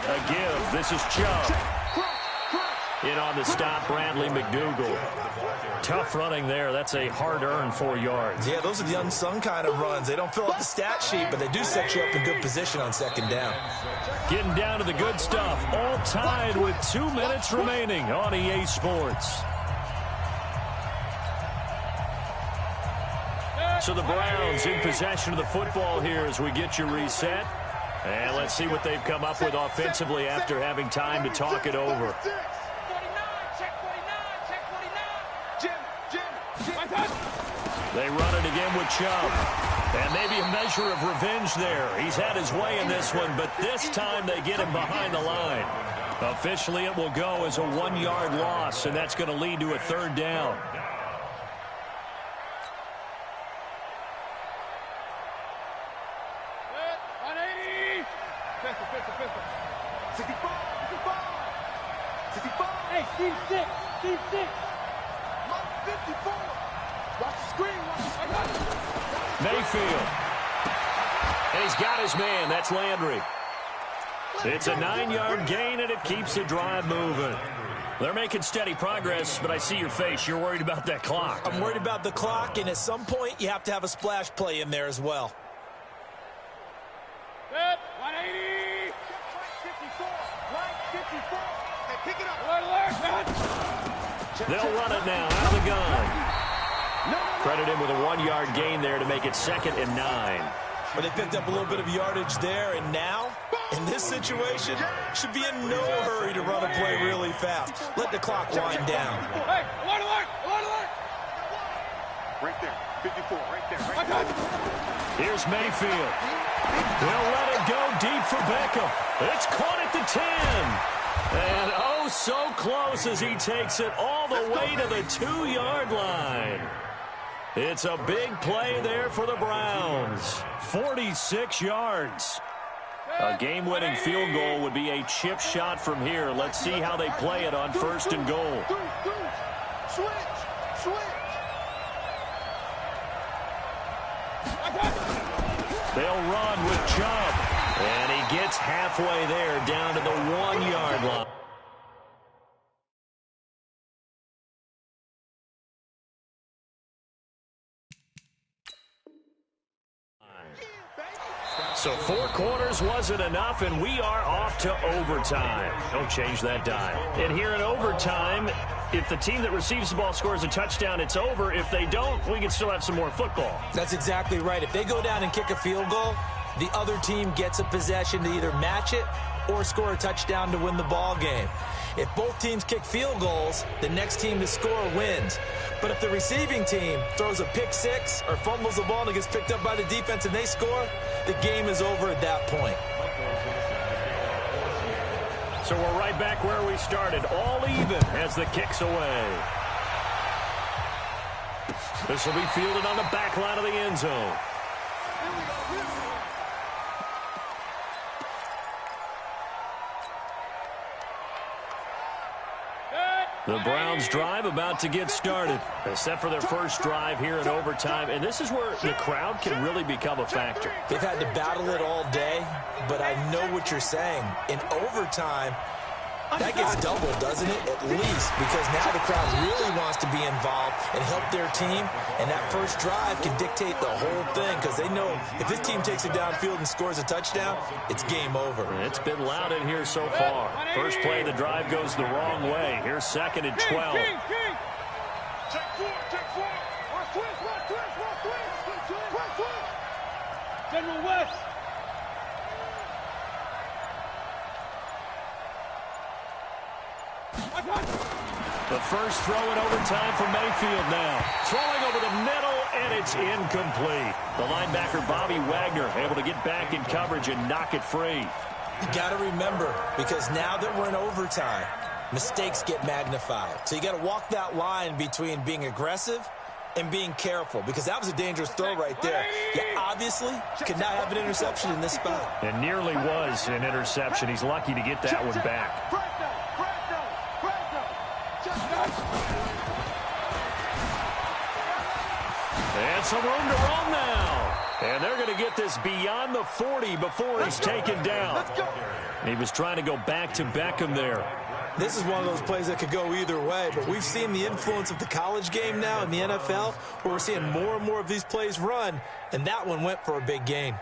A give. This is Chubb. In on the stop, Bradley McDougal. Tough running there. That's a hard-earned 4 yards. Yeah, those are the unsung kind of runs. They don't fill up the stat sheet, but they do set you up in good position on 2nd down. Getting down to the good stuff. All tied with 2 minutes remaining on EA Sports. So the Browns in possession of the football here as we get you reset. And let's see what they've come up with offensively after having time to talk it over. They run it again with Chubb. And maybe a measure of revenge there. He's had his way in this one, but this time they get him behind the line. Officially, it will go as a 1-yard loss, and that's going to lead to a 3rd down. Mayfield. And he's got his man. That's Landry. It's a 9-yard gain, and it keeps the drive moving. They're making steady progress, but I see your face. You're worried about that clock. I'm worried about the clock, and at some point, you have to have a splash play in there as well. 180. 54. Hey, pick it up. They'll run it now out of the gun. Credit him with a 1-yard gain there to make it 2nd and 9. But they picked up a little bit of yardage there, and now, in this situation, should be in no hurry to run a play really fast. Let the clock wind down. Hey, alert. Right there, 54, right there. Here's Mayfield. They'll let it go deep for Beckham. It's caught at the 10. And oh, so close as he takes it all the way to the 2-yard line. It's a big play there for the Browns. 46 yards. A game-winning field goal would be a chip shot from here. Let's see how they play it on 1st and goal. Switch. They'll run with Chubb. And he gets halfway there down to the 1-yard line. So 4 quarters wasn't enough, and we are off to overtime. Don't change that dial. And here in overtime, if the team that receives the ball scores a touchdown, it's over. If they don't, we can still have some more football. That's exactly right. If they go down and kick a field goal, the other team gets a possession to either match it or score a touchdown to win the ball game. If both teams kick field goals, the next team to score wins. But if the receiving team throws a pick 6 or fumbles the ball and it gets picked up by the defense and they score, the game is over at that point. So we're right back where we started, all even as the kick's away. This will be fielded on the back line of the end zone. The Browns drive about to get started. They set for their first drive here in overtime, and this is where the crowd can really become a factor. They've had to battle it all day, but I know what you're saying. In overtime, that gets doubled, doesn't it? At least, because now the crowd really wants to be involved and help their team, and that first drive can dictate the whole thing because they know if this team takes it downfield and scores a touchdown, it's game over. It's been loud in here so far. First play of the drive goes the wrong way. Here's 2nd and 12. Check 4. General West. The first throw in overtime for Mayfield now. Throwing over the middle, and it's incomplete. The linebacker, Bobby Wagner, able to get back in coverage and knock it free. You got to remember, because now that we're in overtime, mistakes get magnified. So you got to walk that line between being aggressive and being careful, because that was a dangerous throw right there. You obviously could not have an interception in this spot. It nearly was an interception. He's lucky to get that one back. And some room to run now. And they're going to get this beyond the 40 before he's taken down. He was trying to go back to Beckham there. This is one of those plays that could go either way, but we've seen the influence of the college game now in the NFL, where we're seeing more and more of these plays run, and that one went for a big gain.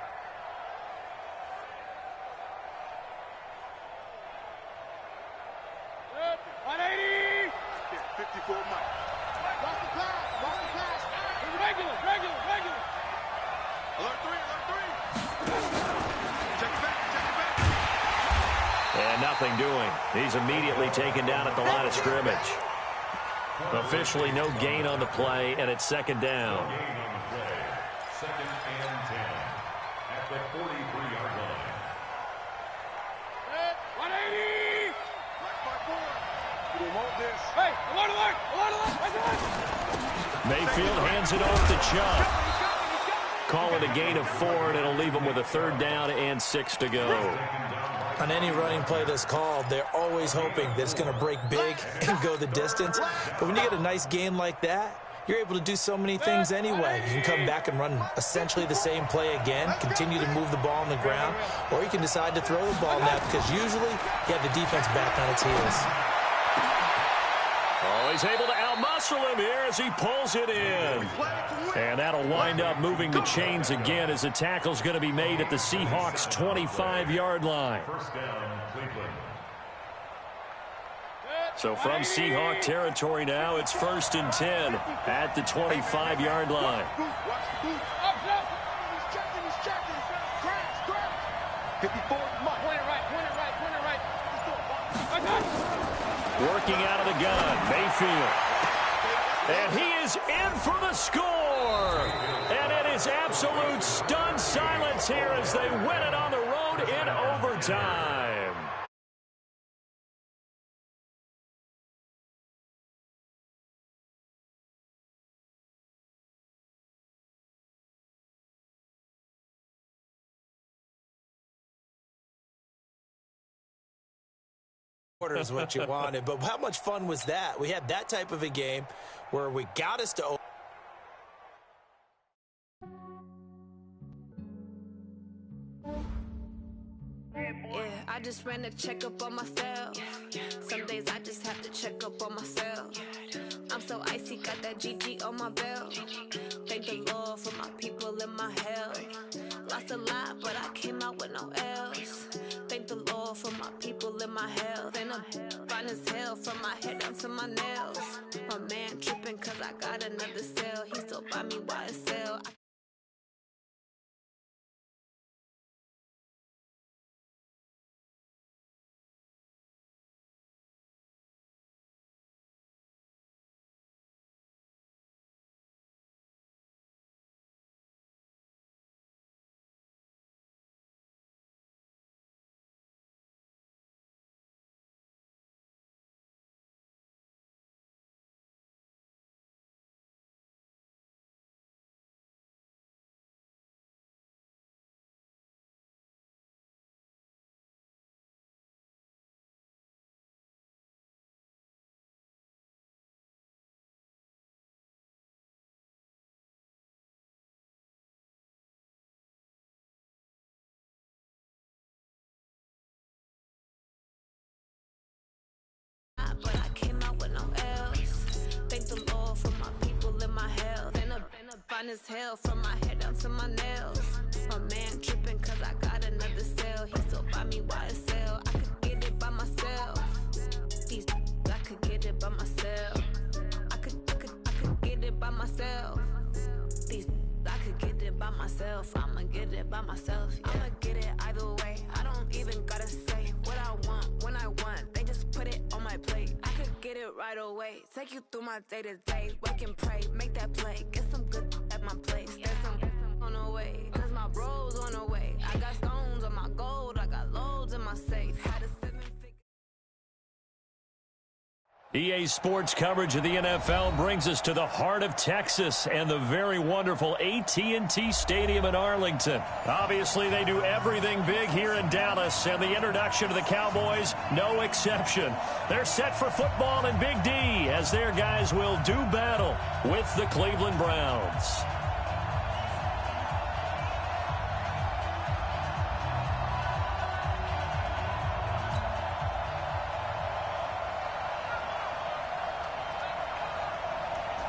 And nothing doing. He's immediately taken down at the line of scrimmage. Officially no gain on the play, and it's second down. Second and 10 at the 43-yard line. 180! We want this. Hey, alert! Mayfield hands it off to Chubb. Call it a gain of 4, and it'll leave him with a third down and 6 to go. On any running play that's called, they're always hoping that it's going to break big and go the distance. But when you get a nice gain like that, you're able to do so many things anyway. You can come back and run essentially the same play again, continue to move the ball on the ground, or you can decide to throw the ball now, because usually you have the defense back on its heels. Oh, he's able to outmuscle him here as he pulls it in. And that'll wind up moving the chains again as the tackle's going to be made at the Seahawks' 25-yard line. First down, Cleveland. So from Seahawk territory now, it's 1st and 10 at the 25-yard line. 54, point it right. Working out of the gun, Mayfield. And he is in for the score. And it is absolute stunned silence here as they win it on the road in overtime. Is what you wanted, but how much fun was that? We had that type of a game where we got us to. Yeah, I just ran a checkup on myself. Some days I just have to check up on myself. I'm so icy, got that GG on my belt. Thank the Lord for my people and my health. Lost a lot, but I came out with no L's. Thank the Lord for my people and my health. And I'm fine as hell from my head down to my nails. My man tripping cause I got another cell. He still buy me YSL. But I came out with no L's. Thank the Lord for my people and my health. And I'm fine as hell from my head down to my nails. My man tripping cause I got another cell. He still buy me YSL. I could get it by myself. These I could get it by myself. I could get it by myself. These I could get it by myself. I'ma get it by myself. Yeah. I'ma get it either way. I don't even gotta say what I want when I want. They just put it on my plate. I could get it right away. Take you through my day to day. Wake and pray, make that play. Get some good at my place. There's some on the way. Cause my bros on the way. I got stones on my gold. I got loads in my EA Sports coverage of the NFL brings us to the heart of Texas and the very wonderful AT&T Stadium in Arlington. Obviously, they do everything big here in Dallas, and the introduction of the Cowboys, no exception. They're set for football in Big D as their guys will do battle with the Cleveland Browns.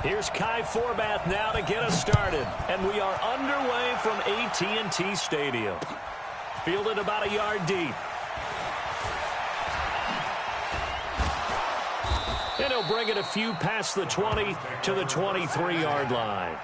Here's Kai Forbath now to get us started. And we are underway from AT&T Stadium. Fielded about a yard deep. And he'll bring it a few past the 20 to the 23-yard line.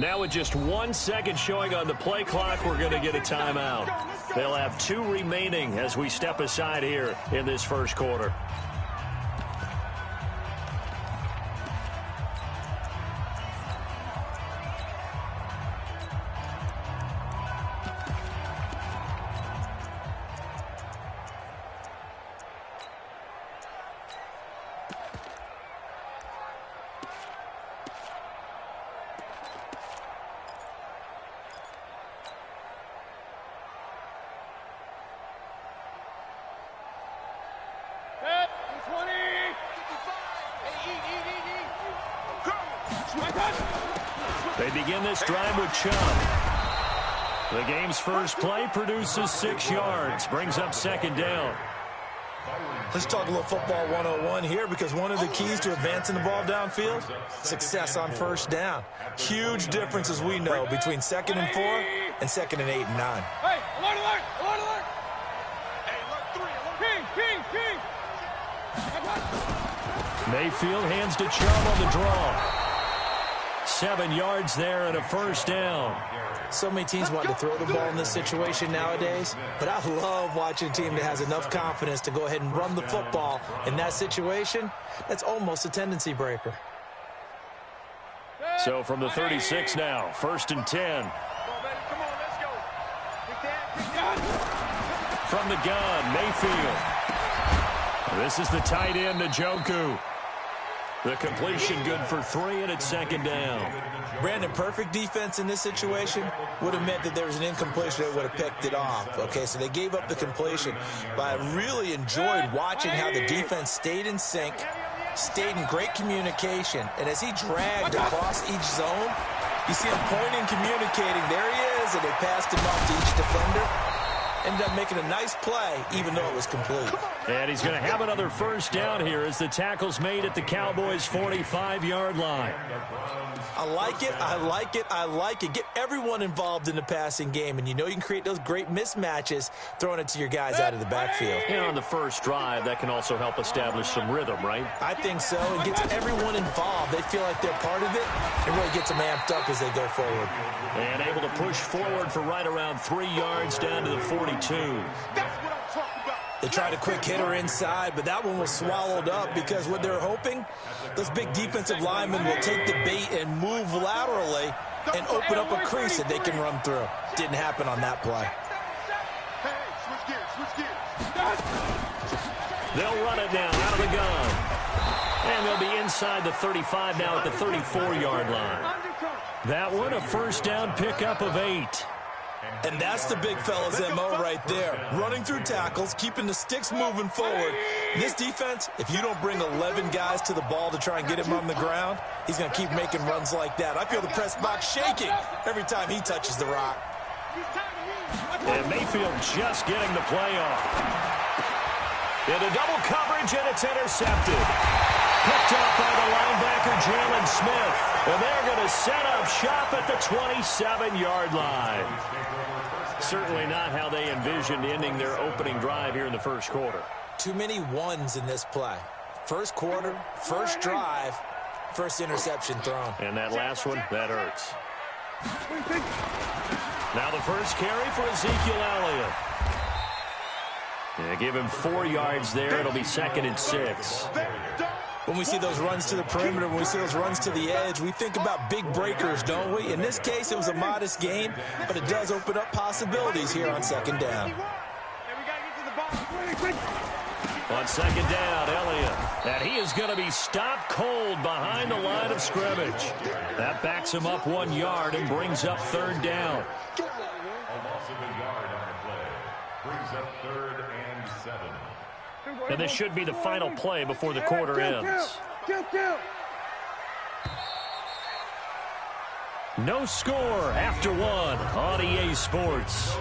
Now with just 1 second showing on the play clock, we're going to get a timeout. They'll have 2 remaining as we step aside here in this first quarter. They begin this drive with Chubb. The game's first play produces 6 yards, brings up second down. Let's talk a little football 101 here, because one of the keys to advancing the ball downfield, success on first down. Huge difference, as we know, between 2nd and 4 and 2nd and 8 and 9. Hey, alert, alert, alert, alert. Hey, alert 3, alert. King. Mayfield hands to Chubb on the draw. 7 yards there and a first down. So many teams want to throw the ball in this situation nowadays, but I love watching a team that has enough confidence to go ahead and run the football in that situation. That's almost a tendency breaker. So from the 36 now, 1st and 10. Come on, let's go. From the gun, Mayfield. This is the tight end, Njoku. The completion good for 3, and it's 2nd down. Brandon, perfect defense in this situation would have meant that there was an incompletion that would have picked it off. Okay, so they gave up the completion. But I really enjoyed watching how the defense stayed in sync, stayed in great communication. And as he dragged across each zone, you see him pointing, communicating. There he is, and they passed him off to each defender. Ended up making a nice play, even though it was complete. And he's going to have another first down here as the tackle's made at the Cowboys' 45-yard line. I like it, I like it, I like it. Get everyone involved in the passing game, and you know you can create those great mismatches throwing it to your guys out of the backfield. And on the first drive, that can also help establish some rhythm, right? I think so. It gets everyone involved. They feel like they're part of it, and really gets them amped up as they go forward. And able to push forward for right around 3 yards down to the 42. That's what I'm talking about. They tried a quick hitter inside, but that one was swallowed up because what they're hoping, those big defensive linemen will take the bait and move laterally and open up a crease that they can run through. Didn't happen on that play. Hey, switch gears, switch gears. They'll run it now out of the gun. And they'll be inside the 35 now at the 34-yard line. That one, a first down pickup of 8. And that's the big fella's MO right there. Running through tackles, keeping the sticks moving forward. This defense, if you don't bring 11 guys to the ball to try and get him on the ground, he's going to keep making runs like that. I feel the press box shaking every time he touches the rock. And Mayfield just getting the play off. Into double coverage, and it's intercepted. Picked up by the linebacker, Jalen Smith. And they're going to set up shop at the 27-yard line. Certainly not how they envisioned ending their opening drive here in the first quarter. Too many ones in this play. First quarter, first drive, first interception thrown. And that last one, that hurts. Now the first carry for Ezekiel Elliott. Yeah, give him 4 yards there. It'll be 2nd and 6. When we see those runs to the perimeter, when we see those runs to the edge, we think about big breakers, don't we? In this case, it was a modest gain, but it does open up possibilities here on 2nd down. On 2nd down, Elliott. And he is going to be stopped cold behind the line of scrimmage. That backs him up 1 yard and brings up 3rd down. A loss of a yard on the play. Brings up 3rd and 7. And this should be the final play before the quarter ends. No score after 1 on EA Sports.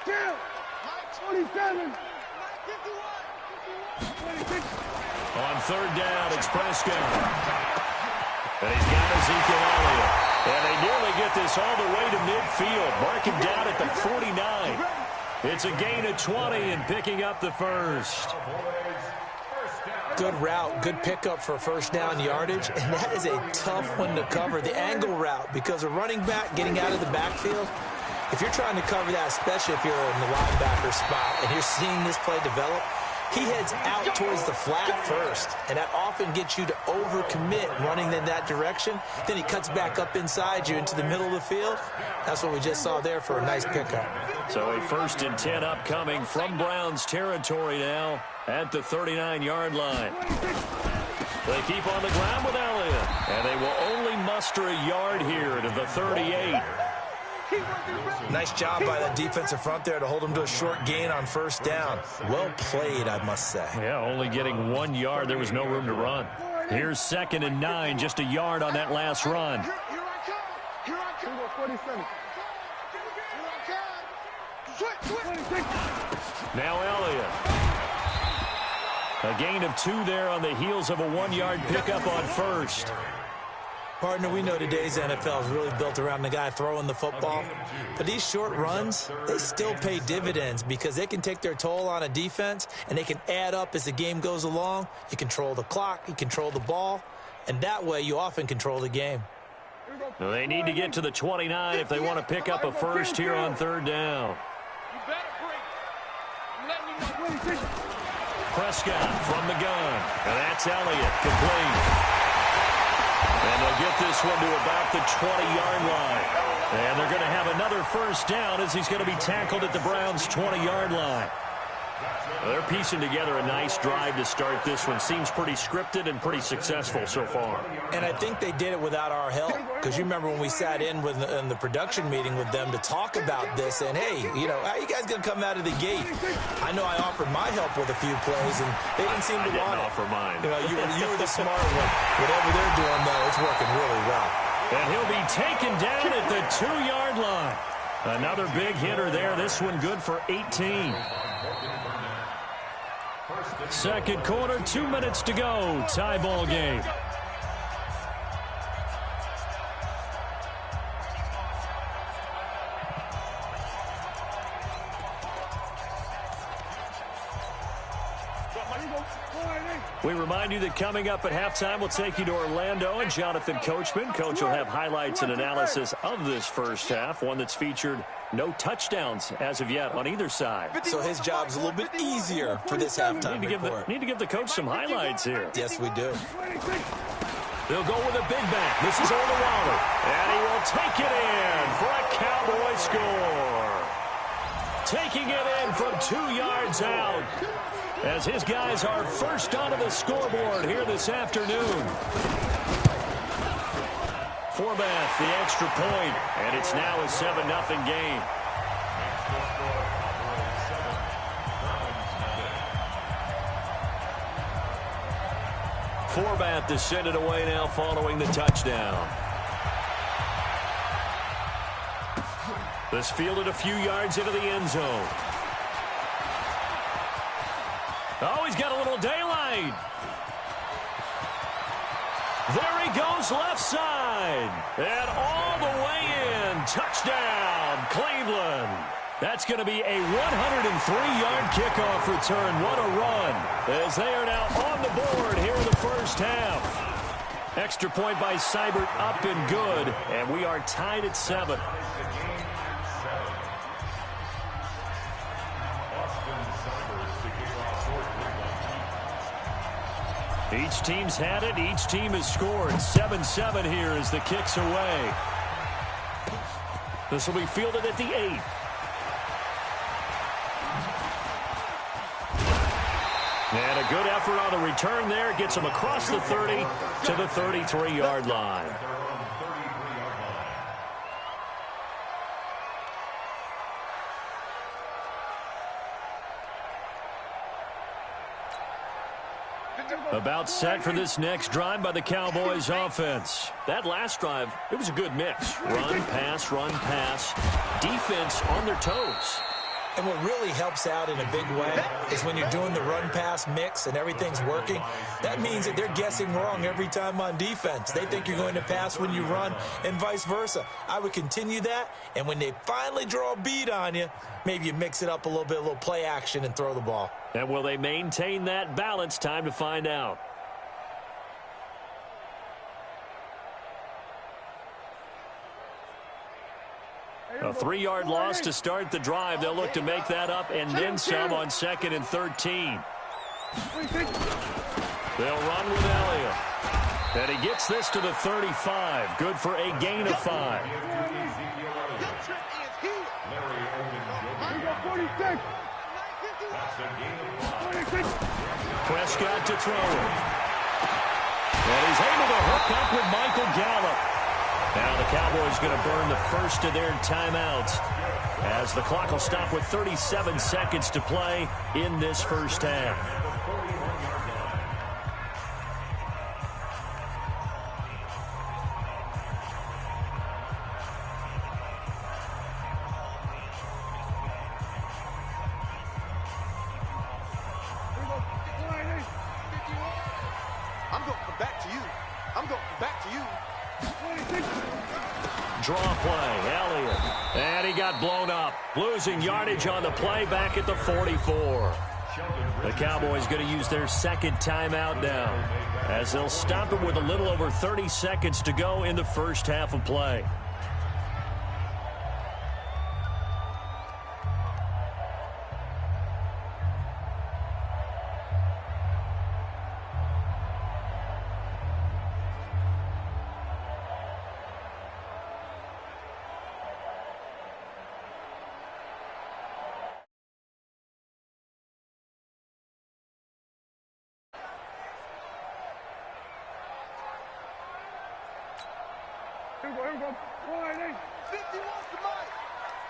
Kill! 27! On 3rd down, it's Prescott. And he's got Ezekiel Elliott. And they nearly get this all the way to midfield. Mark him down at the 49. It's a gain of 20 and picking up the first. Good route, good pickup for first down yardage, and that is a tough one to cover, the angle route, because a running back getting out of the backfield, if you're trying to cover that, especially if you're in the linebacker spot and you're seeing this play develop, he heads out towards the flat first, and that often gets you to overcommit running in that direction. Then he cuts back up inside you into the middle of the field. That's what we just saw there for a nice pickup. So a 1st and 10 upcoming from Browns territory now at the 39-yard line. They keep on the ground with Elliott, and they will only muster a yard here to the 38. Nice job by the defensive front there to hold him to a short gain on first down. Well played, I must say. Yeah, only getting 1 yard. There was no room to run. Here's 2nd and 9, just a yard on that last run. Now Elliott. A gain of 2 there on the heels of a 1-yard pickup on first. Partner, we know today's NFL is really built around the guy throwing the football. But these short runs, they still pay dividends because they can take their toll on a defense, and they can add up as the game goes along. You control the clock, you control the ball, and that way you often control the game. Well, they need to get to the 29 if they want to pick up a first here on 3rd down. Prescott from the gun, and that's Elliott, complete. And they'll get this one to about the 20-yard line. And they're going to have another first down as he's going to be tackled at the Browns' 20-yard line. They're piecing together a nice drive to start this one. Seems pretty scripted and pretty successful so far. And I think they did it without our help. Because you remember when we sat in the production meeting with them to talk about this. And, hey, you know, how are you guys going to come out of the gate? I know I offered my help with a few plays, and they didn't seem to want it. Offer mine. You know, you were the smart one. Whatever they're doing, though, it's working really well. And he'll be taken down at the 2-yard line. Another big hitter there. This one good for 18. Second quarter, 2 minutes to go. Tie ball game. We remind you that coming up at halftime, we'll take you to Orlando and Jonathan Coachman. Coach will have highlights and analysis of this first half, one that's featured no touchdowns as of yet on either side. So his job's a little bit easier for this halftime report. Need to give the coach some highlights here. Yes, we do. They'll go with a big back. This is Odawaller. And he will take it in for a Cowboy score. Taking it in from 2 yards out, as his guys are first onto the scoreboard here this afternoon. Forbath, the extra point, and it's now a 7-0 game. format to send it away now following the touchdown. This fielded a few yards into the end zone. Oh, he's got a little daylight. There he goes, left side. And all the way in. Touchdown, Cleveland. That's going to be a 103-yard kickoff return. What a run, as they are now on the board here in the first half. Extra point by Seibert, up and good, and we are tied at 7. Each team's had it. Each team has scored. 7-7 here as the kick's away. This will be fielded at the 8. And a good effort on the return there. Gets him across the 30 to the 33-yard line. About set for this next drive by the Cowboys offense. That last drive, it was a good mix. Run, pass, defense on their toes. And what really helps out in a big way is when you're doing the run-pass mix and everything's working, that means that they're guessing wrong every time on defense. They think you're going to pass when you run and vice versa. I would continue that, and when they finally draw a beat on you, maybe you mix it up a little play action and throw the ball. And will they maintain that balance? Time to find out. A 3-yard loss to start the drive. They'll look to make that up and then some on 2nd and 13. They'll run with Elliott. And he gets this to the 35. Good for a gain of 5. Prescott to throw it. And he's able to hook up with Michael Gallup. Now the Cowboys going to burn the first of their timeouts as the clock will stop with 37 seconds to play in this first half. I'm going to come back to you. I'm going to come back to you. Draw play, Elliott. And he got blown up. Losing yardage on the play back at the 44. The Cowboys going to use their second timeout now, as they'll stop it with a little over 30 seconds to go in the first half of play. Here we go. 50 wants the mic.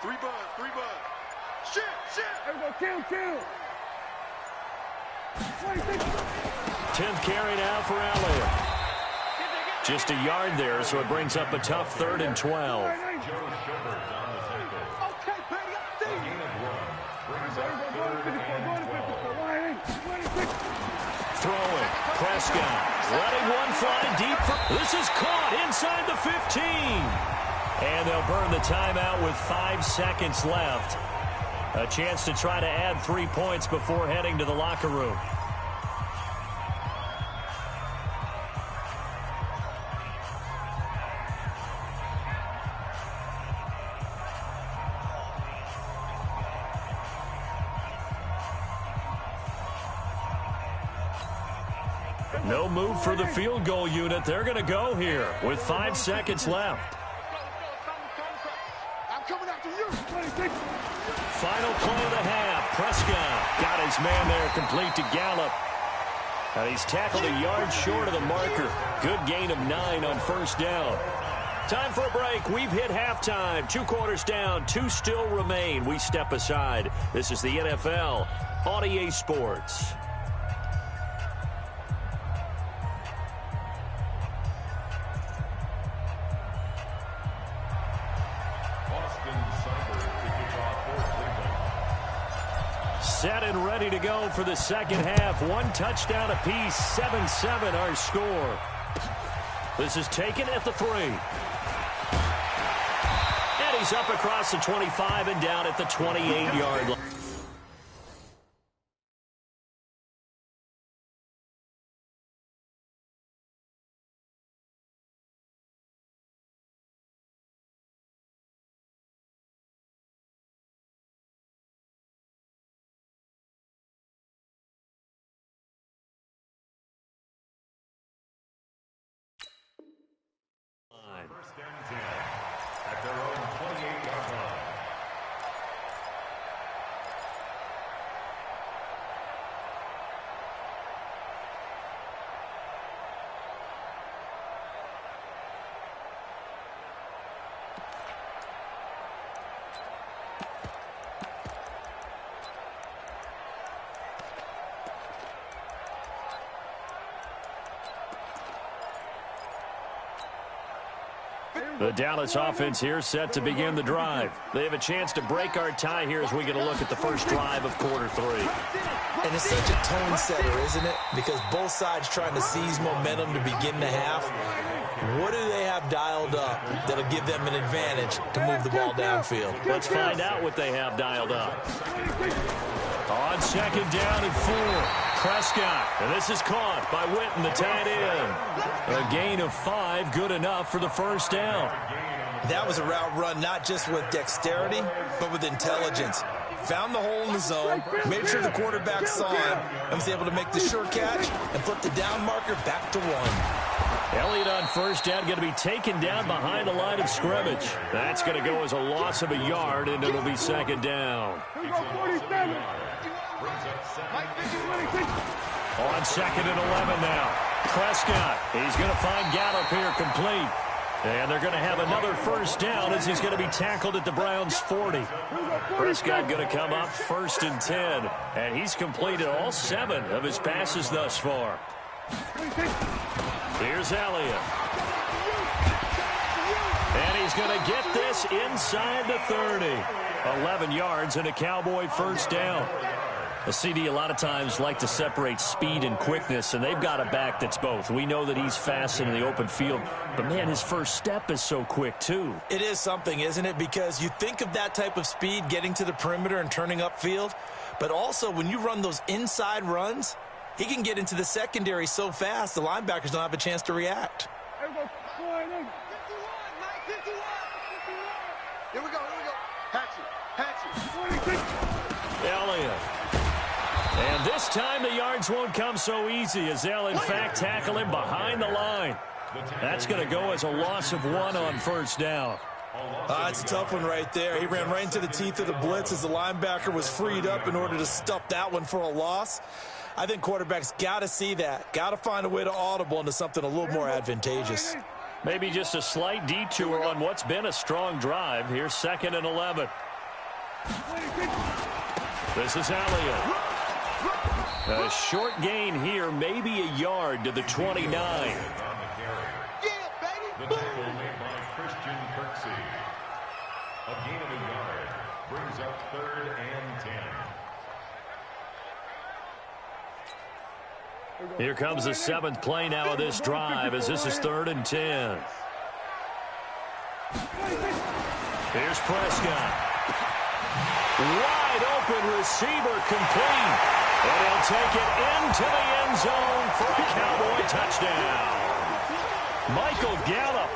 3 buds. Shit. Here we go. Kill. 10th carry now for Elliott. Just a yard there, so it brings up a tough 3rd and 12. Okay, Betty, I see you. Throwing. Prescott letting one fly deep. This is caught inside the 15. And they'll burn the timeout with 5 seconds left. A chance to try to add 3 points before heading to the locker room. No move for the field goal unit. They're going to go here with 5 seconds left. I'm coming after you. Final play of the half. Prescott got his man there, complete to Gallup. And he's tackled a yard short of the marker. Good gain of 9 on first down. Time for a break. We've hit halftime. 2 quarters down. 2 still remain. We step aside. This is the NFL on EA Sports. and ready to go for the second half. One touchdown apiece, 7-7 our score. This is taken at the 3. And he's up across the 25 and down at the 28-yard line. First and 10 at their own 28-yard line. The Dallas offense here set to begin the drive. They have a chance to break our tie here as we get a look at the first drive of quarter 3. And it's such a tone setter, isn't it? Because both sides trying to seize momentum to begin the half. What do they have dialed up that'll give them an advantage to move the ball downfield? Let's find out what they have dialed up. On second down and 4, Prescott. And this is caught by Witten, the tight end. A gain of 5, good enough for the first down. That was a route run not just with dexterity, but with intelligence. Found the hole in the zone, made sure the quarterback saw him, and was able to make the sure catch and put the down marker back to 1. Elliott on first down, going to be taken down behind the line of scrimmage. That's going to go as a loss of a yard, and it'll be second down. On second and 11 now. Prescott, he's going to find Gallup here complete. And they're going to have another first down as he's going to be tackled at the Browns' 40. Prescott going to come up first and 10. And he's completed all 7 of his passes thus far. Here's Elliott. And he's going to get this inside the 30. 11 yards and a Cowboy first down. The CD a lot of times like to separate speed and quickness, and they've got a back that's both. We know that he's fast in the open field, but, man, his first step is so quick, too. It is something, isn't it? Because you think of that type of speed getting to the perimeter and turning upfield, but also when you run those inside runs, he can get into the secondary so fast the linebackers don't have a chance to react. Here we go. Hatchet. Elliott. And this time the yards won't come so easy as they'll, in fact, tackle him behind the line. That's going to go as a loss of 1 on first down. It's a tough one right there. He ran right into the teeth of the blitz as the linebacker was freed up in order to stuff that one for a loss. I think quarterbacks got to see that. Got to find a way to audible into something a little more advantageous. Maybe just a slight detour on what's been a strong drive. Here's second and 11. This is Elliott. A short gain here, maybe a yard to the 29. The tackle made by Christian Kirksey. A gain of a yard brings up 3rd and 10. Here comes the 7th play now of this drive as this is 3rd and 10. Here's Prescott. Wide open receiver complete. And he'll take it into the end zone for a Cowboy touchdown. Michael Gallup,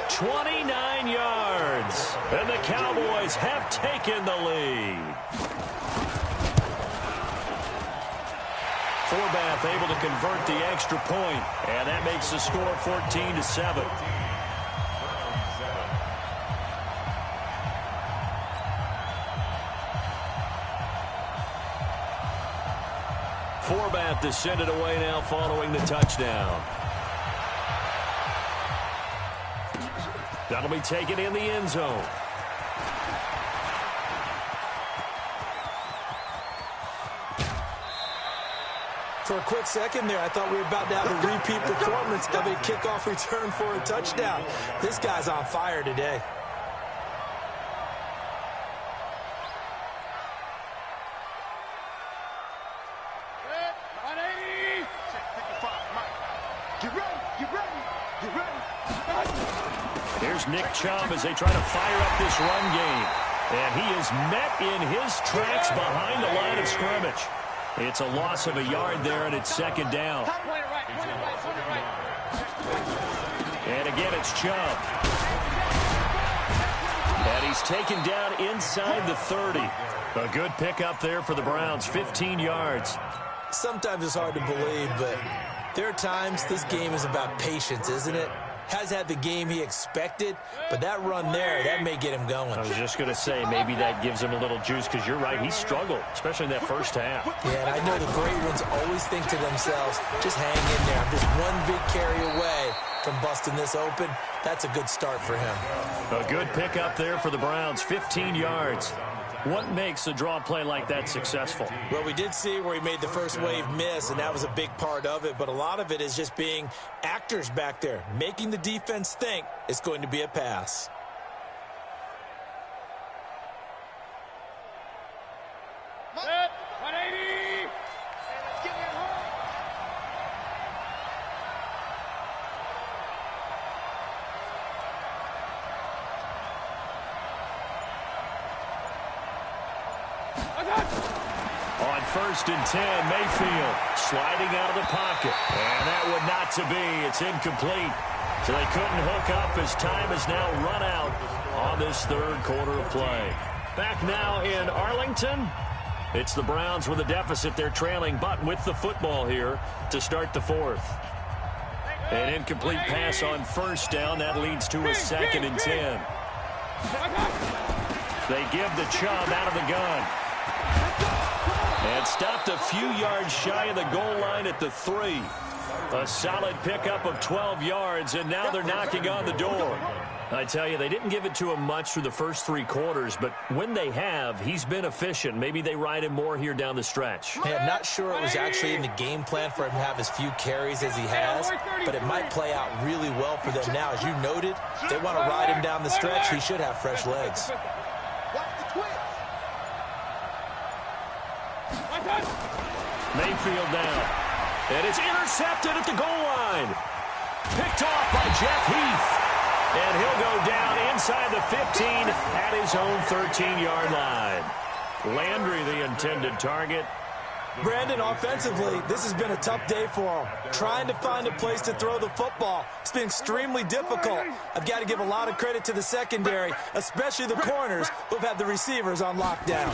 29 yards. And the Cowboys have taken the lead. Forbath able to convert the extra point, and that makes the score 14-7. Forbath to send it away now following the touchdown. That'll be taken in the end zone. For a quick second there, I thought we were about to have a repeat performance of a kickoff return for a touchdown. This guy's on fire today. Here's Nick Chubb as they try to fire up this run game. And he is met in his tracks behind the line of scrimmage. It's a loss of a yard there, and it's second down. And again, it's Chubb. And he's taken down inside the 30. A good pickup there for the Browns, 15 yards. Sometimes it's hard to believe, but there are times this game is about patience, isn't it? Has had the game he expected, but that run there, that may get him going. I was just going to say, maybe that gives him a little juice, because you're right, he struggled, especially in that first half. Yeah, and I know the great ones always think to themselves, just hang in there. I'm just one big carry away from busting this open. That's a good start for him. A good pickup there for the Browns, 15 yards. What makes a draw play like that successful? Well, we did see where he made the first wave miss, and that was a big part of it, but a lot of it is just being actors back there, making the defense think it's going to be a pass. Set, 180. On 1st and 10, Mayfield sliding out of the pocket. And that would not to be. It's incomplete. So they couldn't hook up as time has now run out on this third quarter of play. Back now in Arlington. It's the Browns with a deficit. They're trailing, but with the football here to start the fourth. An incomplete pass on 1st down. That leads to a 2nd and 10. They give the Chubb out of the gun. And stopped a few yards shy of the goal line at the 3. A solid pickup of 12 yards, and now they're knocking on the door. I tell you, they didn't give it to him much through the first 3 quarters, but when they have, he's been efficient. Maybe they ride him more here down the stretch. Yeah, I'm not sure it was actually in the game plan for him to have as few carries as he has, but it might play out really well for them now. As you noted, if they want to ride him down the stretch, he should have fresh legs. Mayfield down. And it's intercepted at the goal line. Picked off by Jeff Heath. And he'll go down inside the 15 at his own 13-yard line. Landry, the intended target. Brandon, offensively, this has been a tough day for him. Trying to find a place to throw the football. It's been extremely difficult. I've got to give a lot of credit to the secondary, especially the corners who've had the receivers on lockdown.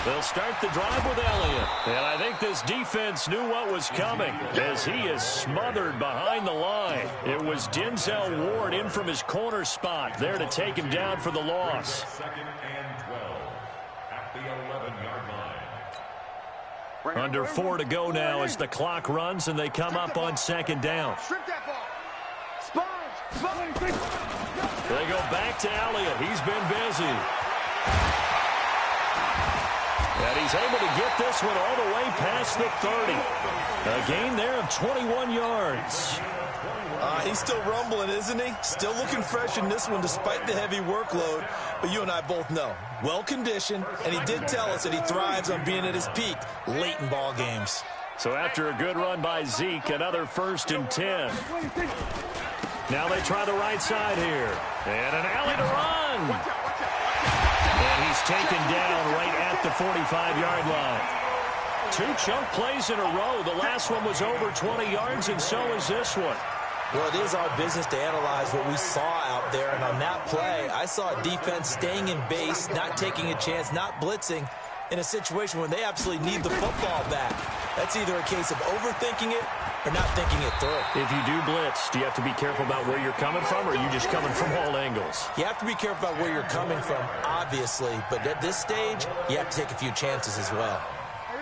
They'll start the drive with Elliott. And I think this defense knew what was coming as he is smothered behind the line. It was Denzel Ward in from his corner spot there to take him down for the loss. 2nd and 12 at the 11-yard line. Under 4 to go now as the clock runs and they come up on 2nd down. They go back to Elliott. He's been busy. And he's able to get this one all the way past the 30. A gain there of 21 yards. He's still rumbling, isn't he? Still looking fresh in this one despite the heavy workload. But you and I both know, well-conditioned, and he did tell us that he thrives on being at his peak late in ball games. So after a good run by Zeke, another 1st and 10. Now they try the right side here. And an alley to run. And he's taken down right at the 45-yard line. 2 chunk plays in a row. The last one was over 20 yards, and so is this one. Well, it is our business to analyze what we saw out there. And on that play, I saw a defense staying in base, not taking a chance, not blitzing in a situation when they absolutely need the football back. That's either a case of overthinking it or not thinking it through. If you do blitz, do you have to be careful about where you're coming from, or are you just coming from all angles? You have to be careful about where you're coming from, obviously. But at this stage, you have to take a few chances as well.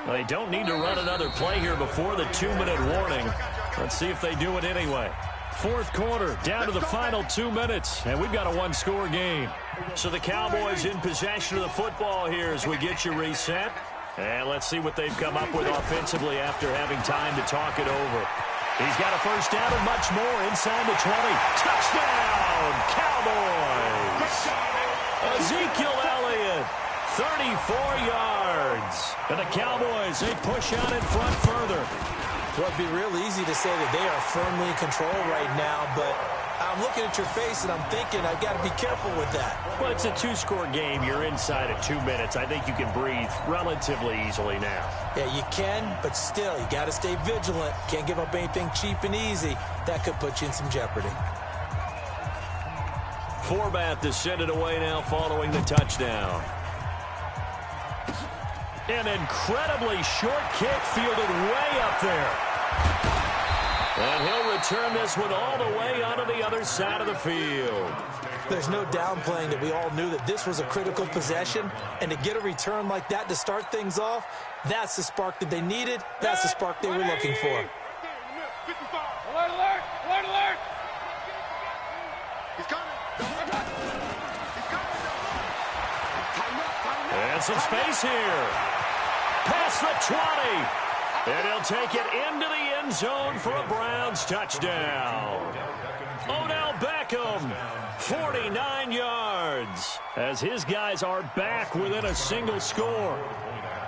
Well, they don't need to run another play here before the 2-minute warning. Let's see if they do it anyway. 4th quarter, down to the final 2 minutes, and we've got a 1-score game. So the Cowboys in possession of the football here as we get you reset. And let's see what they've come up with offensively after having time to talk it over. He's got a 1st down and much more inside the 20. Touchdown, Cowboys! Ezekiel Elliott, 34 yards. And the Cowboys, they push out in front further. Well, it'd be real easy to say that they are firmly in control right now, but I'm looking at your face, and I'm thinking I've got to be careful with that. Well, it's a two-score game. You're inside at 2 minutes. I think you can breathe relatively easily now. Yeah, you can, but still, you got to stay vigilant. Can't give up anything cheap and easy. That could put you in some jeopardy. Forbath to send it away now following the touchdown. An incredibly short kick fielded way up there. And he'll return this one all the way onto the other side of the field. There's no downplaying that we all knew that this was a critical possession, and to get a return like that to start things off, that's the spark that they needed. That's the spark they were looking for. Alert, alert! Alert, alert! He's coming! He's coming! And some space here. Past the 20. And he'll take it into the end zone for a Browns touchdown. Odell Beckham, 49 yards, as his guys are back within a single score.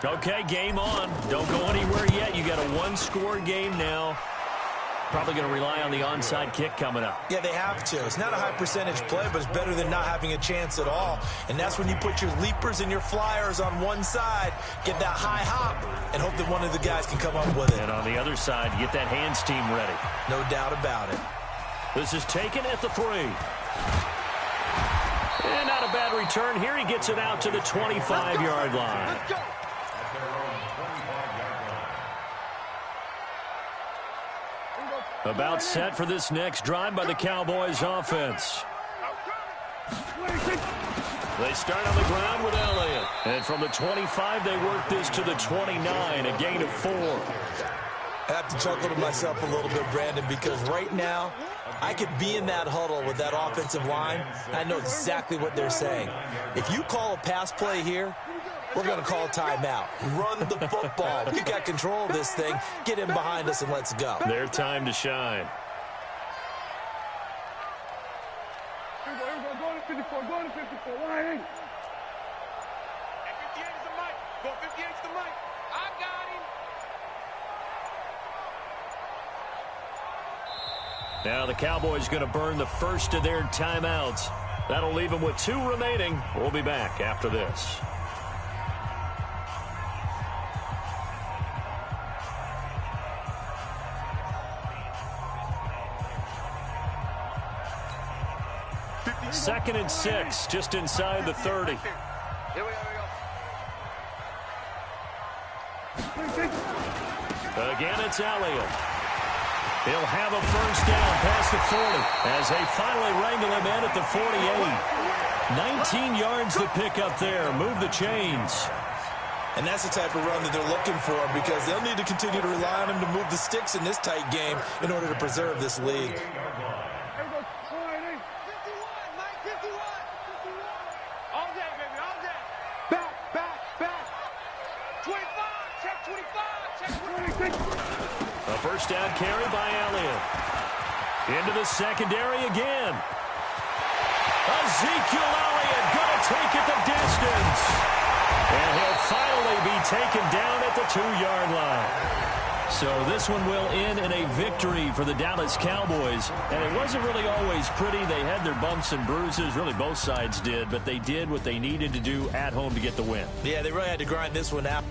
Okay, game on. Don't go anywhere yet. You got a one-score game now. Probably going to rely on the onside kick coming up. Yeah, they have to. It's not a high-percentage play, but it's better than not having a chance at all. And that's when you put your leapers and your flyers on one side, get that high hop, and hope that one of the guys can come up with it. And on the other side, get that hands team ready. No doubt about it. This is taken at the 3. And not a bad return. Here he gets it out to the 25-yard line. Let's go! About set for this next drive by the Cowboys offense. They start on the ground with Elliott. And from the 25, they work this to the 29, a gain of 4. I have to chuckle to myself a little bit, Brandon, because right now, I could be in that huddle with that offensive line. I know exactly what they're saying. If you call a pass play here, we're going to call a timeout. Run the football. We got control of this thing. Get in behind us and let's go. Their time to shine. Here we go. Go to 54. Go to 54. Line in. 58 is the mic. Go 58 is the mic. I got him. Now the Cowboys going to burn the first of their timeouts. That'll leave them with 2 remaining. We'll be back after this. Second and 6, just inside the 30. Here we go. Again, it's Elliott. He'll have a first down past the 40 as they finally wrangle him in at the 48. 19 yards to pick up there. Move the chains. And that's the type of run that they're looking for because they'll need to continue to rely on him to move the sticks in this tight game in order to preserve this lead. A first down carry by Elliott. Into the secondary again. Ezekiel Elliott going to take it the distance. And he'll finally be taken down at the 2-yard line. So this one will end in a victory for the Dallas Cowboys. And it wasn't really always pretty. They had their bumps and bruises. Really, both sides did. But they did what they needed to do at home to get the win. Yeah, they really had to grind this one out.